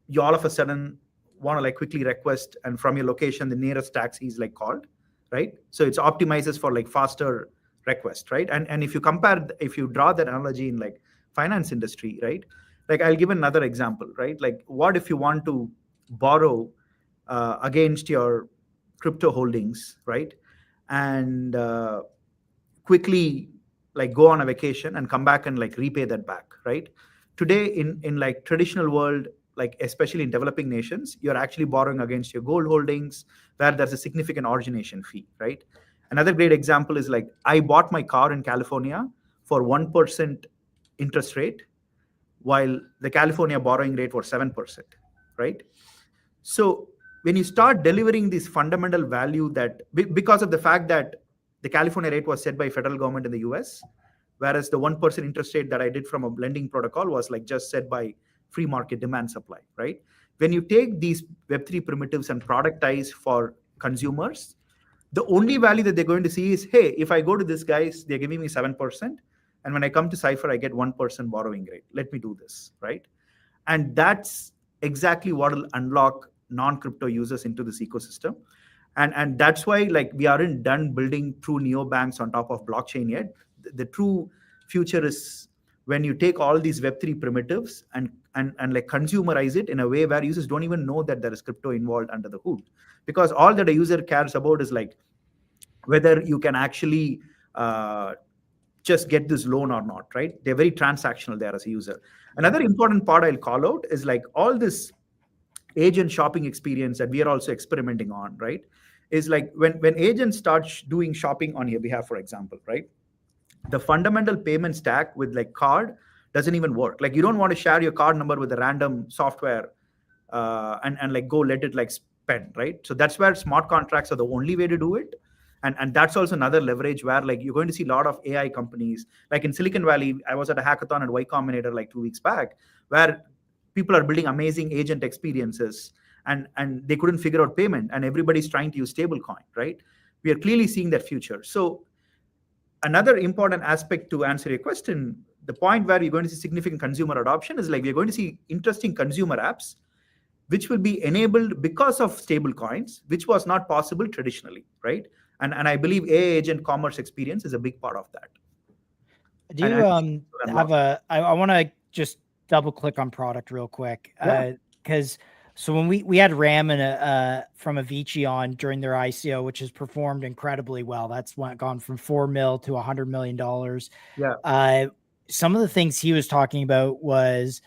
you all of a sudden want to like quickly request, and from your location, the nearest taxi is like called, right? So it's optimizes for like faster request, right? And if you draw that analogy in like finance industry, right? Like I'll give another example, right? Like what if you want to borrow against your crypto holdings, right? And quickly like go on a vacation and come back and like repay that back, right? Today in like traditional world, like especially in developing nations, you're actually borrowing against your gold holdings where there's a significant origination fee, right? Another great example is like I bought my car in California for 1% interest rate, while the California borrowing rate was 7%, right? So when you start delivering this fundamental value that because of the fact that the California rate was set by federal government in the US, whereas the 1% interest rate that I did from a lending protocol was like just set by free market demand supply, right? When you take these Web3 primitives and productize for consumers, the only value that they're going to see is, hey, if I go to this guys, they're giving me 7%. And when I come to Cypher, I get 1% borrowing rate. Let me do this, right? And that's exactly what will unlock non-crypto users into this ecosystem. And that's why like we aren't done building true neobanks on top of blockchain yet. The true future is when you take all these Web3 primitives and like consumerize it in a way where users don't even know that there is crypto involved under the hood. Because all that a user cares about is like whether you can actually just get this loan or not, right? They're very transactional there as a user. Another important part I'll call out is like all this agent shopping experience that we are also experimenting on, right? Is like when agents start doing shopping on your behalf, for example, right? The fundamental payment stack with like card doesn't even work. Like you don't want to share your card number with a random software and like go let it like spend, right? So that's where smart contracts are the only way to do it. And that's also another leverage where like you're going to see a lot of AI companies. Like in Silicon Valley, I was at a hackathon at Y Combinator like 2 weeks back, where people are building amazing agent experiences and they couldn't figure out payment, and everybody's trying to use stablecoin, right? We are clearly seeing that future. So another important aspect to answer your question, the point where you're going to see significant consumer adoption is like we're going to see interesting consumer apps which will be enabled because of stable coins, which was not possible traditionally, right? And I believe AI agent commerce experience is a big part of that. Do you I want to just double click on product real quick, because so when we had Ram and from Avicii on during their ICO, which has performed incredibly well. That's gone from $4 million to $100 million. Yeah. Some of the things he was talking about was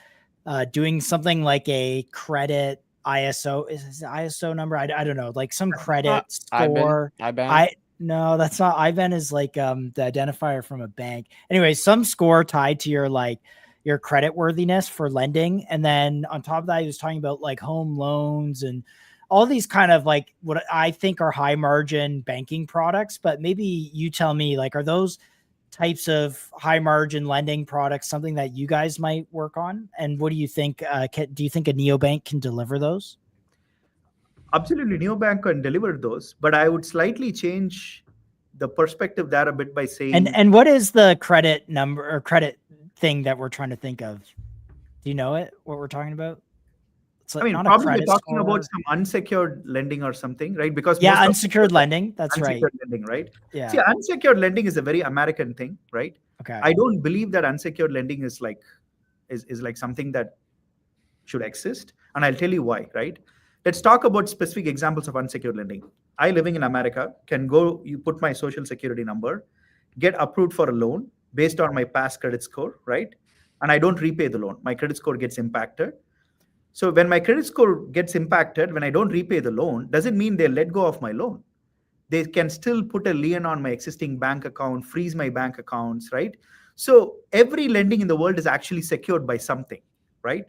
doing something like a credit ISO. Is it ISO number? I don't know, like some credit score. IBAN? No, that's not. IBAN is like the identifier from a bank. Anyway, some score tied to your credit worthiness for lending. And then on top of that, he was talking about like home loans and all these kind of like what I think are high margin banking products. But maybe you tell me, like, are those types of high margin lending products something that you guys might work on? And what do you think? Do you think a neobank can deliver those? Absolutely, neobank can deliver those, but I would slightly change the perspective there a bit by saying. And what is the credit number or credit thing that we're trying to think of? Do you know it? What we're talking about? It's like, I mean, not probably a we're talking about some unsecured lending or something, right? Because unsecured lending. That's unsecured right. lending, right? Yeah. See, unsecured lending is a very American thing, right? Okay. I don't believe that unsecured lending is like something that should exist, and I'll tell you why, right? Let's talk about specific examples of unsecured lending. I, living in America, can go, you put my social security number, get approved for a loan based on my past credit score, right? And I don't repay the loan. My credit score gets impacted. So when my credit score gets impacted, when I don't repay the loan, doesn't mean they let go of my loan. They can still put a lien on my existing bank account, freeze my bank accounts, right? So every lending in the world is actually secured by something, right?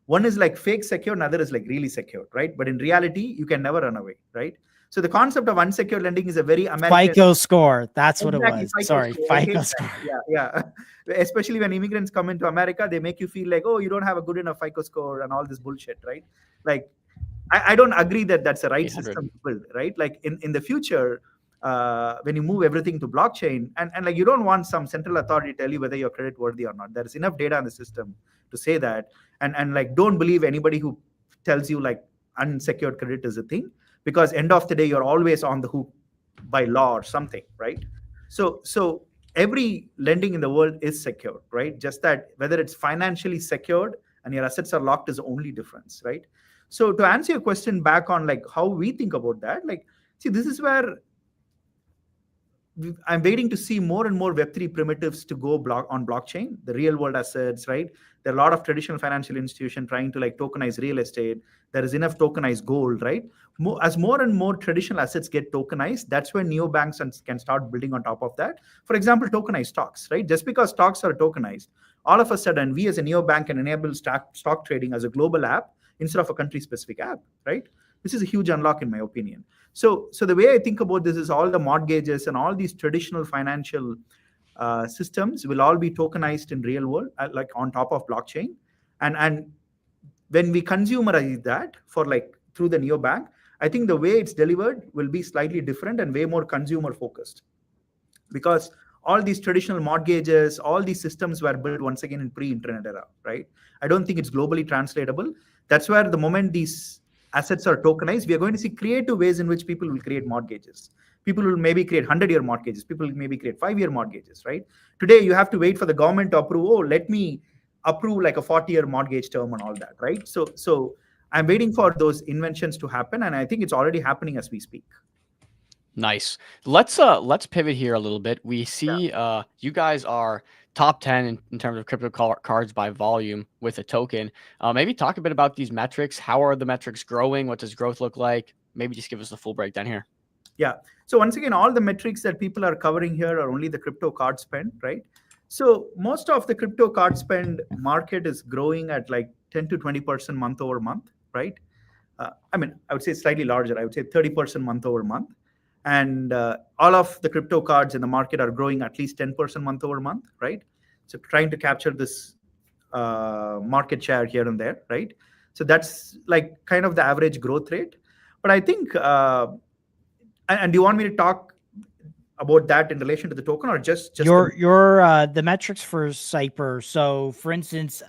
One is like fake secure, another is like really secured, right? But in reality, you can never run away, right? So the concept of unsecured lending is a very American FICO score. That's what exactly, it was. FICO Sorry, score. FICO score. Yeah. Especially when immigrants come into America, they make you feel like, oh, you don't have a good enough FICO score and all this bullshit, right? Like, I don't agree that that's the right system to build, right? Like in the future, when you move everything to blockchain, and like you don't want some central authority to tell you whether you're credit worthy or not. There's enough data in the system to say that, and like don't believe anybody who tells you like unsecured credit is a thing, because end of the day you're always on the hook by law or something, right? So every lending in the world is secured, right? Just that whether it's financially secured and your assets are locked is the only difference, right? So to answer your question back on like how we think about that, like, see, this is where I'm waiting to see more and more Web3 primitives to go on blockchain, the real world assets, right? There are a lot of traditional financial institutions trying to like tokenize real estate. There is enough tokenized gold, right? As more and more traditional assets get tokenized, that's when neobanks can start building on top of that. For example, tokenized stocks, right? Just because stocks are tokenized, all of a sudden we as a neobank can enable stock trading as a global app instead of a country-specific app, right? This is a huge unlock in my opinion. So the way I think about this is all the mortgages and all these traditional financial systems will all be tokenized in real world, like on top of blockchain. And when we consumerize that for like through the neobank, I think the way it's delivered will be slightly different and way more consumer focused, because all these traditional mortgages, all these systems were built once again in pre-internet era, right? I don't think it's globally translatable. That's where the moment these assets are tokenized, we are going to see creative ways in which people will create mortgages. People will maybe create 100-year mortgages. People will maybe create 5-year mortgages, right? Today, you have to wait for the government to approve, oh, let me approve like a 40-year mortgage term and all that, right? So I'm waiting for those inventions to happen, and I think it's already happening as we speak. Nice. Let's pivot here a little bit. We see you guys are top 10 in terms of crypto cards by volume with a token. Maybe talk a bit about these metrics. How are the metrics growing? What does growth look like? Maybe just give us the full breakdown here. Yeah. So once again, all the metrics that people are covering here are only the crypto card spend, right? So most of the crypto card spend market is growing at like 10 to 20% month over month, right? I mean, I would say slightly larger. I would say 30% month over month. And all of the crypto cards in the market are growing at least 10% month over month, right? So trying to capture this market share here and there, right? So that's like kind of the average growth rate. But I think, and do you want me to talk about that in relation to the token, or just the metrics for Cypher. So, for instance,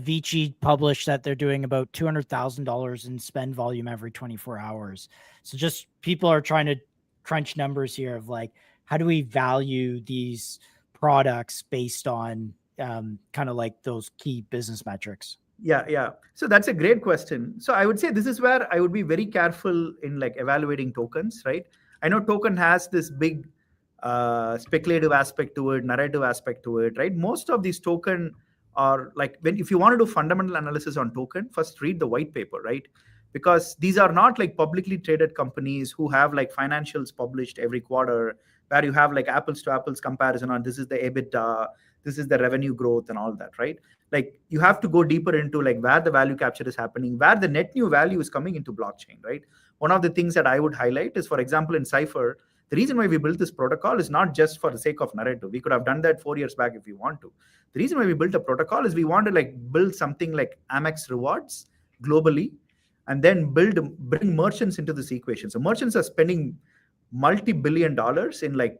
Vici published that they're doing about $200,000 in spend volume every 24 hours. So, just people are trying to crunch numbers here of like, how do we value these products based on kind of like those key business metrics? Yeah. So that's a great question. So I would say this is where I would be very careful in like evaluating tokens, right? I know token has this big speculative aspect to it, narrative aspect to it, right? Most of these token are like, if you want to do fundamental analysis on token, first read the white paper, right? Because these are not like publicly traded companies who have like financials published every quarter, where you have like apples to apples comparison on this is the EBITDA, this is the revenue growth and all that, right? Like you have to go deeper into like where the value capture is happening, where the net new value is coming into blockchain, right? One of the things that I would highlight is, for example, in Cypher, the reason why we built this protocol is not just for the sake of narrative. We could have done that 4 years back if we want to. The reason why we built a protocol is we want to like build something like Amex rewards globally, and then bring merchants into this equation. So merchants are spending multi-billion dollars in like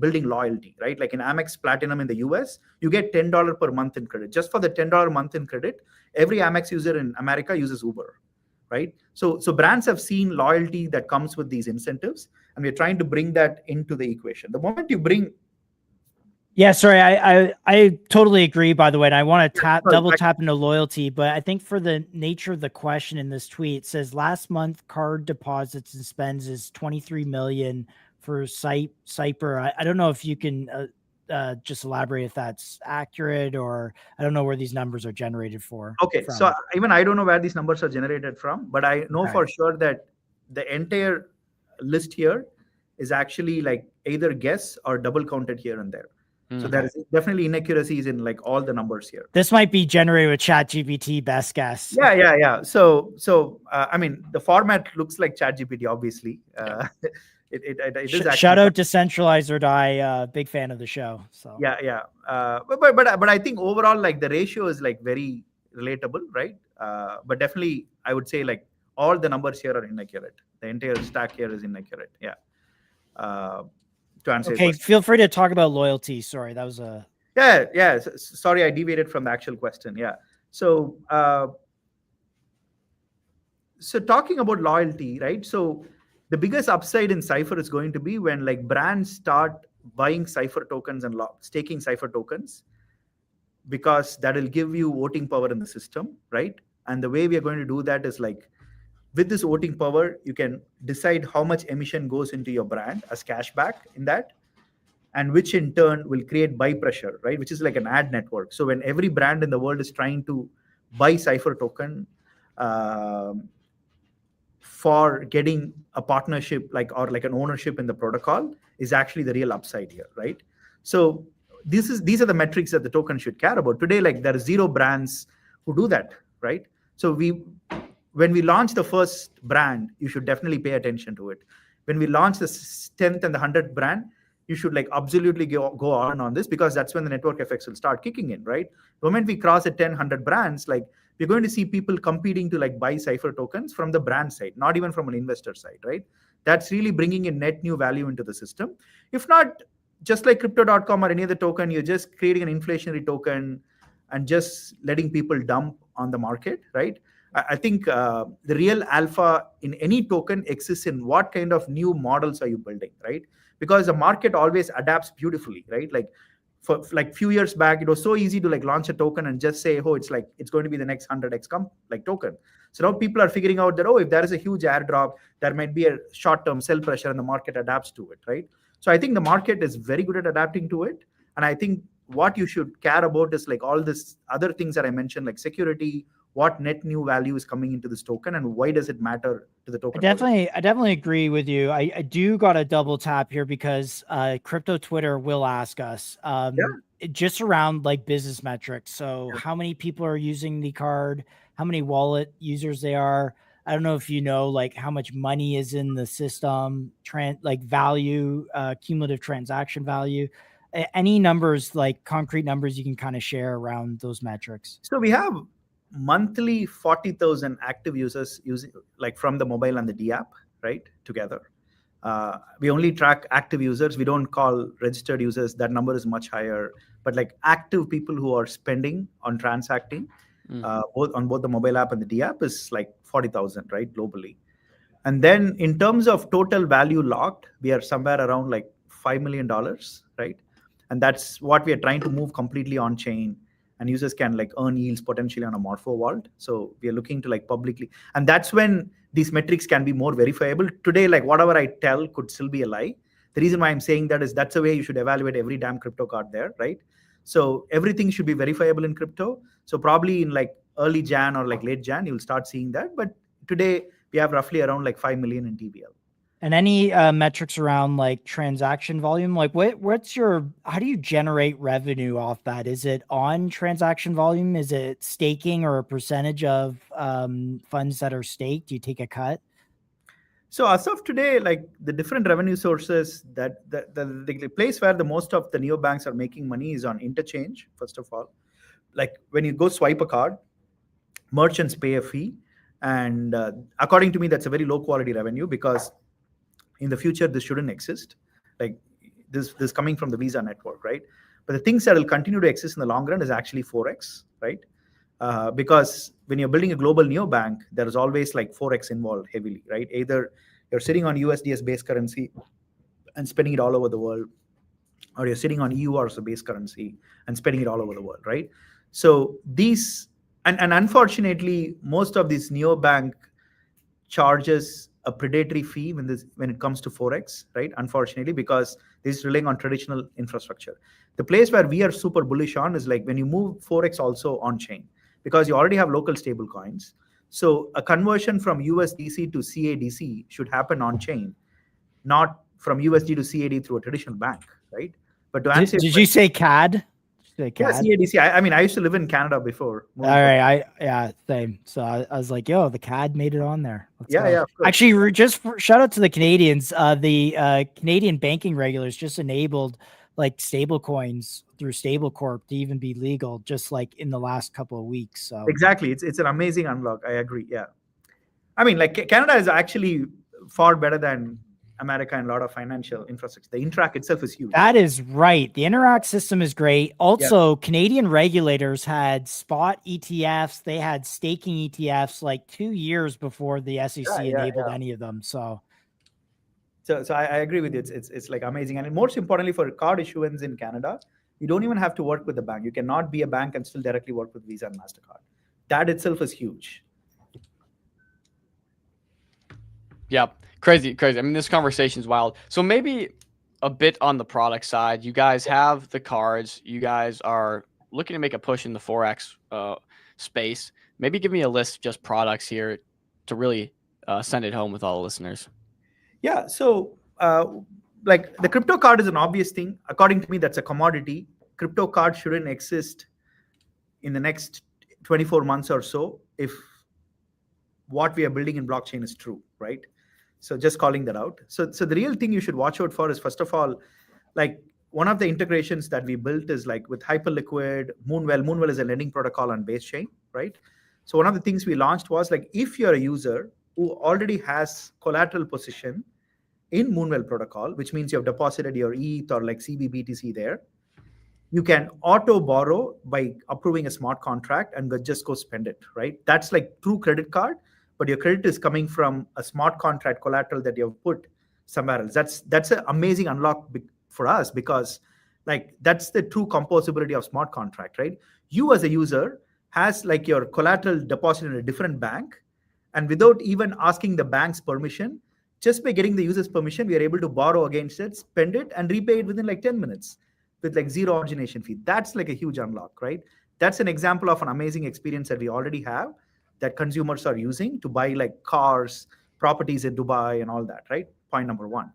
building loyalty, right? Like in Amex Platinum in the US, you get $10 per month in credit. Just for the $10 month in credit, every Amex user in America uses Uber, right? So brands have seen loyalty that comes with these incentives, and we're trying to bring that into the equation. The moment you bring... Yeah, sorry, I totally agree, by the way, and I want to double tap into loyalty, but I think for the nature of the question in this tweet, it says last month card deposits and spends is 23 million for Cypher. I don't know if you can just elaborate if that's accurate, or I don't know where these numbers are generated from. So even I don't know where these numbers are generated from, but I know for sure that the entire list here is actually like either guess or double counted here and there. So there is definitely inaccuracies in like all the numbers here. This might be generated with ChatGPT, best guess. Yeah. So I mean, the format looks like ChatGPT, obviously. It is actually... Shout out to Decentralize or Die, big fan of the show. So yeah. But I think overall, like the ratio is like very relatable, right? But definitely, I would say like all the numbers here are inaccurate. The entire stack here is inaccurate. Yeah. To answer. Okay, feel free to talk about loyalty. Sorry, that was a... Yeah. Sorry, I deviated from the actual question. Yeah. So talking about loyalty, right? So the biggest upside in Cypher is going to be when like brands start buying Cypher tokens and staking Cypher tokens, because that will give you voting power in the system, right? And the way we are going to do that is like, with this voting power, you can decide how much emission goes into your brand as cashback in that, and which in turn will create buy pressure, right? Which is like an ad network. So when every brand in the world is trying to buy Cypher token for getting a partnership, or like an ownership in the protocol, is actually the real upside here, right? So these are the metrics that the token should care about. Today, like there are 0 brands who do that, right? So when we launch the first brand, you should definitely pay attention to it. When we launch the 10th and the 100th brand, you should like absolutely go on this, because that's when the network effects will start kicking in, right? The moment we cross the 10, 100 brands, like we're going to see people competing to like buy Cypher tokens from the brand side, not even from an investor side, right? That's really bringing in net new value into the system. If not, just like Crypto.com or any other token, you're just creating an inflationary token and just letting people dump on the market, right? I think the real alpha in any token exists in what kind of new models are you building, right? Because the market always adapts beautifully, right? Like for like few years back, it was so easy to like launch a token and just say, oh, it's going to be the next 100x token. So now people are figuring out that, oh, if there is a huge airdrop, there might be a short-term sell pressure and the market adapts to it, right? So I think the market is very good at adapting to it. And I think what you should care about is like all this other things that I mentioned, like security, what net new value is coming into this token, and why does it matter to the token? I definitely agree with you. I do got to double tap here because Crypto Twitter will ask us just around like business metrics. So how many people are using the card, how many wallet users they are. I don't know if you know like how much money is in the system, like value, cumulative transaction value. Any numbers, like concrete numbers you can kind of share around those metrics? So we have monthly 40,000 active users using like from the mobile and the D app, right, together. We only track active users. We don't call registered users. That number is much higher. But like active people who are spending on transacting, both on both the mobile app and the D app is like 40,000, right, globally. And then in terms of total value locked, we are somewhere around like $5 million, right? And that's what we are trying to move completely on chain, and users can like earn yields potentially on a Morpho vault. So we are looking to like publicly, and that's when these metrics can be more verifiable. Today, like whatever I tell could still be a lie. The reason why I'm saying that is that's the way you should evaluate every damn crypto card there, right? So everything should be verifiable in crypto. So probably in like early Jan or like late Jan, you'll start seeing that. But today we have roughly around like 5 million in TVL. And any metrics around like transaction volume? Like how do you generate revenue off that? Is it on transaction volume? Is it staking or a percentage of funds that are staked? Do you take a cut? So as of today, like the different revenue sources that the place where the most of the neobanks are making money is on interchange, first of all. Like when you go swipe a card, merchants pay a fee. And according to me, that's a very low quality revenue, because in the future, this shouldn't exist. Like this coming from the Visa network, right? But the things that will continue to exist in the long run is actually Forex, right? Because when you're building a global neobank, there is always like Forex involved heavily, right? Either you're sitting on USD base currency and spending it all over the world, or you're sitting on EUR as a base currency and spending it all over the world, right? So these, and unfortunately, most of these neobank charges a predatory fee when it comes to Forex, right? Unfortunately, because this is relying on traditional infrastructure. The place where we are super bullish on is like when you move Forex also on chain, because you already have local stable coins. So a conversion from USDC to CADC should happen on chain, not from USD to CAD through a traditional bank, right? But to answer, did you say CAD? Yeah, CADC. I mean, I used to live in Canada before. All right, same. So I was like, yo, the CAD made it on there. Let's go. Yeah. Actually, shout out to the Canadians. The Canadian banking regulators just enabled like stable coins through Stablecorp to even be legal, just like in the last couple of weeks. So exactly, it's an amazing unlock. I agree. Yeah, I mean, like Canada is actually far better than America and a lot of financial infrastructure. The Interac itself is huge. That is right. The Interac system is great. Also, Canadian regulators had spot ETFs. They had staking ETFs like 2 years before the SEC enabled any of them. So I agree with you. It's like amazing. And most importantly, for card issuance in Canada, you don't even have to work with the bank. You cannot be a bank and still directly work with Visa and MasterCard. That itself is huge. Yeah, crazy. I mean, this conversation is wild. So maybe a bit on the product side. You guys have the cards. You guys are looking to make a push in the Forex space. Maybe give me a list of just products here to really send it home with all the listeners. Yeah. So like the crypto card is an obvious thing. According to me, that's a commodity. Crypto card shouldn't exist in the next 24 months or so if what we are building in blockchain is true, right? So just calling that out. So the real thing you should watch out for is, first of all, like one of the integrations that we built is like with Hyperliquid, Moonwell. Moonwell is a lending protocol on base chain, right? So one of the things we launched was like, if you're a user who already has collateral position in Moonwell protocol, which means you have deposited your ETH or like CBBTC there, you can auto borrow by approving a smart contract and just go spend it, right? That's like true credit card, but your credit is coming from a smart contract collateral that you have put somewhere else. That's an amazing unlock for us, because like that's the true composability of smart contract, right? You as a user has like your collateral deposited in a different bank, and without even asking the bank's permission, just by getting the user's permission, we are able to borrow against it, spend it, and repay it within like 10 minutes with like zero origination fee. That's like a huge unlock, right? That's an example of an amazing experience that we already have, that consumers are using to buy like cars, properties in Dubai and all that, right? Point number one.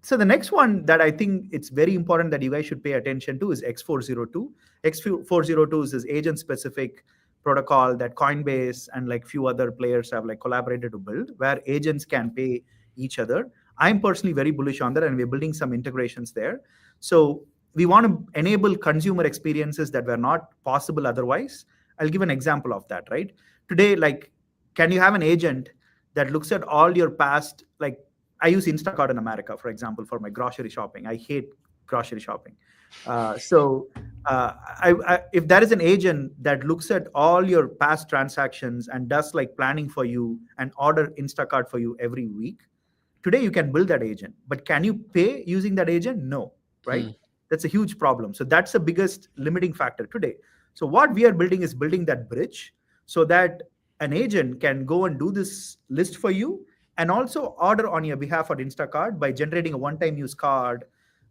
So the next one that I think it's very important that you guys should pay attention to is X402. X402 is this agent-specific protocol that Coinbase and like few other players have like collaborated to build, where agents can pay each other. I'm personally very bullish on that, and we're building some integrations there. So we want to enable consumer experiences that were not possible otherwise. I'll give an example of that, right? Today, like, can you have an agent that looks at all your past, like, I use Instacart in America, for example, for my grocery shopping. I hate grocery shopping. If there is an agent that looks at all your past transactions and does like planning for you and order Instacart for you every week, today you can build that agent. But can you pay using that agent? No, right? That's a huge problem. So that's the biggest limiting factor today. So what we are building is building that bridge so that an agent can go and do this list for you and also order on your behalf on Instacart by generating a one-time use card,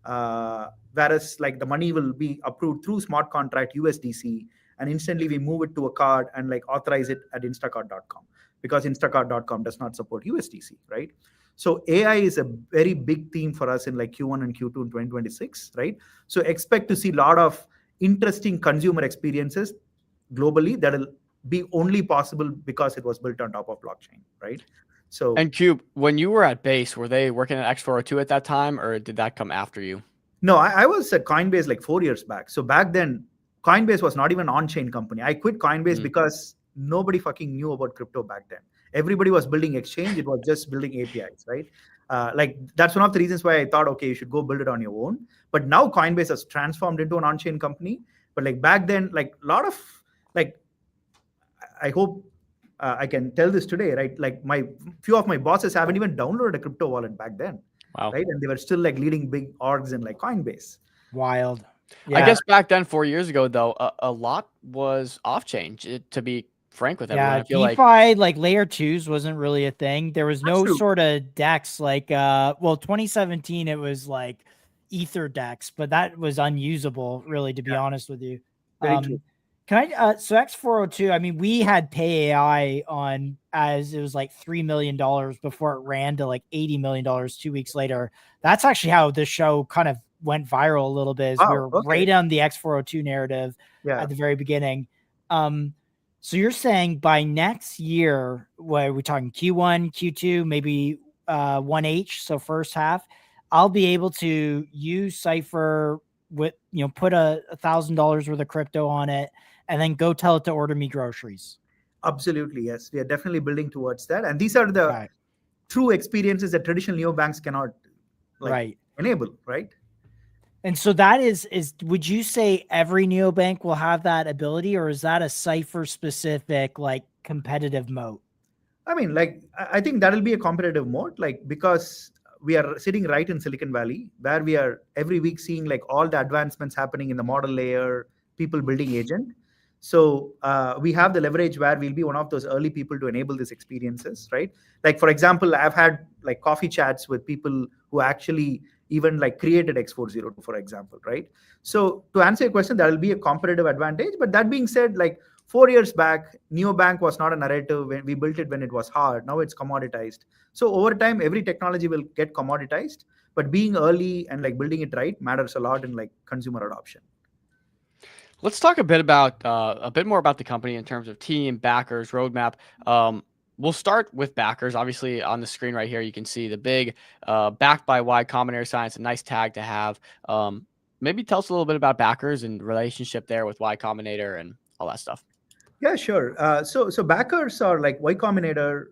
whereas like the money will be approved through smart contract USDC, and instantly we move it to a card and like authorize it at instacart.com, because instacart.com does not support USDC, right? So AI is a very big theme for us in like Q1 and Q2 in 2026, right? So expect to see a lot of interesting consumer experiences globally that will be only possible because it was built on top of blockchain, right? So, and Cube, when you were at Base, were they working at X402 at that time, or did that come after you? No, I was at Coinbase like 4 years back. So back then, Coinbase was not even an on-chain company. I quit Coinbase because nobody fucking knew about crypto back then. Everybody was building exchange. It was just building APIs, right? Like that's one of the reasons why I thought, okay, you should go build it on your own. But now Coinbase has transformed into an on-chain company. But like back then, like a lot of like, I hope I can tell this today, right? Like few of my bosses haven't even downloaded a crypto wallet back then. Wow. Right. And they were still like leading big orgs in like Coinbase. Wild. Yeah. I guess back then, 4 years ago, though, a lot was off chain, to be frank with everyone. Yeah, I feel DeFi, like layer 2s wasn't really a thing. There was no true. sort of DEX like 2017 it was like Ether DEX, but that was unusable really, to be honest with you. Very true. Can I so X402, I mean, we had Pay AI on as it was like $3 million before it ran to like $80 million 2 weeks later. That's actually how the show kind of went viral a little bit. We were right on the X402 narrative at the very beginning. So you're saying by next year, what are we talking, Q1, Q2, maybe 1H, so first half, I'll be able to use Cypher with, put $1,000 worth of crypto on it and then go tell it to order me groceries. Absolutely, yes. We are definitely building towards that. And these are the true experiences that traditional neobanks cannot enable, right? And so that is would you say every neobank will have that ability, or is that a Cypher specific like competitive moat? I mean, like, I think that'll be a competitive moat, like, because we are sitting right in Silicon Valley, where we are every week seeing like all the advancements happening in the model layer, people building agent. So we have the leverage where we'll be one of those early people to enable these experiences, right? Like, for example, I've had like coffee chats with people who actually even like created X402, for example, right? So to answer your question, that will be a competitive advantage. But that being said, like 4 years back, neobank was not a narrative. When we built it when it was hard. Now it's commoditized. So over time, every technology will get commoditized. But being early and like building it right matters a lot in like consumer adoption. Let's talk a bit more about the company in terms of team, backers, roadmap. We'll start with backers. Obviously, on the screen right here, you can see the big backed by Y Combinator Science, a nice tag to have. Maybe tell us a little bit about backers and relationship there with Y Combinator and all that stuff. Yeah, sure. So backers are like Y Combinator.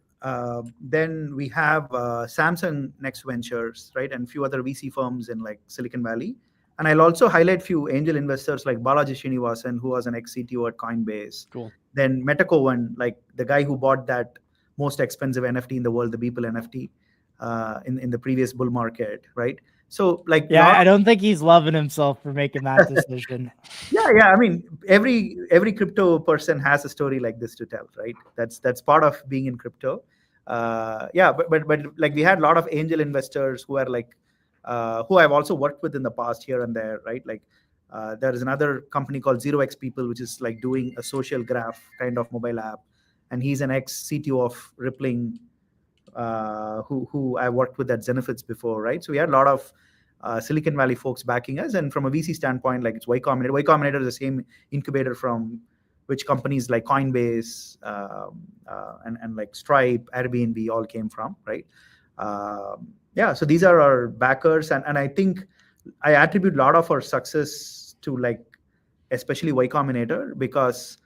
Then we have Samsung Next Ventures, right, and a few other VC firms in like Silicon Valley. And I'll also highlight few angel investors like Balaji Srinivasan, who was an ex-CTO at Coinbase. Cool. Then Metakovan, like the guy who bought that most expensive NFT in the world, the Beeple NFT, in the previous bull market, right? So like, I don't think he's loving himself for making that decision. Yeah. I mean, every crypto person has a story like this to tell, right? That's part of being in crypto. But like we had a lot of angel investors who are like, who I've also worked with in the past here and there, right? Like there is another company called 0x People, which is like doing a social graph kind of mobile app. And he's an ex-CTO of Rippling, who I worked with at Zenefits before, right? So we had a lot of Silicon Valley folks backing us. And from a VC standpoint, like it's Y Combinator. Y Combinator is the same incubator from which companies like Coinbase and like Stripe, Airbnb all came from, right? So these are our backers. And I think I attribute a lot of our success to like, especially Y Combinator, because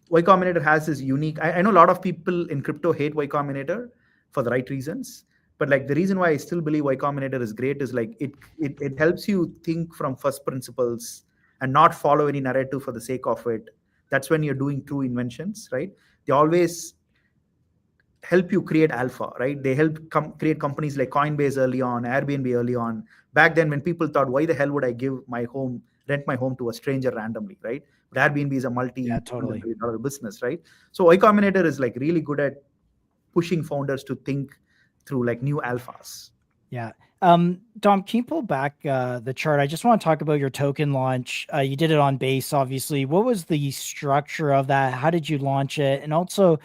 Y Combinator has this unique, I know a lot of people in crypto hate Y Combinator, for the right reasons. But like the reason why I still believe Y Combinator is great is like it helps you think from first principles and not follow any narrative for the sake of it. That's when you're doing true inventions, right? They always help you create alpha, right? They help create companies like Coinbase early on, Airbnb early on. Back then, when people thought, why the hell would I rent my home to a stranger randomly, right? But Airbnb is a totally. multi-billion-dollar business, right? So Y Combinator is like really good at pushing founders to think through like new alphas. Yeah. Dom, can you pull back the chart? I just want to talk about your token launch. You did it on Base, obviously. What was the structure of that? How did you launch it? And also,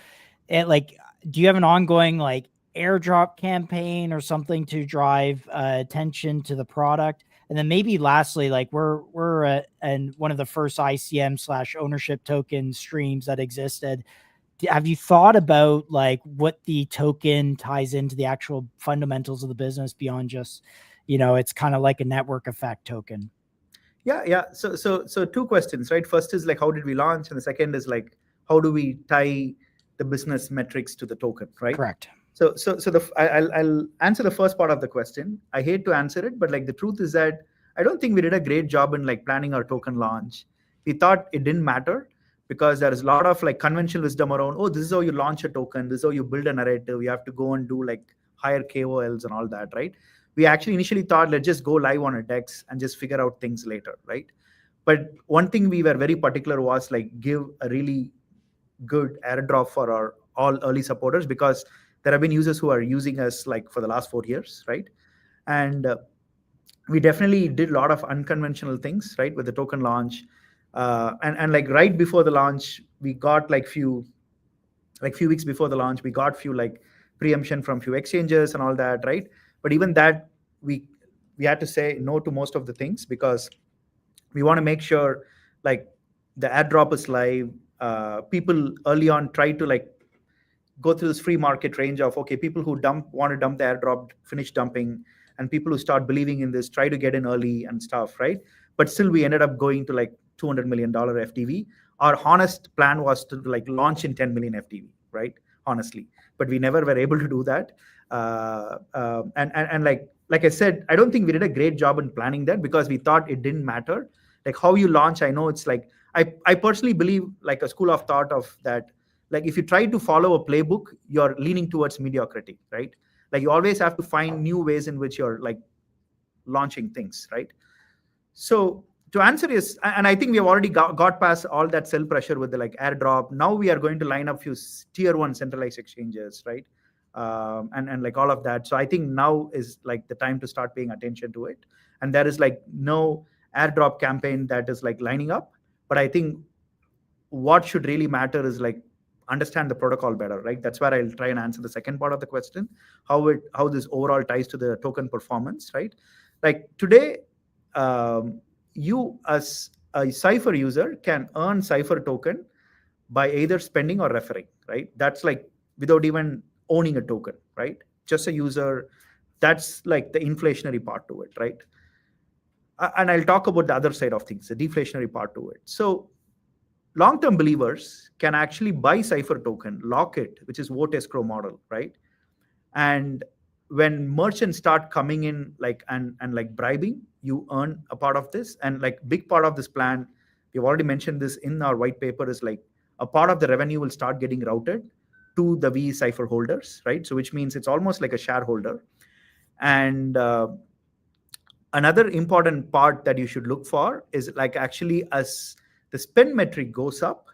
do you have an ongoing like airdrop campaign or something to drive attention to the product? And then maybe lastly, like we're and one of the first ICM/ownership token streams that existed. Have you thought about like what the token ties into the actual fundamentals of the business beyond just, it's kind of like a network effect token? Yeah. So two questions, right? First is like, how did we launch? And the second is like, how do we tie the business metrics to the token, right? Correct. So I'll answer the first part of the question. I hate to answer it, but like the truth is that I don't think we did a great job in like planning our token launch. We thought it didn't matter because there is a lot of like conventional wisdom around, oh, this is how you launch a token, this is how you build a narrative, you have to go and do like hire KOLs and all that, right? We actually initially thought, let's just go live on a DEX and just figure out things later, right? But one thing we were very particular was like give a really good airdrop for our all early supporters, because there have been users who are using us like for the last 4 years, right? And we definitely did a lot of unconventional things, right, with the token launch. And like right before the launch, we got few weeks before the launch, we got few like preemption from few exchanges and all that, right? But even that, we had to say no to most of the things because we want to make sure like the airdrop is live. People early on try to like go through this free market range of, okay, people who want to dump the airdrop, finish dumping, and people who start believing in this, try to get in early and stuff, right? But still we ended up going to like $200 million FTV. Our honest plan was to like launch in 10 million FTV, right? Honestly, but we never were able to do that. And like I said, I don't think we did a great job in planning that because we thought it didn't matter. Like how you launch, I know it's like, I personally believe like a school of thought of that, like if you try to follow a playbook, you're leaning towards mediocrity, right? Like you always have to find new ways in which you're like launching things, right? So to answer is, and I think we have already got past all that sell pressure with the like airdrop. Now we are going to line up few tier 1 centralized exchanges, right? And like all of that. So I think now is like the time to start paying attention to it. And there is like no airdrop campaign that is like lining up. But I think what should really matter is like understand the protocol better, right? That's where I'll try and answer the second part of the question, how this overall ties to the token performance, right? Like today, you as a Cypher user can earn Cypher token by either spending or referring, right? That's like without even owning a token, right? Just a user. That's like the inflationary part to it, right? And I'll talk about the other side of things, the deflationary part to it. So long-term believers can actually buy Cypher token, lock it, which is vote escrow model, right? And when merchants start coming in like and like bribing, you earn a part of this. And like big part of this plan, we've already mentioned this in our white paper, is like a part of the revenue will start getting routed to the VE Cypher holders, right? So which means it's almost like a shareholder. And another important part that you should look for is like actually as the spend metric goes up,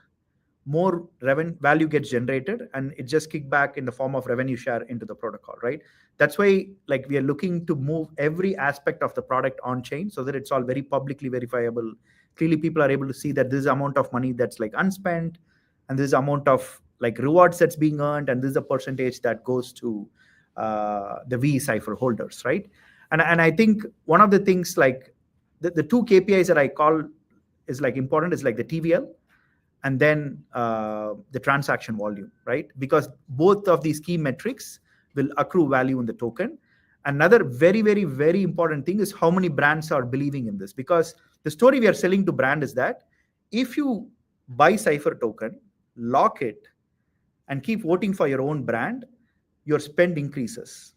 more value gets generated, and it just kick back in the form of revenue share into the protocol, right? That's why like we are looking to move every aspect of the product on chain so that it's all very publicly verifiable. Clearly, people are able to see that this amount of money that's like unspent, and this amount of like rewards that's being earned, and this is a percentage that goes to the VE Cypher holders, right? And I think one of the things like the two KPIs that I call is like important is like the TVL and then the transaction volume, right? Because both of these key metrics will accrue value in the token. Another very, very, very important thing is how many brands are believing in this. Because the story we are selling to brand is that if you buy Cypher token, lock it, and keep voting for your own brand, your spend increases.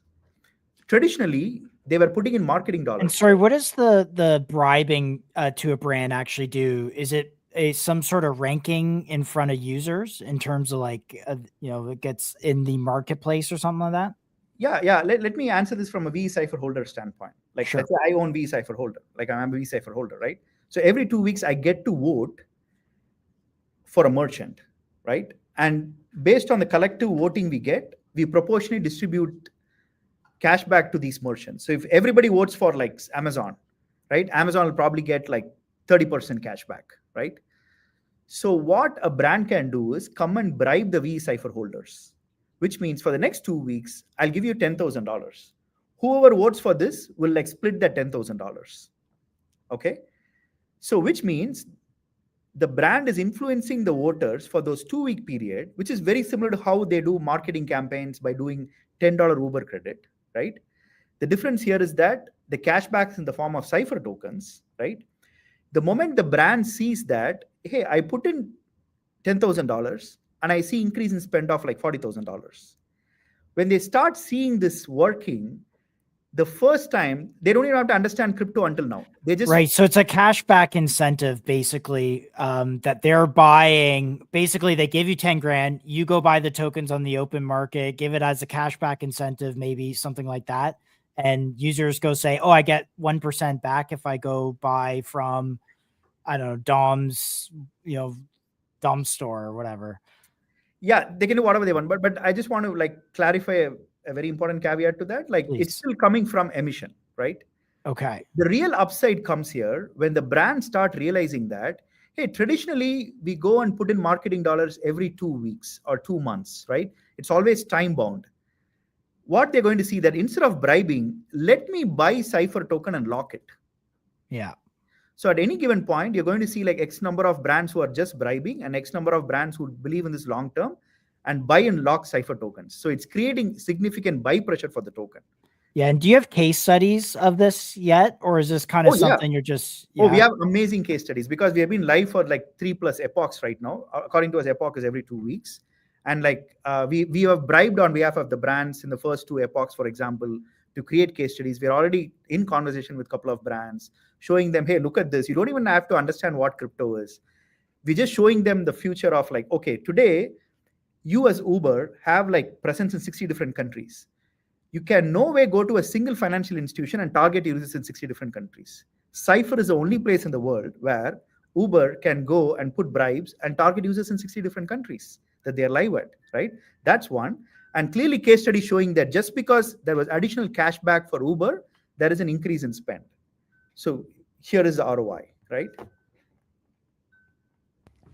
Traditionally, they were putting in marketing dollars. And sorry, what does the bribing to a brand actually do? Is it some sort of ranking in front of users in terms of like, it gets in the marketplace or something like that? Yeah. Let me answer this from a vCipher holder standpoint. Like, Sure. let's say I own vCipher holder. Like, I'm a vCipher holder, right? So every 2 weeks, I get to vote for a merchant, right? And based on the collective voting we get, we proportionally distribute cash back to these merchants. So if everybody votes for like Amazon, right? Amazon will probably get like 30% cash back, right? So what a brand can do is come and bribe the vCipher holders, which means for the next 2 weeks, I'll give you $10,000. Whoever votes for this will like split that $10,000. Okay. So which means the brand is influencing the voters for those 2-week period, which is very similar to how they do marketing campaigns by doing $10 Uber credit, right? The difference here is that the cashbacks in the form of Cypher tokens, right? The moment the brand sees that, hey, I put in $10,000 and I see increase in spend of like $40,000. When they start seeing this working, the first time, they don't even have to understand crypto until now. They just Right. So it's a cashback incentive, basically, that they're buying. Basically, they give you 10 grand. You go buy the tokens on the open market, give it as a cashback incentive, maybe something like that. And users go say, oh, I get 1% back if I go buy from, I don't know, Dom's store or whatever. Yeah, they can do whatever they want. But I just want to like clarify a very important caveat to that. Like, Please. It's still coming from emission, right? Okay. The real upside comes here when the brands start realizing that, hey, traditionally we go and put in marketing dollars every 2 weeks or 2 months, right? It's always time bound. What they're going to see that instead of bribing, let me buy Cypher token and lock it. Yeah. So at any given point, you're going to see like X number of brands who are just bribing and X number of brands who believe in this long term and buy and lock Cypher tokens. So it's creating significant buy pressure for the token. Yeah. And do you have case studies of this yet? Or is this kind of something you're just... Oh, we have amazing case studies because we have been live for like 3+ epochs right now. According to us, epoch is every 2 weeks. And like we have bribed on behalf of the brands in the first 2 epochs, for example, to create case studies. We're already in conversation with a couple of brands, showing them, hey, look at this. You don't even have to understand what crypto is. We're just showing them the future of like, okay, today, you as Uber have like presence in 60 different countries. You can no way go to a single financial institution and target users in 60 different countries. Cypher is the only place in the world where Uber can go and put bribes and target users in 60 different countries that they are live at, right? That's one. And clearly case study showing that just because there was additional cash back for Uber, there is an increase in spend. So here is the ROI, right?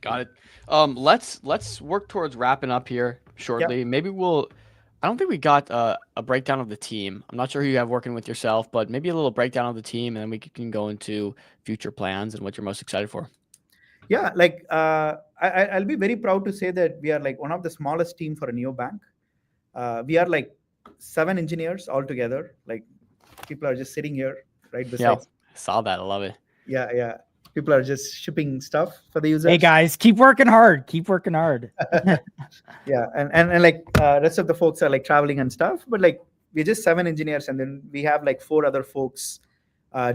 Got it. Let's work towards wrapping up here shortly. Maybe I don't think we got a breakdown of the team. I'm not sure who you have working with yourself, but maybe a little breakdown of the team, and then we can go into future plans and what you're most excited for. Yeah, like I'll be very proud to say that we are like one of the smallest team for a neobank. We are like 7 engineers all together. Like people are just sitting here right beside. Yeah, I saw that. I love it. Yeah. People are just shipping stuff for the users. Hey guys, keep working hard. Keep working hard. Yeah, and like rest of the folks are like traveling and stuff. But like we're just 7 engineers, and then we have like 4 other folks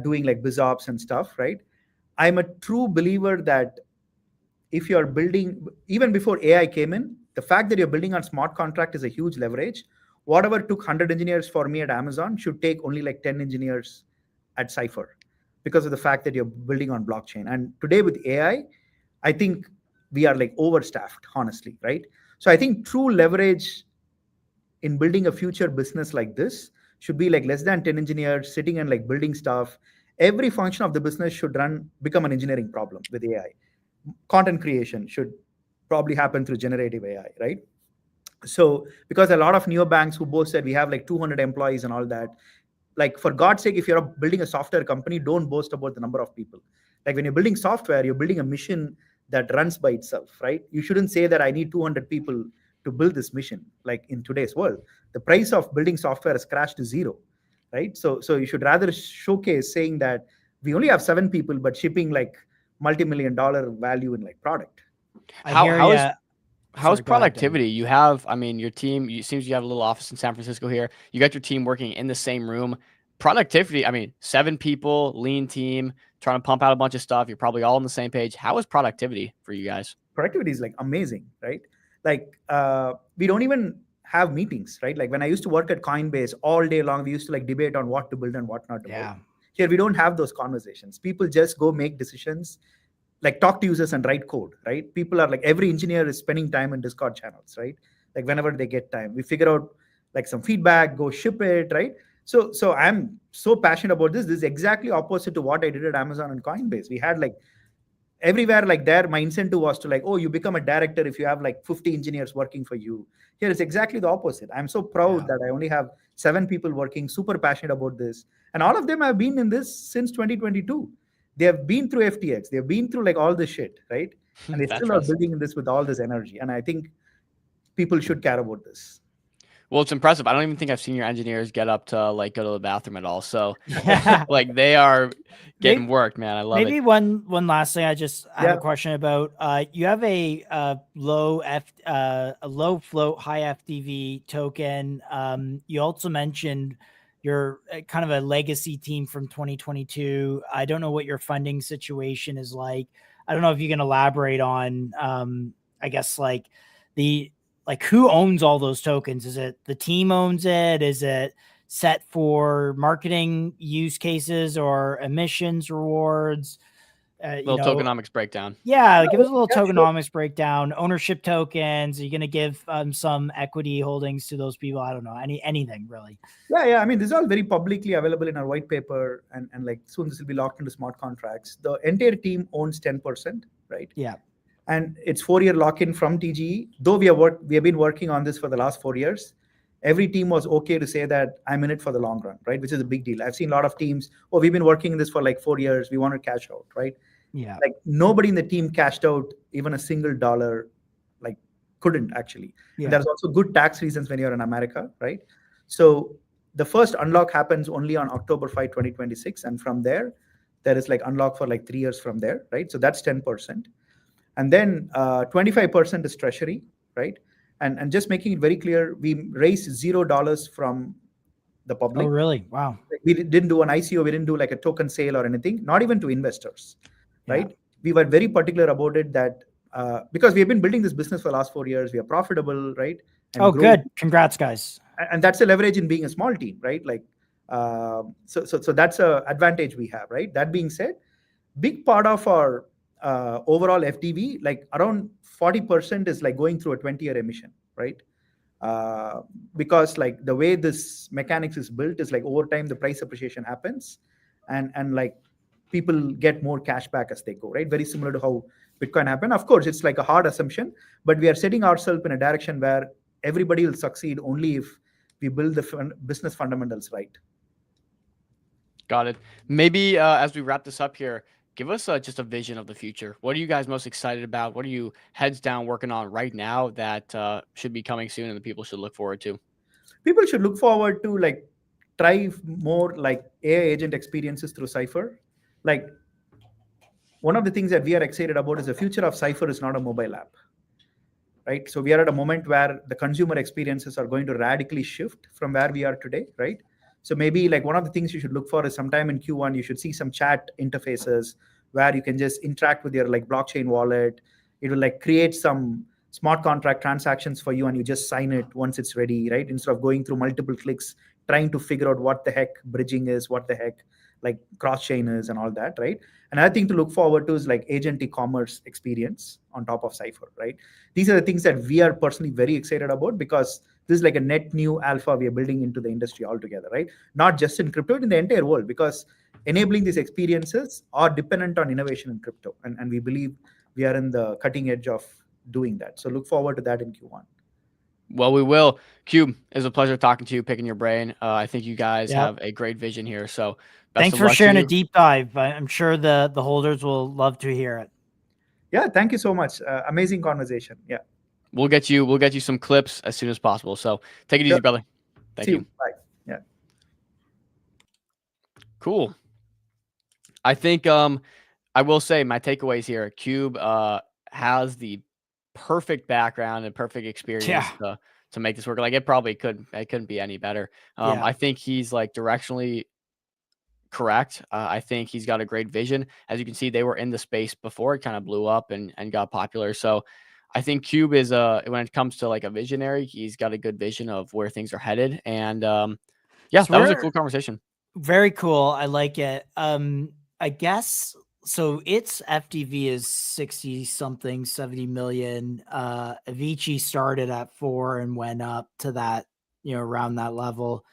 doing like BizOps and stuff, right? I'm a true believer that if you're building, even before AI came in, the fact that you're building on smart contract is a huge leverage. Whatever took 100 engineers for me at Amazon should take only like 10 engineers at Cypher, because of the fact that you're building on blockchain. And today with AI, I think we are like overstaffed, honestly, right? So I think true leverage in building a future business like this should be like less than 10 engineers sitting and like building stuff. Every function of the business should become an engineering problem with AI. Content creation should probably happen through generative AI, right? So because a lot of neobanks who both said we have like 200 employees and all that, like for God's sake, if you're building a software company, don't boast about the number of people. Like when you're building software, you're building a mission that runs by itself, right? You shouldn't say that I need 200 people to build this mission. Like in today's world, the price of building software has crashed to 0, right? So you should rather showcase saying that we only have 7 people, but shipping like multi-million-dollar value in like product. I hear ya. How's Sorry, go ahead, Dan. productivity? You have, I mean, your team, it seems you have a little office in San Francisco here. You got your team working in the same room. Productivity, I mean, 7 people, lean team, trying to pump out a bunch of stuff. You're probably all on the same page. How is productivity for you guys? Productivity is like amazing, right? Like we don't even have meetings, right? Like when I used to work at Coinbase all day long, we used to like debate on what to build and what not to build. Here we don't have those conversations. People just go make decisions, like talk to users and write code, right? People are like, every engineer is spending time in Discord channels, right? Like whenever they get time, we figure out like some feedback, go ship it, right? So I'm so passionate about this. This is exactly opposite to what I did at Amazon and Coinbase. We had like everywhere like there, my incentive was to like, oh, you become a director if you have like 50 engineers working for you. Here it's exactly the opposite. I'm so proud that I only have 7 people working, super passionate about this. And all of them have been in this since 2022. They have been through FTX. They've been through like all this shit, right? And they still are building this with all this energy. And I think people should care about this. Well, it's impressive. I don't even think I've seen your engineers get up to like go to the bathroom at all. So like they are getting worked, man. I love it. Maybe one last thing I have a question about. You have a low float, high FDV token. You also mentioned you're kind of a legacy team from 2022. I don't know what your funding situation is like. I don't know if you can elaborate on, I guess like who owns all those tokens? Is it the team owns it? Is it set for marketing use cases or emissions rewards? Little tokenomics breakdown. Yeah, give us a little tokenomics breakdown. Ownership tokens. Are you going to give some equity holdings to those people? I don't know. Anything really. Yeah. I mean, this is all very publicly available in our white paper, and like soon this will be locked into smart contracts. The entire team owns 10%, right? Yeah. And it's 4-year lock-in from TGE. Though we have been working on this for the last 4 years, every team was okay to say that I'm in it for the long run, right? Which is a big deal. I've seen a lot of teams, we've been working in this for like 4 years. We want to cash out, right? Yeah. Like nobody in the team cashed out even a single dollar, like couldn't actually. Yeah. And there's also good tax reasons when you're in America, right? So the first unlock happens only on October 5, 2026. And from there is like unlock for like 3 years from there, right? So that's 10%. And then 25% is treasury, right? And just making it very clear, we raised $0 from the public. Oh, really? Wow. We didn't do an ICO. We didn't do like a token sale or anything, not even to investors, right? Yeah. We were very particular about it that because we have been building this business for the last 4 years, we are profitable, right? And good. Congrats, guys. And that's a leverage in being a small team, right? Like, so that's a advantage we have, right? That being said, big part of our overall FDV, like around 40% is like going through a 20-year emission, right? Because like the way this mechanics is built is like over time the price appreciation happens, and like people get more cash back as they go, right? Very similar to how Bitcoin happened. Of course, it's like a hard assumption, but we are setting ourselves in a direction where everybody will succeed only if we build the business fundamentals right. Got it. Maybe as we wrap this up here, give us just a vision of the future. What are you guys most excited about? What are you heads down working on right now that should be coming soon and the people should look forward to? People should look forward to like try more like AI agent experiences through Cypher. Like one of the things that we are excited about is the future of Cypher is not a mobile app, right? So we are at a moment where the consumer experiences are going to radically shift from where we are today, right? So maybe like one of the things you should look for is sometime in Q1, you should see some chat interfaces where you can just interact with your like blockchain wallet. It will like create some smart contract transactions for you and you just sign it once it's ready, right? Instead of going through multiple clicks, trying to figure out what the heck bridging is, what the heck like cross-chain is and all that, right? Another thing to look forward to is like agent e-commerce experience on top of Cypher, right? These are the things that we are personally very excited about because this is like a net new alpha we are building into the industry altogether, right? Not just in crypto, in the entire world, because enabling these experiences are dependent on innovation in crypto. And we believe we are in the cutting edge of doing that. So look forward to that in Q1. Well, we will. Cube, it was a pleasure talking to you, picking your brain. I think you guys have a great vision here. So thanks for sharing a deep dive. I'm sure the holders will love to hear it. Yeah, thank you so much. Amazing conversation. Yeah. We'll get you some clips as soon as possible. So take it easy, brother. Thank you. Bye. Yeah. Cool. I think I will say my takeaways here. Cube has the perfect background and perfect experience Yeah. to make this work. Like it couldn't be any better. Yeah. I think he's like directionally correct. I think he's got a great vision. As you can see, they were in the space before it kind of blew up and got popular. So I think Cube is when it comes to like a visionary, he's got a good vision of where things are headed. And yeah, So that was a we're- cool conversation. Very cool. I like it. I guess so. Its FDV is 60 something, 70 million. Avicii started at 4 and went up to that, around that level.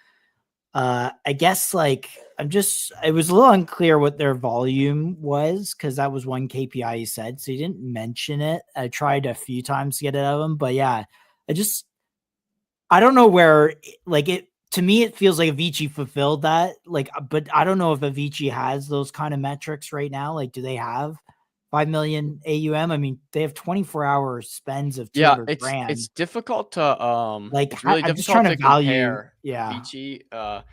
I guess like it was a little unclear what their volume was because that was one KPI he said. So he didn't mention it. I tried a few times to get it out of him, but yeah, I don't know where to me, it feels like Avicii fulfilled that. But I don't know if Avicii has those kind of metrics right now. Like, do they have 5 million AUM? I mean, they have 24-hour spends of $200 grand. It's difficult to Like, it's really I'm just difficult trying to to value. compare Yeah. Avicii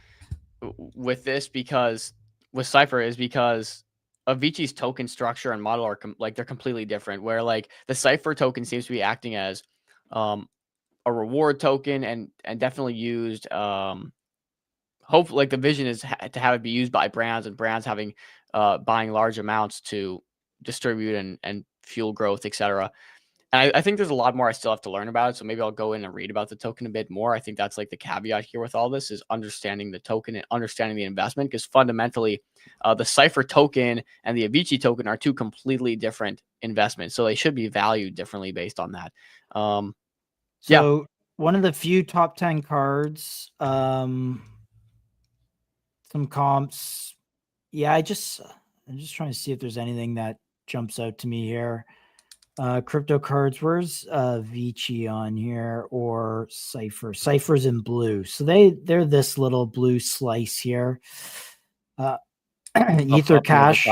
with this because with Cypher is because Avicii's token structure and model are they're completely different. Where like the Cypher token seems to be acting as a reward token and definitely used hopefully like the vision is to have it be used by brands and brands having buying large amounts to distribute and fuel growth, etc. And I think there's a lot more I still have to learn about it, so maybe I'll go in and read about the token a bit more. I think that's like the caveat here with all this is understanding the token and understanding the investment, because fundamentally the Cypher token and the Avicii token are two completely different investments, so they should be valued differently based on that. So one of the few top 10 cards, some comps. Yeah, I'm just trying to see if there's anything that jumps out to me here. Crypto cards, where's Avicii on here or Cypher? Cypher's in blue. So they're this little blue slice here. Ether Cash.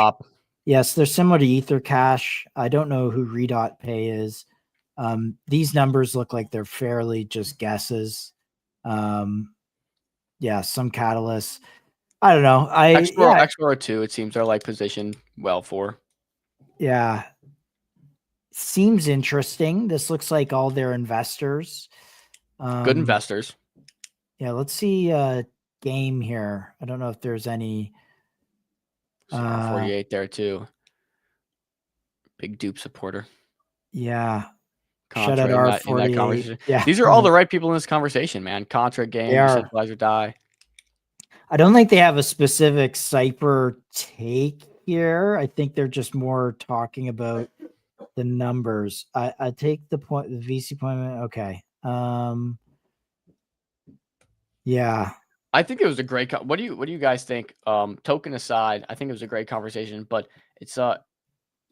Yes, they're similar to Ether Cash. I don't know who Redot Pay is. These numbers look like they're fairly just guesses. Yeah, some catalysts. I don't know. XRO 2, it seems they're like positioned well for. Yeah. Seems interesting. This looks like all their investors. Good investors. Yeah, let's see game here. I don't know if there's any 48 there too. Big dupe supporter. Yeah. Contra Shout out in that conversation. R48. Yeah. These are all the right people in this conversation, man. Contra game, Decentralize or Die. I don't think they have a specific Cypher take here. I think they're just more talking about the numbers. I take the point, the VC point. Okay. Yeah. I think it was a great. What do you guys think? Token aside, I think it was a great conversation, but it's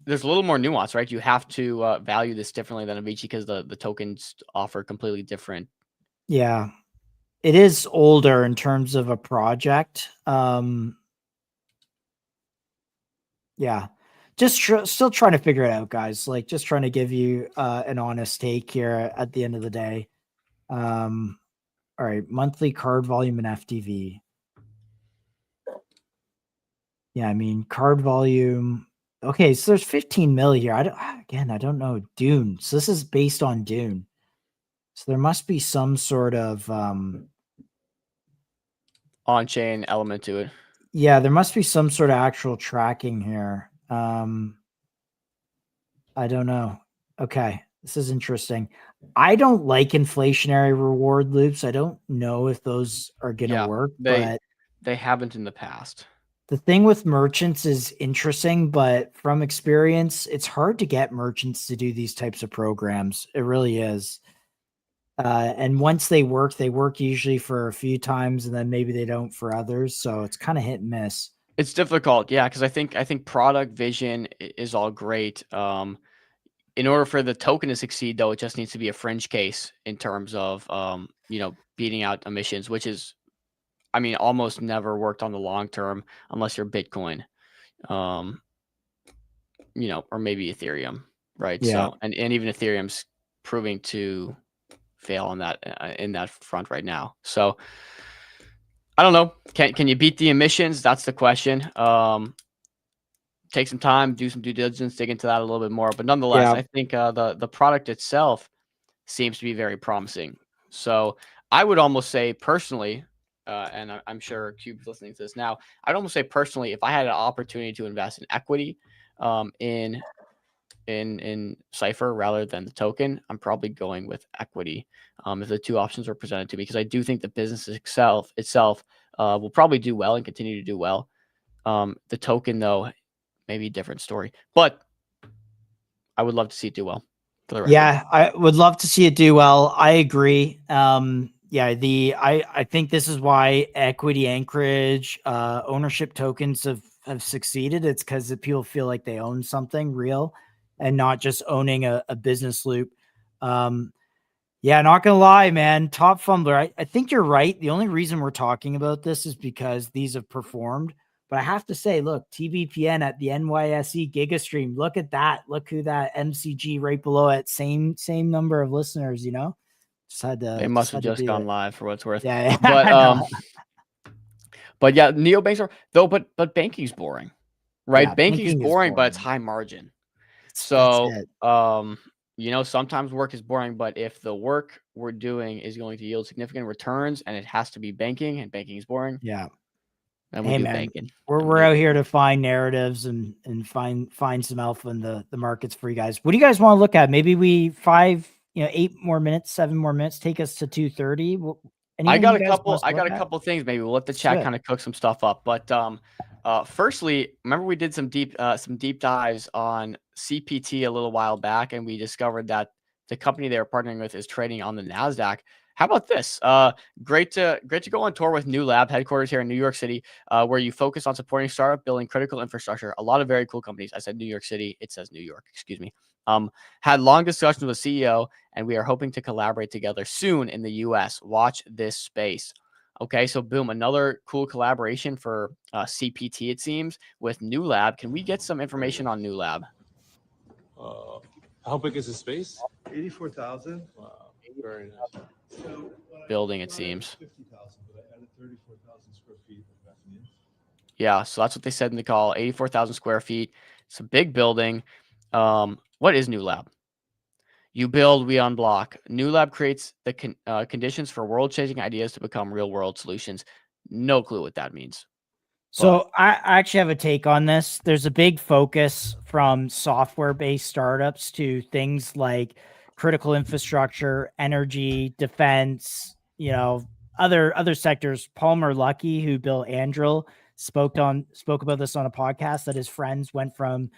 there's a little more nuance, right? You have to value this differently than Avicii because the tokens offer completely different. Yeah. It is older in terms of a project. Yeah. Just still trying to figure it out, guys. Like just trying to give you an honest take here at the end of the day. All right, monthly card volume and FDV. Yeah, I mean card volume. Okay, so there's 15 mil here. I don't know Dune. So this is based on Dune. So there must be some sort of on-chain element to it. Yeah, there must be some sort of actual tracking here. I don't know. Okay, this is interesting. I don't like inflationary reward loops. I don't know if those are going to work, but they haven't in the past. The thing with merchants is interesting, but from experience, it's hard to get merchants to do these types of programs. It really is. And once they work usually for a few times and then maybe they don't for others. So it's kind of hit and miss. It's difficult. Yeah. Cause I think product vision is all great. In order for the token to succeed though, it just needs to be a fringe case in terms of, beating out emissions, which is, I mean, almost never worked on the long term unless you're Bitcoin, or maybe Ethereum. Right. Yeah. So, and even Ethereum's proving to fail on that in that front right now. So I don't know. Can you beat the emissions? That's the question. take some time, do some due diligence, dig into that a little bit more. But nonetheless, Yeah. I think the product itself seems to be very promising. So I would almost say personally, and I'm sure Cube's listening to this now, I'd almost say personally, if I had an opportunity to invest in equity in Cypher rather than the token, I'm probably going with equity if the two options were presented to me, because I do think the business itself will probably do well and continue to do well. The token, though, maybe a different story, but I would love to see it do well. For the record. Yeah, I would love to see it do well. I agree. I think this is why equity anchorage ownership tokens have succeeded. It's because people feel like they own something real and not just owning a business loop. Not gonna lie, man. Top Fumbler, I think you're right. The only reason we're talking about this is because these have performed. But I have to say, look, TBPN at the NYSE GigaStream. Look at that. Look who that MCG right below it. Same number of listeners, you know? Just had to. They must have just gone live for what it's worth. Yeah. But yeah, neobanks are though, but banking's boring. Right? Yeah, banking's banking is boring, but it's boring. high margin. That's So it. sometimes work is boring, but if the work we're doing is going to yield significant returns and it has to be banking and banking is boring, Yeah. then we Hey, do man, banking. We're out here to find narratives and find some alpha in the markets for you guys. What do you guys want to look at? Maybe we 8 more minutes, 7 more minutes, take us to 2:30. I got a couple things. Maybe we'll let the chat kind of cook some stuff up. But firstly, remember we did some deep dives on CPT a little while back, and we discovered that the company they were partnering with is trading on the NASDAQ. How about this? Great to go on tour with New Lab, headquarters here in New York City, where you focus on supporting startup, building critical infrastructure. A lot of very cool companies. I said New York City. It says New York. Excuse me. Had long discussions with CEO, and we are hoping to collaborate together soon in the US. Watch this space. Okay, so boom, another cool collaboration for CPT, it seems, with New Lab. Can we get some information on New Lab? How big is the space? 84,000. Wow, very nice. Building, it seems. 50,000, but I added 34,000 square feet of mezzanine. Yeah, so that's what they said in the call. 84,000 square feet. It's a big building. What is New Lab? You build, we unblock. New Lab creates the conditions for world-changing ideas to become real-world solutions. No clue what that means. So I actually have a take on this. There's a big focus from software-based startups to things like critical infrastructure, energy, defense, other sectors. Palmer Luckey, who built Anduril, spoke about this on a podcast, that his friends went from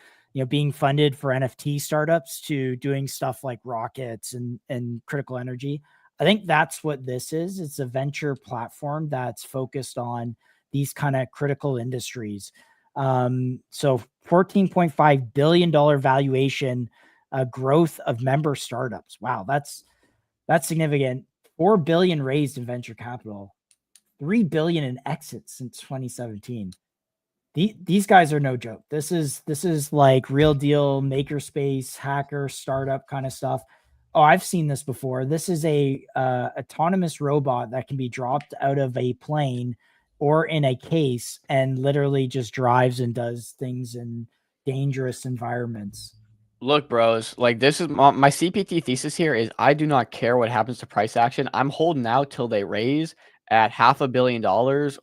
being funded for NFT startups to doing stuff like rockets and critical energy. I think that's what this is. It's a venture platform that's focused on these kind of critical industries. So $14.5 billion valuation, growth of member startups. Wow, that's significant. $4 billion raised in venture capital, $3 billion in exits since 2017. These guys are no joke. This is like real deal makerspace, hacker, startup kind of stuff. Oh, I've seen this before. This is a autonomous robot that can be dropped out of a plane or in a case and literally just drives and does things in dangerous environments. Look, bros, like this is my CPT thesis here is I do not care what happens to price action. I'm holding out till they raise at $500 million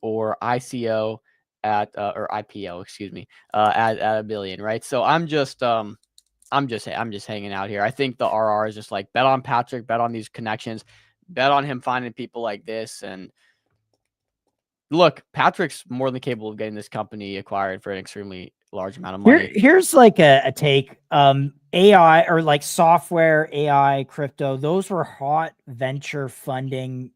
or ICO at or IPO, excuse me, at $1 billion, right? So I'm just hanging out here. I think the RR is just like bet on Patrick, bet on these connections, bet on him finding people like this. And look, Patrick's more than capable of getting this company acquired for an extremely large amount of money. Here's like a take. AI or like software, AI, crypto, those were hot venture funding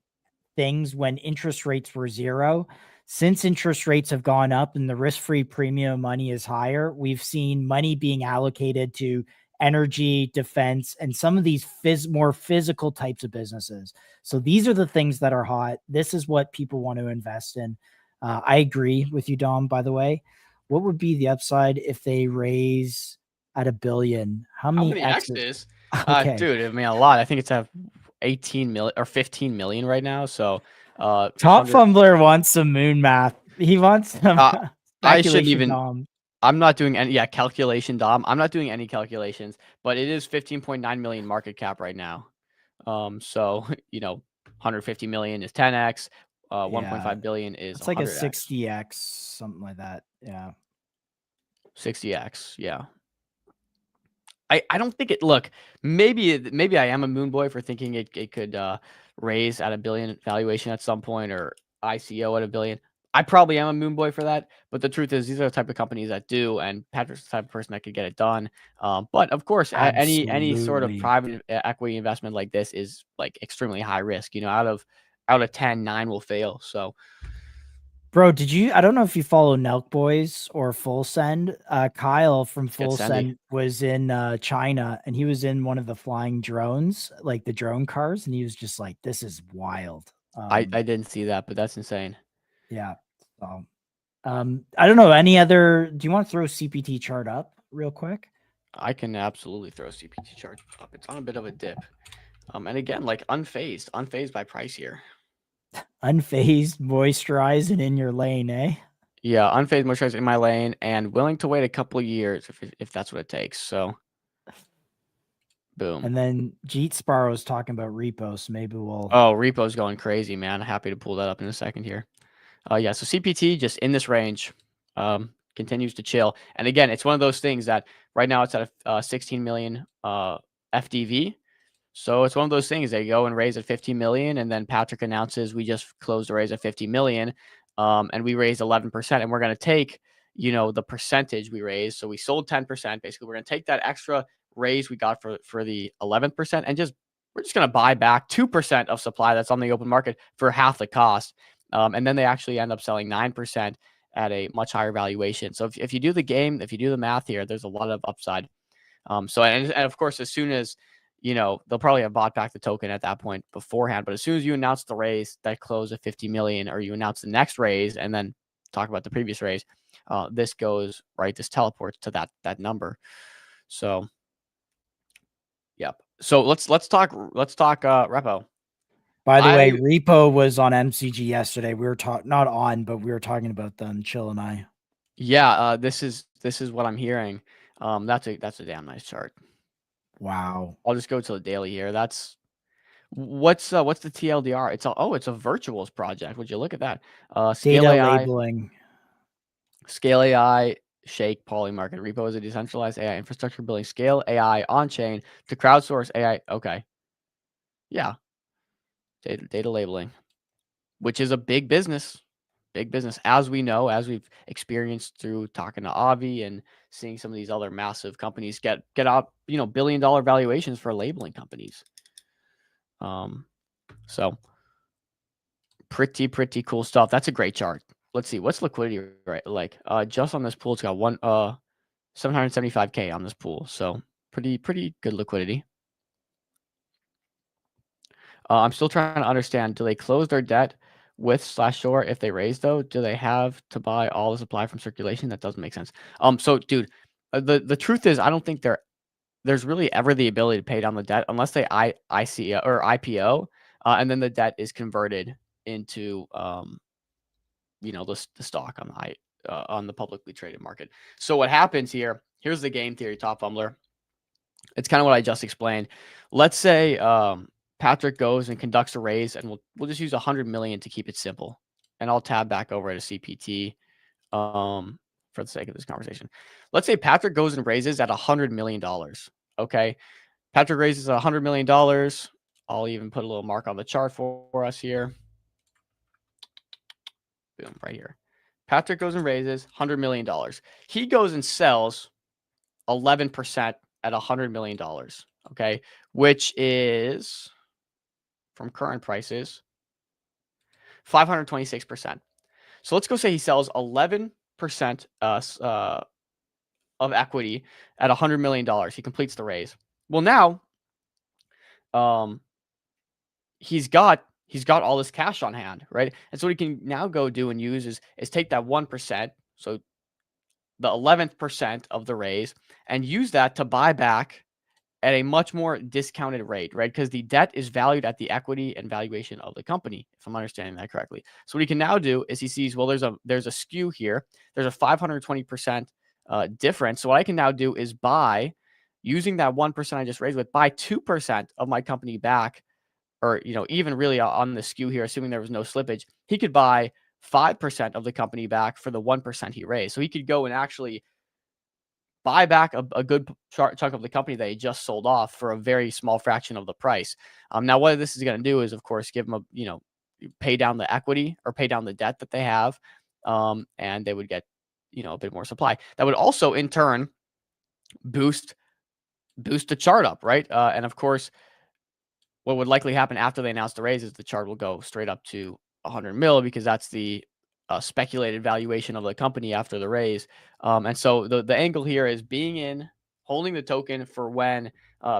things when interest rates were 0. Since interest rates have gone up and the risk-free premium money is higher, we've seen money being allocated to energy, defense, and some of these more physical types of businesses. So these are the things that are hot. This is what people want to invest in. I agree with you, Dom, by the way. What would be the upside if they raise at $1 billion? How many X's? Okay. Dude, I mean, a lot. I think it's at 18 million or 15 million right now. So Top Fumbler wants some moon math. He wants some I shouldn't even I'm not doing any calculation, Dom. I'm not doing any calculations, but it is 15.9 million market cap right now. So 150 million is 10x. 1.5 billion is It's like a 100x. 60x, something like that. Yeah. 60x. Yeah. I don't think it. Look, maybe I am a moon boy for thinking it could raise at $1 billion valuation at some point, or ICO at $1 billion. I probably am a moon boy for that, but the truth is these are the type of companies that do, and Patrick's the type of person that could get it done. But of course, any sort of Absolutely. private equity investment like this is like extremely high risk. Out of 10, 9 will fail. So. Bro, I don't know if you follow Nelk Boys or Full Send. Kyle from Full Send was in China, and he was in one of the flying drones, like the drone cars, and he was just like, this is wild. I didn't see that, but that's insane. Yeah. So, I don't know. Any other, do you want to throw CPT chart up real quick? I can absolutely throw CPT chart up. It's on a bit of a dip. And again, like unfazed by price here. Unfazed, moisturized, and in your lane, eh? Yeah, unfazed, moisturized in my lane, and willing to wait a couple of years if that's what it takes. So, boom. And then Jeet Sparrow's talking about repo, so maybe we'll. Oh, repo's going crazy, man. Happy to pull that up in a second here. Yeah, so CPT just in this range, continues to chill. And again, it's one of those things that right now it's at a 16 million FDV. So it's one of those things they go and raise at 50 million, and then Patrick announces we just closed the raise at 50 million, and we raised 11%, and we're going to take the percentage we raised. So we sold 10%. Basically, we're going to take that extra raise we got for the 11%, and we're just going to buy back 2% of supply that's on the open market for half the cost. And then they actually end up selling 9% at a much higher valuation. So if you do the game, if you do the math here, there's a lot of upside. So and of course, as soon as they'll probably have bought back the token at that point beforehand. But as soon as you announce the raise that closed at 50 million, or you announce the next raise and then talk about the previous raise, this teleports to that number. So, yep. So let's talk repo. By the way, repo was on MCG yesterday. We were not on, but we were talking about them. Chill and I. Yeah. This is what I'm hearing. That's a damn nice chart. Wow. I'll just go to the daily here. That's what's the TLDR? It's a virtuals project. Would you look at that? Scale Data AI, labeling. Scale AI, Shake, Polymarket. Repo is a decentralized AI infrastructure building Scale AI on chain to crowdsource AI. Okay. Yeah. Data labeling, which is a big business. Big business, as we know, as we've experienced through talking to Avi and seeing some of these other massive companies get out, $1 billion valuations for labeling companies. So pretty cool stuff. That's a great chart. Let's see, what's liquidity like? Just on this pool, it's got 775K on this pool. So pretty good liquidity. I'm still trying to understand, do they close their debt with /Shore? If they raise, though, do they have to buy all the supply from circulation? That doesn't make sense. So dude, the truth is, I don't think there's really ever the ability to pay down the debt unless they ICO or IPO, and then the debt is converted into the stock on the publicly traded market. So what happens here? Here's the game theory, Top Fumbler. It's kind of what I just explained. Let's say Patrick goes and conducts a raise, and we'll just use 100 million to keep it simple. And I'll tab back over to CPT for the sake of this conversation. Let's say Patrick goes and raises at $100 million. Okay. Patrick raises at $100 million. I'll even put a little mark on the chart for us here. Boom, right here. Patrick goes and raises $100 million. He goes and sells 11% at $100 million. Okay. Which is, from current prices, 526%. So let's go say he sells 11% of equity at $100 million. He completes the raise. Well, now he's got all this cash on hand, right? And so what he can now go do and use is take that 1%, so the 11% of the raise, and use that to buy back at a much more discounted rate, right? Because the debt is valued at the equity and valuation of the company, if I'm understanding that correctly. So what he can now do is he sees, well, there's a skew here. There's a 520% difference. So what I can now do is buy, using that 1% I just raised with, buy 2% of my company back, or, you know, even really on the skew here, assuming there was no slippage, he could buy 5% of the company back for the 1% he raised. So he could go and actually buy back a good chunk of the company that he just sold off for a very small fraction of the price. Now, what this is going to do is, of course, give him pay down the equity or pay down the debt that they have, and they would get, a bit more supply. That would also, in turn, boost the chart up, right? And of course, what would likely happen after they announce the raise is the chart will go straight up to 100 mil, because that's the speculated valuation of the company after the raise. And so the angle here is being in, holding the token for when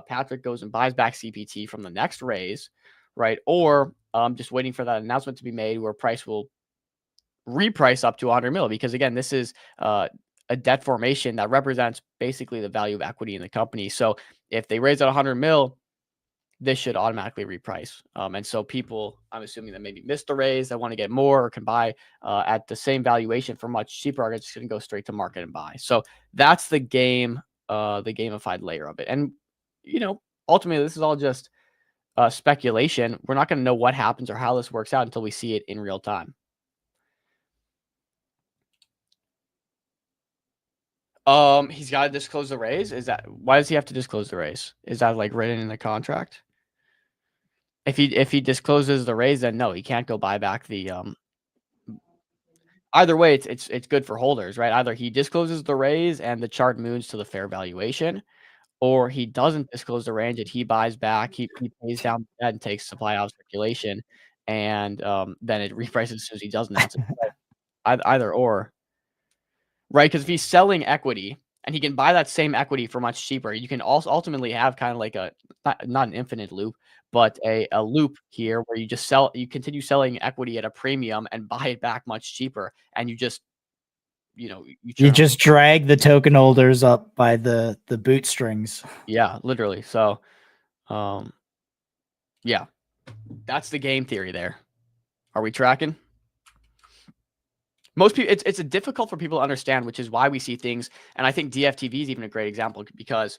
Patrick goes and buys back CPT from the next raise, right? Or just waiting for that announcement to be made where price will reprice up to 100 mil, because again, this is a debt formation that represents basically the value of equity in the company. So if they raise at 100 mil, this should automatically reprice. And so people, I'm assuming, that maybe missed the raise, that want to get more, or can buy at the same valuation for much cheaper, are just going to go straight to market and buy. So that's the game, the gamified layer of it. And, ultimately, this is all just speculation. We're not going to know what happens or how this works out until we see it in real time. He's got to disclose the raise. Why does he have to disclose the raise? Is that like written in the contract? If he discloses the raise, then no, he can't go buy back the either way, it's good for holders, right? Either he discloses the raise and the chart moves to the fair valuation, or he doesn't disclose the range and he buys back, he pays down the debt and takes supply out of circulation, and then it reprices as soon as he does announce it. Either or. Right, because if he's selling equity and he can buy that same equity for much cheaper, you can also ultimately have kind of like not an infinite loop, but a loop here where you continue selling equity at a premium and buy it back much cheaper, and you just you just drag the token holders up by the bootstrings. Yeah, literally. So, yeah, that's the game theory there. Are we tracking? Most people, it's difficult for people to understand, which is why we see things. And I think DFTV is even a great example, because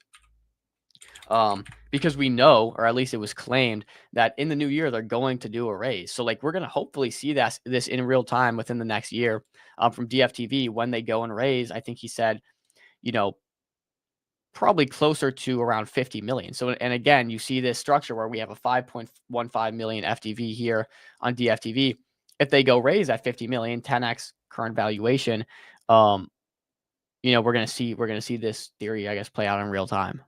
we know, or at least it was claimed, that in the new year they're going to do a raise. So like, we're going to hopefully see this in real time within the next year from DFTV when they go and raise. I think he said, probably closer to around 50 million. So, and again, you see this structure where we have a 5.15 million FDV here on DFTV. If they go raise at 50 million, 10x current valuation, we're going to see this theory, I guess, play out in real time.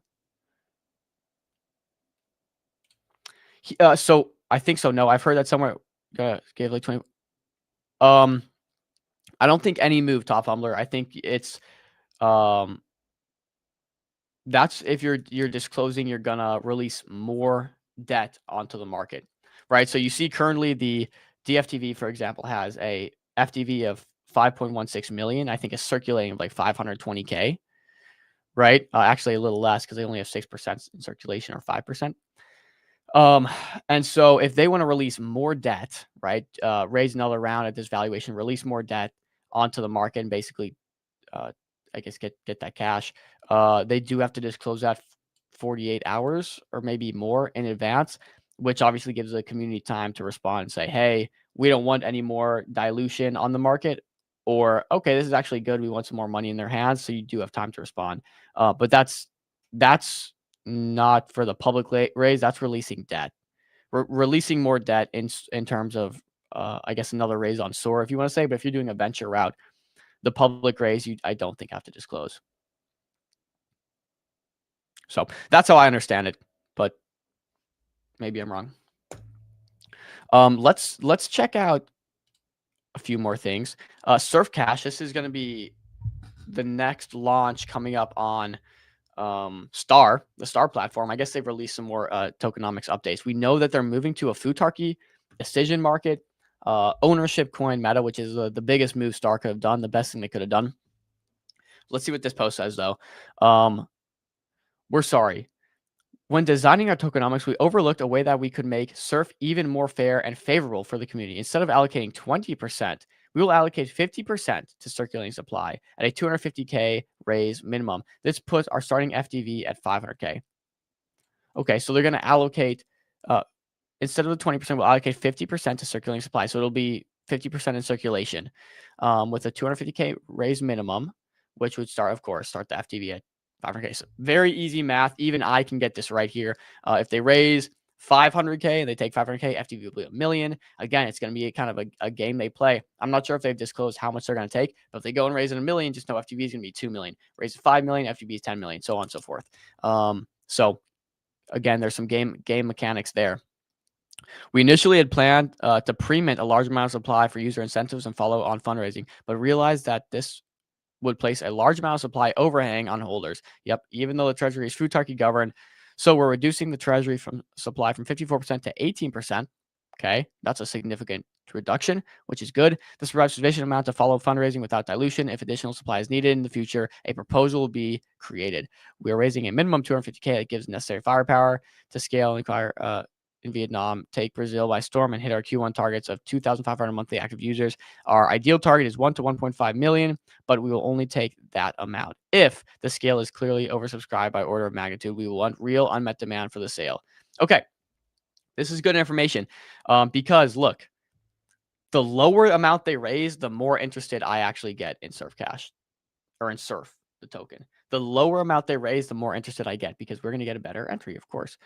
So I think so. No, I've heard that somewhere. Gave like 20. I don't think any move, Top Humbler. I think it's that's if you're disclosing you're gonna release more debt onto the market, right? So you see currently the DFTV, for example, has a FDV of 5.16 million. I think it's circulating of like 520K, right? Actually a little less, because they only have 6% in circulation, or 5%. And so if they want to release more debt, right, raise another round at this valuation, release more debt onto the market, and basically, I guess get that cash, they do have to disclose that 48 hours or maybe more in advance, which obviously gives the community time to respond and say, hey, we don't want any more dilution on the market, or, okay, this is actually good, we want some more money in their hands. So you do have time to respond. But that's not for the public raise. That's releasing debt, releasing more debt in terms of, I guess, another raise on SOAR, if you want to say. But if you're doing a venture route, the public raise, I don't think have to disclose. So that's how I understand it, but maybe I'm wrong. Let's check out a few more things. Surf Cash. This is going to be the next launch coming up on the Star platform. I guess they've released some more tokenomics updates. We know that they're moving to a Futarki decision market, ownership coin meta, which is the biggest move Star could have done, the best thing they could have done. Let's see what this post says, though. We're sorry. When designing our tokenomics, we overlooked a way that we could make Surf even more fair and favorable for the community. Instead of allocating 20%, We will allocate 50% to circulating supply at a 250K raise minimum. This puts our starting FDV at 500K. Okay, so they're going to allocate, instead of the 20%, we'll allocate 50% to circulating supply. So it'll be 50% in circulation with a 250K raise minimum, which would start the FDV at 500K. So very easy math. Even I can get this right here. If they raise 500K and they take 500K, FDV will be $1 million. Again, it's going to be kind of a game they play. I'm not sure if they've disclosed how much they're going to take, but if they go and raise it $1 million, just know FDV is going to be $2 million. Raise it $5 million, FDV is $10 million, so on and so forth. So again, there's some game mechanics there. We initially had planned to pre-mint a large amount of supply for user incentives and follow on fundraising, but realized that this would place a large amount of supply overhang on holders. Yep, even though the treasury is Futarchy governed. So we're reducing the treasury from supply from 54% to 18%. Okay, that's a significant reduction, which is good. This provides sufficient amount to follow fundraising without dilution. If additional supply is needed in the future, a proposal will be created. We are raising a minimum 250K that gives necessary firepower to scale and acquire in Vietnam, take Brazil by storm, and hit our Q1 targets of 2,500 monthly active users. Our ideal target is 1 to 1.5 million, but we will only take that amount. If the scale is clearly oversubscribed by order of magnitude, we will want real unmet demand for the sale. Okay, this is good information because look, the lower amount they raise, the more interested I actually get in Surf Cash or in Surf, the token. The lower amount they raise, the more interested I get because we're going to get a better entry, of course.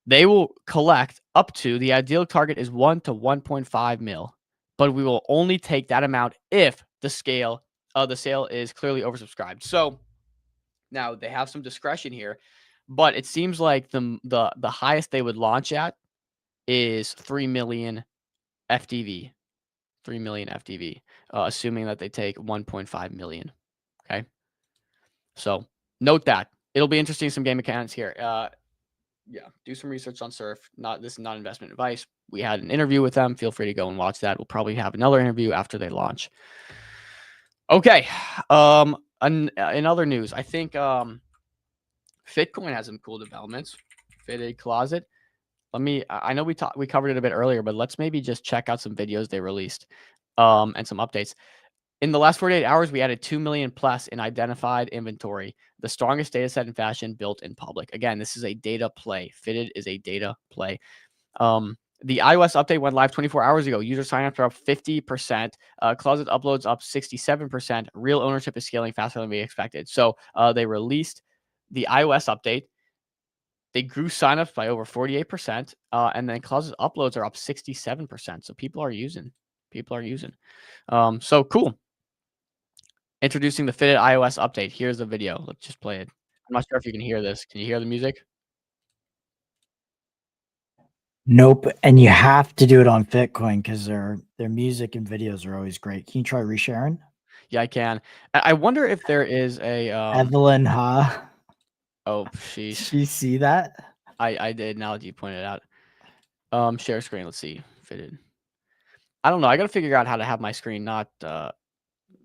They will collect up to, the ideal target is 1 to 1.5 mil, but we will only take that amount if the scale of the sale is clearly oversubscribed. So now they have some discretion here, but it seems like the highest they would launch at is 3 million FDV. 3 million FDV, assuming that they take 1.5 million. Okay. So note that. It'll be interesting, some game mechanics here. Yeah, do some research on Surf. This is not investment advice. We had an interview with them. Feel free to go and watch that. We'll probably have another interview after they launch. Okay. In other news, I think Fitcoin has some cool developments. Fitted Closet. I know we covered it a bit earlier, but let's maybe just check out some videos they released and some updates. In the last 48 hours, we added 2 million plus in identified inventory, the strongest data set in fashion built in public. Again, this is a data play. Fitted is a data play. The iOS update went live 24 hours ago. User signups are up 50%. Closet uploads up 67%. Real ownership is scaling faster than we expected. So they released the iOS update. They grew signups by over 48%. And then Closet uploads are up 67%. So people are using. So cool. Introducing the Fitted iOS update. Here's the video. Let's just play it. I'm not sure if you can hear this. Can you hear the music? Nope. And you have to do it on Fitcoin because their music and videos are always great. Can you try resharing? Yeah, I can. I wonder if there is a Evelyn Ha. Oh, sheesh. Did you see that? I did. Now that you pointed out. Share screen. Let's see. Fitted. I don't know. I got to figure out how to have my screen not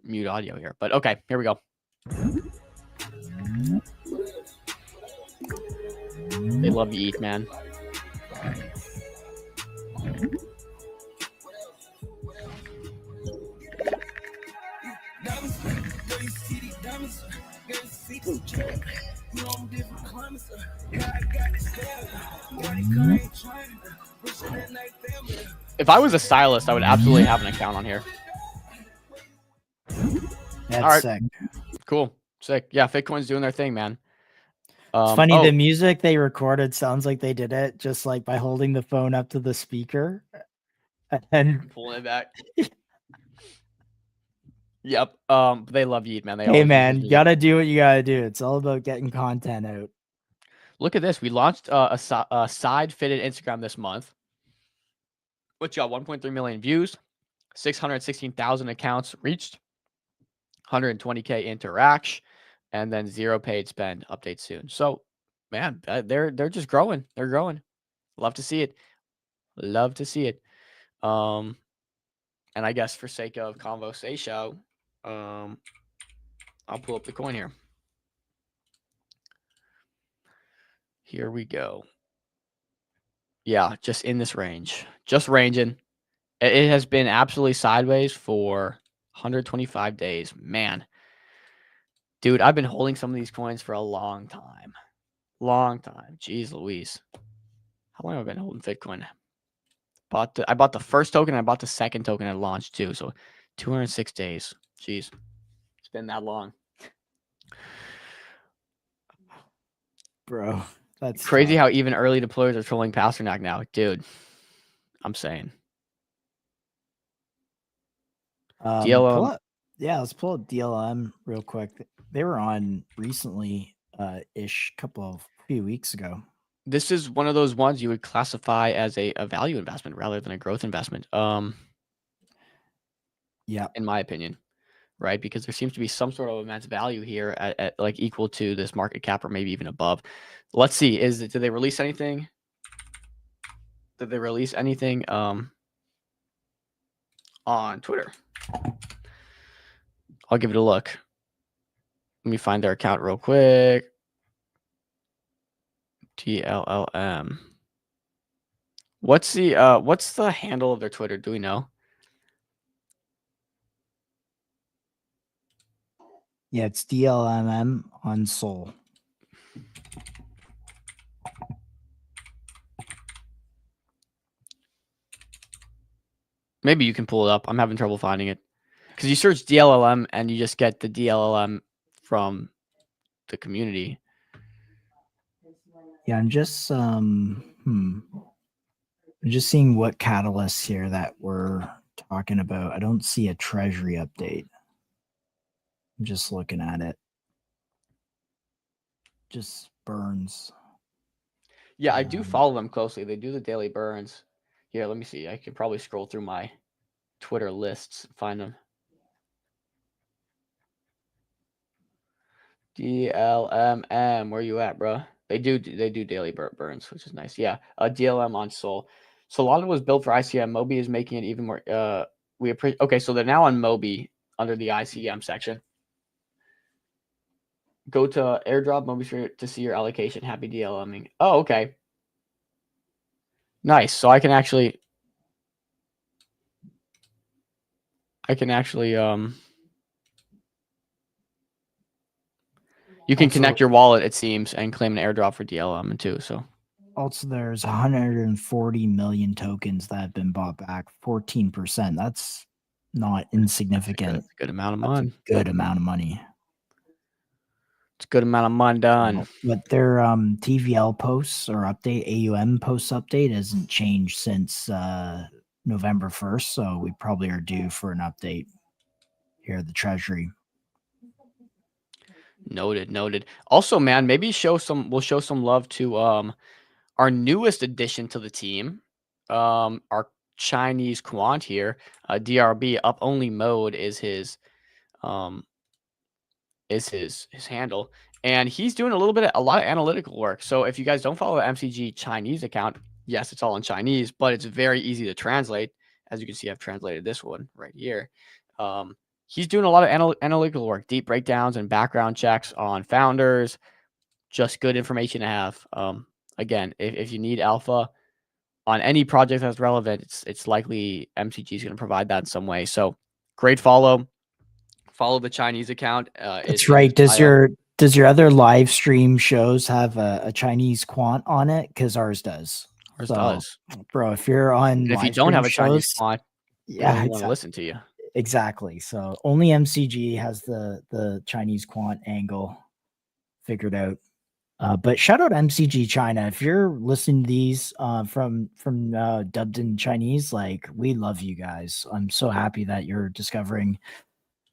mute audio here. But okay, here we go. They love to eat, man. If I was a stylist, I would absolutely have an account on here. That's All right. sick. Cool. Sick. Yeah, Fitcoin's doing their thing, man. It's funny, the music they recorded sounds like they did it just like by holding the phone up to the speaker and pulling it back. Yep. They love Yeet, man. Hey man, you gotta do what you gotta do. It's all about getting content out. Look at this. We launched a side Fitted Instagram this month, which got 1.3 million views, 616,000 accounts reached, 120K interaction, and then 0 paid spend. Update soon. So, man, they're just growing. They're growing. Love to see it. Love to see it. And I guess for sake of conversation, I'll pull up the coin here. Here we go. Yeah, just in this range. Just ranging. It has been absolutely sideways for 125 days. Man, dude, I've been holding some of these coins for a long time. Long time. Jeez Louise. How long have I been holding Bitcoin? I bought the first token. I bought the second token at launch too. So 206 days. Jeez. It's been that long. Bro, that's Crazy tough. how even early deployers are trolling Pasternak now. Dude, I'm saying. DLM. Let's pull up DLM real quick. They were on recently, few weeks ago. This is one of those ones you would classify as a value investment rather than a growth investment. Yeah, in my opinion, right? Because there seems to be some sort of immense value here at like equal to this market cap or maybe even above. Let's see. Did they release anything? Did they release anything on Twitter? I'll give it a look. Let me find their account real quick. TLLM. What's the handle of their Twitter? Do we know? Yeah, it's DLMM on Sol. Maybe you can pull it up. I'm having trouble finding it. Because you search DLLM and you just get the DLLM from the community. Yeah, I'm just I'm just seeing what catalysts here that we're talking about. I don't see a treasury update. I'm just looking at it. Just burns. Yeah, I do follow them closely. They do the daily burns. Here, let me see. I could probably scroll through my Twitter lists and find them. DLMM, where you at, bro? They do daily burns, which is nice. Yeah, DLM on Sol. Solana was built for ICM. Mobi is making it even more. Okay, so they're now on Mobi under the ICM section. Go to airdrop Mobi to see your allocation. Happy DLMing. Oh, okay. Nice. So I can actually you can connect your wallet, it seems, and claim an airdrop for DLM too. So also there's 140 million tokens that have been bought back, 14%. That's not insignificant. That's a good amount of money. Good amount of money. It's a good amount of money done. But their TVL posts or AUM posts update hasn't changed since November 1st. So we probably are due for an update here at the Treasury. Noted. Also, man, maybe we'll show some love to our newest addition to the team, our Chinese quant here. DRB up only mode is his handle, and he's doing a lot of analytical work. So if you guys don't follow the MCG Chinese account, yes, it's all in Chinese, but it's very easy to translate. As you can see, I've translated this one right here. He's doing a lot of analytical work, deep breakdowns and background checks on founders. Just good information to have. Again, if you need alpha on any project that's relevant, it's likely MCG is going to provide that in some way. So great follow. Follow the Chinese account. That's right. Does your other live stream shows have a Chinese quant on it? Because ours does. Ours does. Bro, if you're on, and if you don't have a Chinese quant, I want to listen to you. Exactly. So only MCG has the Chinese quant angle figured out. But shout out MCG China. If you're listening to these from dubbed in Chinese, like, we love you guys. I'm so happy that you're discovering,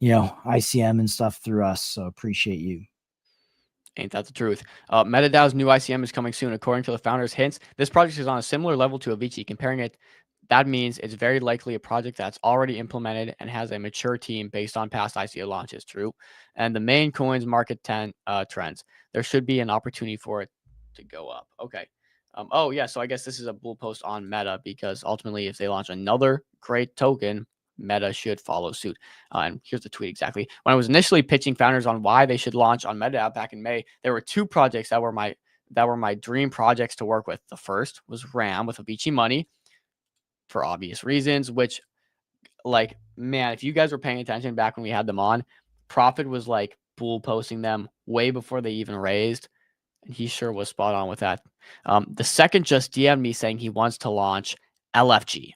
ICM and stuff through us. So appreciate you. Ain't that the truth? MetaDAO's new ICM is coming soon. According to the founders' hints, this project is on a similar level to Avicii. Comparing it, that means it's very likely a project that's already implemented and has a mature team based on past ICO launches. True. And the main coins market trends. There should be an opportunity for it to go up. Okay. Oh, yeah. So I guess this is a bull post on Meta, because ultimately, if they launch another great token, Meta should follow suit. And here's the tweet exactly. When I was initially pitching founders on why they should launch on MetaDAO back in May, there were two projects that were my dream projects to work with. The first was RAM with Avicii Money. for obvious reasons, which, like, man, if you guys were paying attention back when we had them on, Profit was like bull posting them way before they even raised. And he sure was spot on with that. The second just DM'd me saying he wants to launch LFG.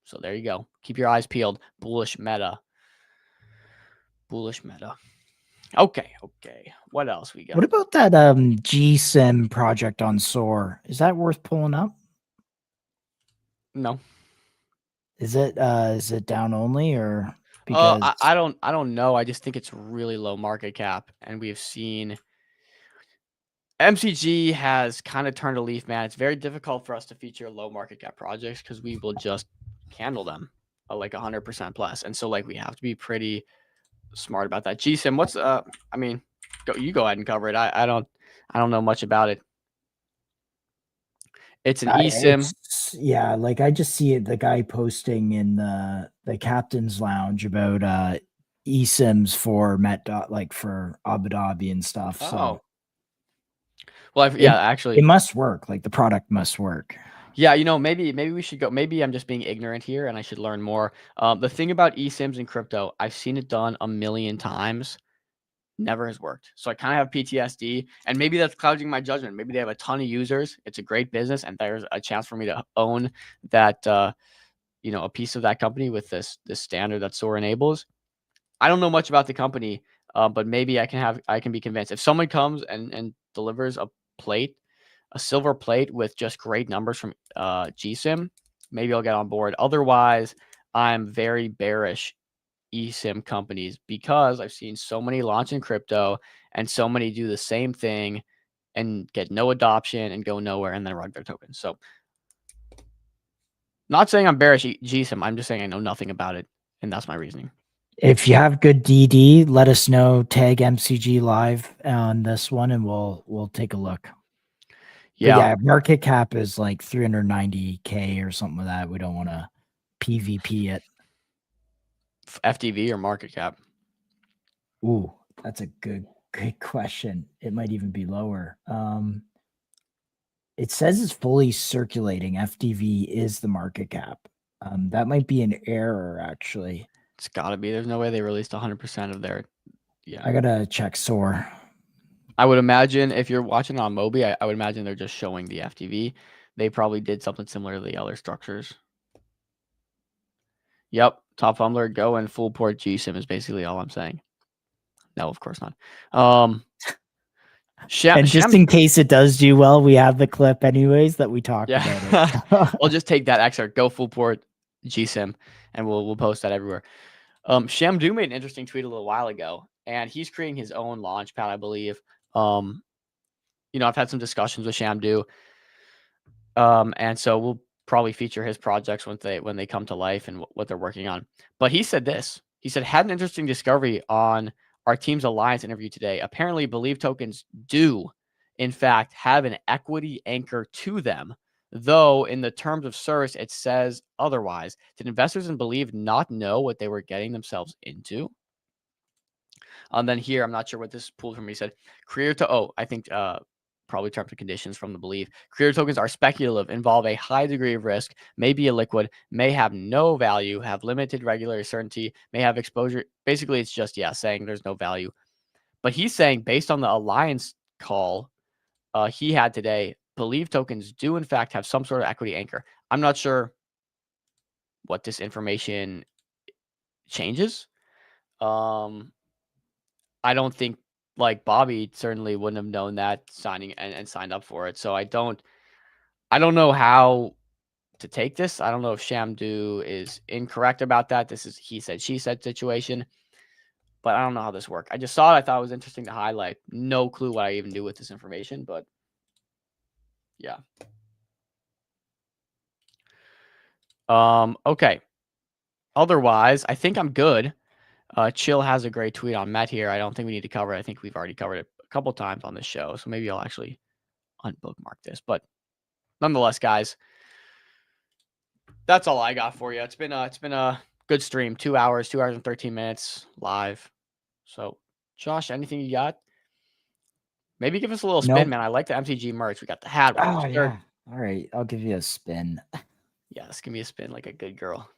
So there you go. Keep your eyes peeled. Bullish meta. Bullish meta. Okay. What else we got? What about that GSIM project on SOAR? Is that worth pulling up? No. Is it down only or Oh, because I don't know. I just think it's really low market cap, and we've seen MCG has kind of turned a leaf, man. It's very difficult for us to feature low market cap projects because we will just handle them like 100% plus, and so like we have to be pretty smart about that. GSIM, what's I mean, you go ahead and cover it. I don't know much about it. It's an eSIM. Yeah, like I just see it, the guy posting in the captain's lounge about eSIMs for like for Abu Dhabi and stuff. So Oh. Well, actually, it must work. Like the product must work. Yeah, maybe we should go. Maybe I'm just being ignorant here, and I should learn more. The thing about eSIMs in crypto, I've seen it done a million times. Never has worked. So I kind of have PTSD, and maybe that's clouding my judgment. Maybe they have a ton of users. It's a great business, and there's a chance for me to own that, a piece of that company with this standard that SOAR enables. I don't know much about the company, but maybe I can be convinced. If someone comes and delivers a silver plate with just great numbers from GSIM, maybe I'll get on board. Otherwise, I'm very bearish eSIM companies because I've seen so many launch in crypto and so many do the same thing and get no adoption and go nowhere and then rug their tokens. So not saying I'm bearish GSIM. I'm just saying I know nothing about it, and that's my reasoning. If you have good DD, let us know. Tag MCG live on this one, and we'll take a look. Yeah, market cap is like 390K or something like that. We don't want to PVP it. FDV or market cap? Ooh, that's a great question. It might even be lower. It says it's fully circulating. FDV is the market cap. That might be an error, actually. It's got to be. There's no way they released 100% of their. Yeah, I gotta check SOAR. I would imagine if you're watching on Moby, I would imagine they're just showing the FDV. They probably did something similar to the other structures. Yep, top fumbler, go and full port GSIM is basically all I'm saying. No, of course not. And just in case it does do well, we have the clip anyways that we talked about it. I'll just take that excerpt, go full port GSIM, and we'll post that everywhere. Shamdu made an interesting tweet a little while ago, and he's creating his own launchpad, I believe. I've had some discussions with Shamdu, and so we'll probably feature his projects when they come to life and what they're working on. But he said this. He said, had an interesting discovery on our team's alliance interview today. Apparently, Believe tokens do, in fact, have an equity anchor to them, though in the terms of service, it says otherwise. Did investors in Believe not know what they were getting themselves into? Then here, I'm not sure what this pulled from. He said, I think probably terms and conditions from the Believe. Creator tokens are speculative, involve a high degree of risk, may be illiquid, may have no value, have limited regulatory certainty, may have exposure. Basically, it's just, saying there's no value. But he's saying based on the alliance call he had today, Believe tokens do in fact have some sort of equity anchor. I'm not sure what this information changes. I don't think, like, Bobby certainly wouldn't have known that signing and signed up for it. So I don't know how to take this. I don't know if Shamdu is incorrect about that. This is he said, she said situation, but I don't know how this works. I just saw it. I thought it was interesting to highlight. No clue what I even do with this information, but yeah. Okay. Otherwise, I think I'm good. Chill has a great tweet on Met here. I don't think we need to cover it. I think we've already covered it a couple times on this show, so maybe I'll actually unbookmark this. But nonetheless, guys, that's all I got for you. It's been a good stream. 2 hours and 13 minutes live. So, Josh, anything you got? Maybe give us a little spin, man. I like the MCG merch. We got the hat. Oh yeah. All right, I'll give you a spin. Yeah, this can be a spin like a good girl.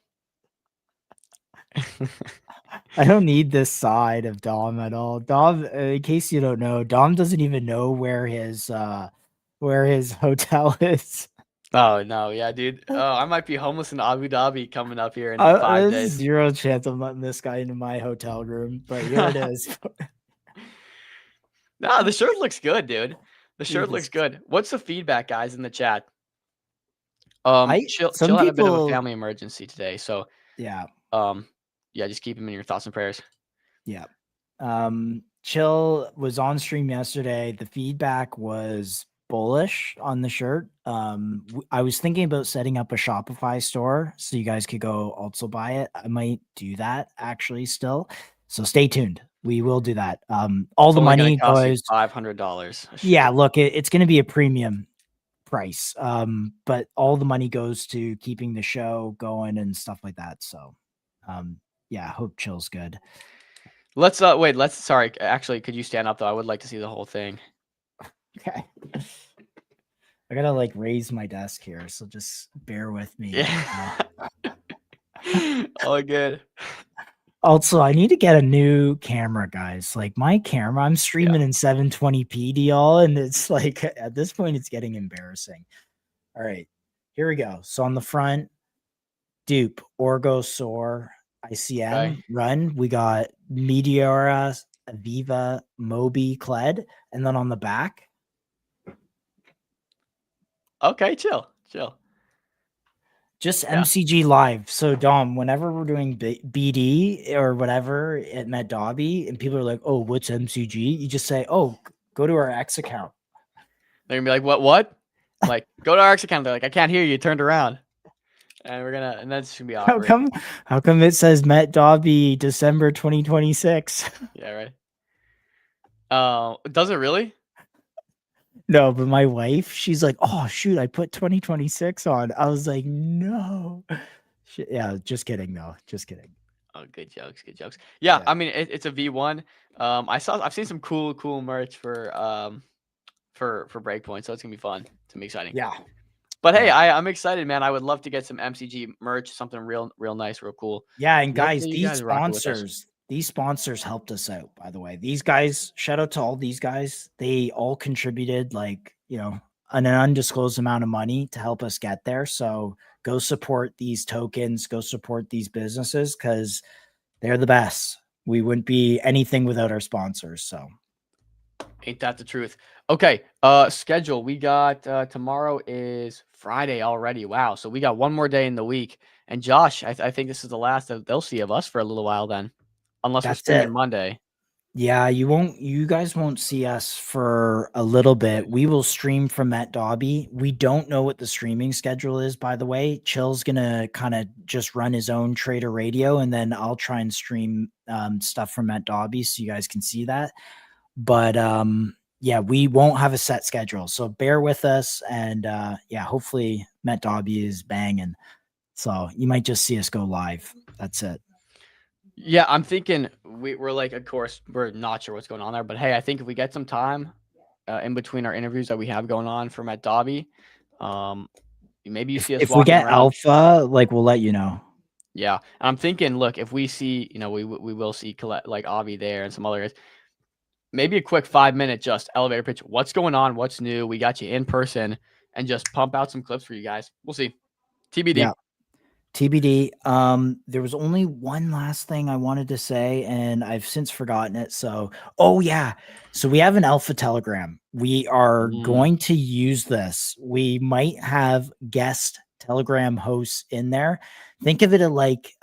I don't need this side of Dom at all. Dom, in case you don't know, Dom doesn't even know where his hotel is. Oh no, yeah, dude. Oh, I might be homeless in Abu Dhabi coming up here in 5 There's days. zero chance I'm letting this guy into my hotel room, but here it is. No, the shirt looks good, dude. The Dude, shirt looks this- good. What's the feedback, guys, in the chat? some Chill had a bit of a people- family emergency today, so Yeah. yeah, just keep him in your thoughts and prayers. Yeah. Chill was on stream yesterday. The feedback was bullish on the shirt. I was thinking about setting up a Shopify store so you guys could go also buy it. I might do that actually still. So stay tuned. We will do that. All the money goes $500. Yeah, look, it's going to be a premium price. But all the money goes to keeping the show going and stuff like that. So, yeah, hope Chill's good. Let's sorry, actually, could you stand up though? I would like to see the whole thing. Okay. I gotta like raise my desk here, so just bear with me. Yeah. All good. Also, I need to get a new camera, guys. Like my camera, I'm streaming in 720p to y'all, and it's like at this point, it's getting embarrassing. All right, here we go. So on the front, Dupe, Orgo, Soar, ICM, Run. We got Meteora, Aviva, Moby, Kled, and then on the back, Okay, chill. just MCG Live. So Dom, whenever we're doing BD or whatever at Met Dobby, and people are like, "Oh, what's MCG?" You just say, "Oh, go to our X account." They're gonna be like, "What?" Like, go to our X account. They're like, "I can't hear you. Turned around." And that's gonna be awkward. How come it says Met Dobby December 2026? Yeah, right. Does it really? No, but my wife, she's like, "Oh shoot, I put 2026 on." I was like, "No." Yeah, just kidding though. Just kidding. Oh, good jokes. Yeah. I mean, it's a V1. I've seen some cool merch for Breakpoint, so it's gonna be fun. It's gonna be exciting. Yeah. But hey, I'm excited, man. I would love to get some MCG merch, something real nice, real cool. Yeah, and Love guys, that you these guys are rocking with us. sponsors helped us out, by the way. These guys, shout out to all these guys. They all contributed like, an undisclosed amount of money to help us get there. So go support these tokens, go support these businesses because they're the best. We wouldn't be anything without our sponsors. So Ain't that the truth? Okay, schedule. We got tomorrow is Friday already. Wow. So we got one more day in the week. And Josh, I think this is the last that they'll see of us for a little while then. Unless we're That's streaming it. Monday. yeah, you guys won't see us for a little bit. We will stream from Met Dobby. We don't know what the streaming schedule is, by the way. Chill's gonna kind of just run his own Trader Radio, and then I'll try and stream stuff from Met Dobby so you guys can see that. But yeah, we won't have a set schedule, so bear with us. And yeah, hopefully Met Dobby is banging, so you might just see us go live. That's it. Yeah, I'm thinking we're like, of course, we're not sure what's going on there, but hey, I think if we get some time in between our interviews that we have going on from at Dobby, maybe you see us. If we walking get around. alpha, like we'll let you know. Yeah, and I'm thinking, look, if we see, we will see like Avi there and some other guys. Maybe a quick 5-minute just elevator pitch. What's going on? What's new? We got you in person, and just pump out some clips for you guys. We'll see. TBD. Yeah. TBD. There was only one last thing I wanted to say, and I've since forgotten it. So, oh yeah. So we have an alpha telegram. We are going to use this. We might have guest telegram hosts in there. Think of it like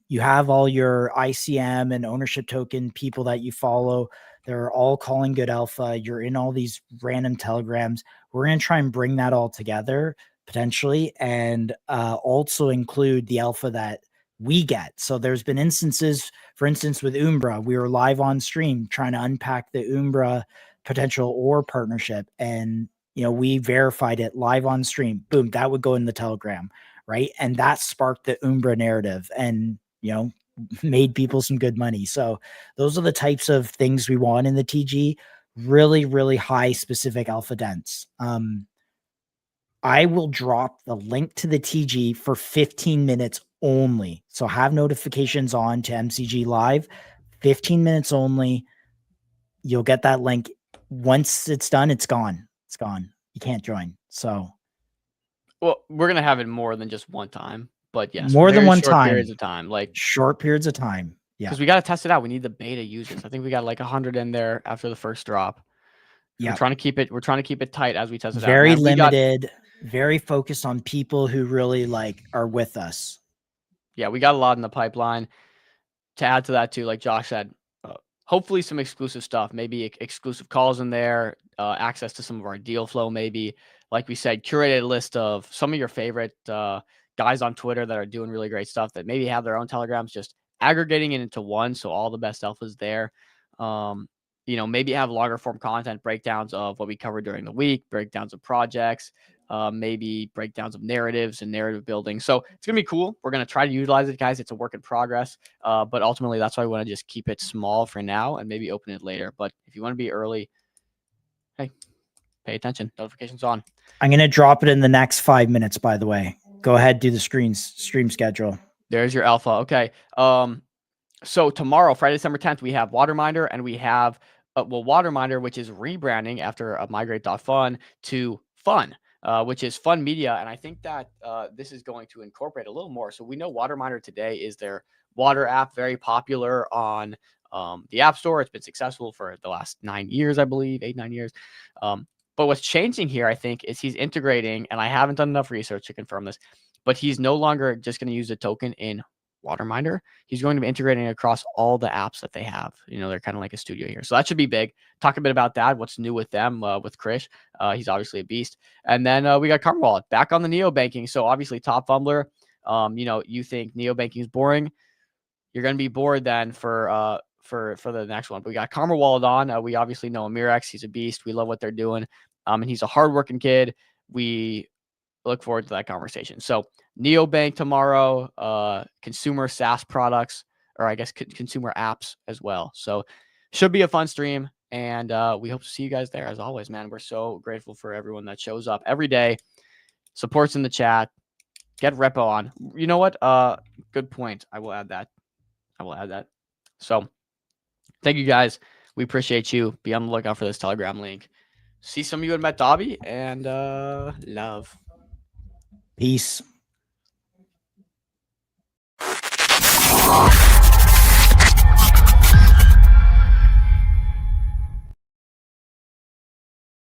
you have all your ICM and ownership token people that you follow. They're all calling good alpha. You're in all these random telegrams. We're going to try and bring that all together potentially, and also include the alpha that we get. So there's been instances, for instance, with Umbra, we were live on stream trying to unpack the Umbra potential or partnership, and we verified it live on stream. Boom, that would go in the telegram, right? And that sparked the Umbra narrative, and made people some good money. So those are the types of things we want in the TG. Really, really high specific alpha dense. I will drop the link to the TG for 15 minutes only. So have notifications on to MCG Live, 15 minutes only. You'll get that link. Once it's done, it's gone. It's gone. You can't join. So Well, we're gonna have it more than just one time, but yes, more than very one short time. periods of time, like Short periods of time. Yeah. because we got to test it out. We need the beta users. I think we got like 100 in there after the first drop. Yeah. We're trying to keep it tight as we test it out. Very Man, we got- limited, very focused on people who really like are with us. yeah, we got a lot in the pipeline. To add to that too, like Josh said, hopefully some exclusive stuff, maybe exclusive calls in there, access to some of our deal flow, maybe. Like we said, curated list of some of your favorite guys on Twitter that are doing really great stuff that maybe have their own telegrams, just aggregating it into one, so all the best alphas there. Maybe have longer form content, breakdowns of what we covered during the week, breakdowns of projects, maybe breakdowns of narratives and narrative building. So it's gonna be cool. We're gonna try to utilize it, guys. It's a work in progress, but ultimately that's why I want to just keep it small for now and maybe open it later. But if you want to be early, hey, pay attention. Notifications on. I'm gonna drop it in the next 5 minutes. By the way, go ahead, do the stream schedule. There's your alpha. Okay. So tomorrow, Friday, December 10th, we have Waterminder and we have Waterminder, which is rebranding after migrate.fun to Fun. Which is Fun Media. And I think that this is going to incorporate a little more. So we know Waterminder today is their water app, very popular on the App Store. It's been successful for the last 9 years, I believe, 8-9 years. But what's changing here, I think, is he's integrating, and I haven't done enough research to confirm this, but he's no longer just going to use the token in Waterminder. He's going to be integrating across all the apps that they have. They're kind of like a studio here. So that should be big. Talk a bit about that. What's new with them, with Krish. He's obviously a beast. And then we got Karma Wallet back on the neobanking. So obviously top fumbler. You think neobanking is boring. You're going to be bored then for the next one. But we got Karma Wallet on. We obviously know Amirex. He's a beast. We love what they're doing. And he's a hardworking kid. We look forward to that conversation. So neobank tomorrow, consumer SaaS products, or I guess consumer apps as well. So should be a fun stream. And we hope to see you guys there as always, man. We're so grateful for everyone that shows up every day, supports in the chat. Get Repo on. You know what? Good point. I will add that. So thank you guys. We appreciate you. Be on the lookout for this Telegram link. See some of you at Met Dobby and love. Peace.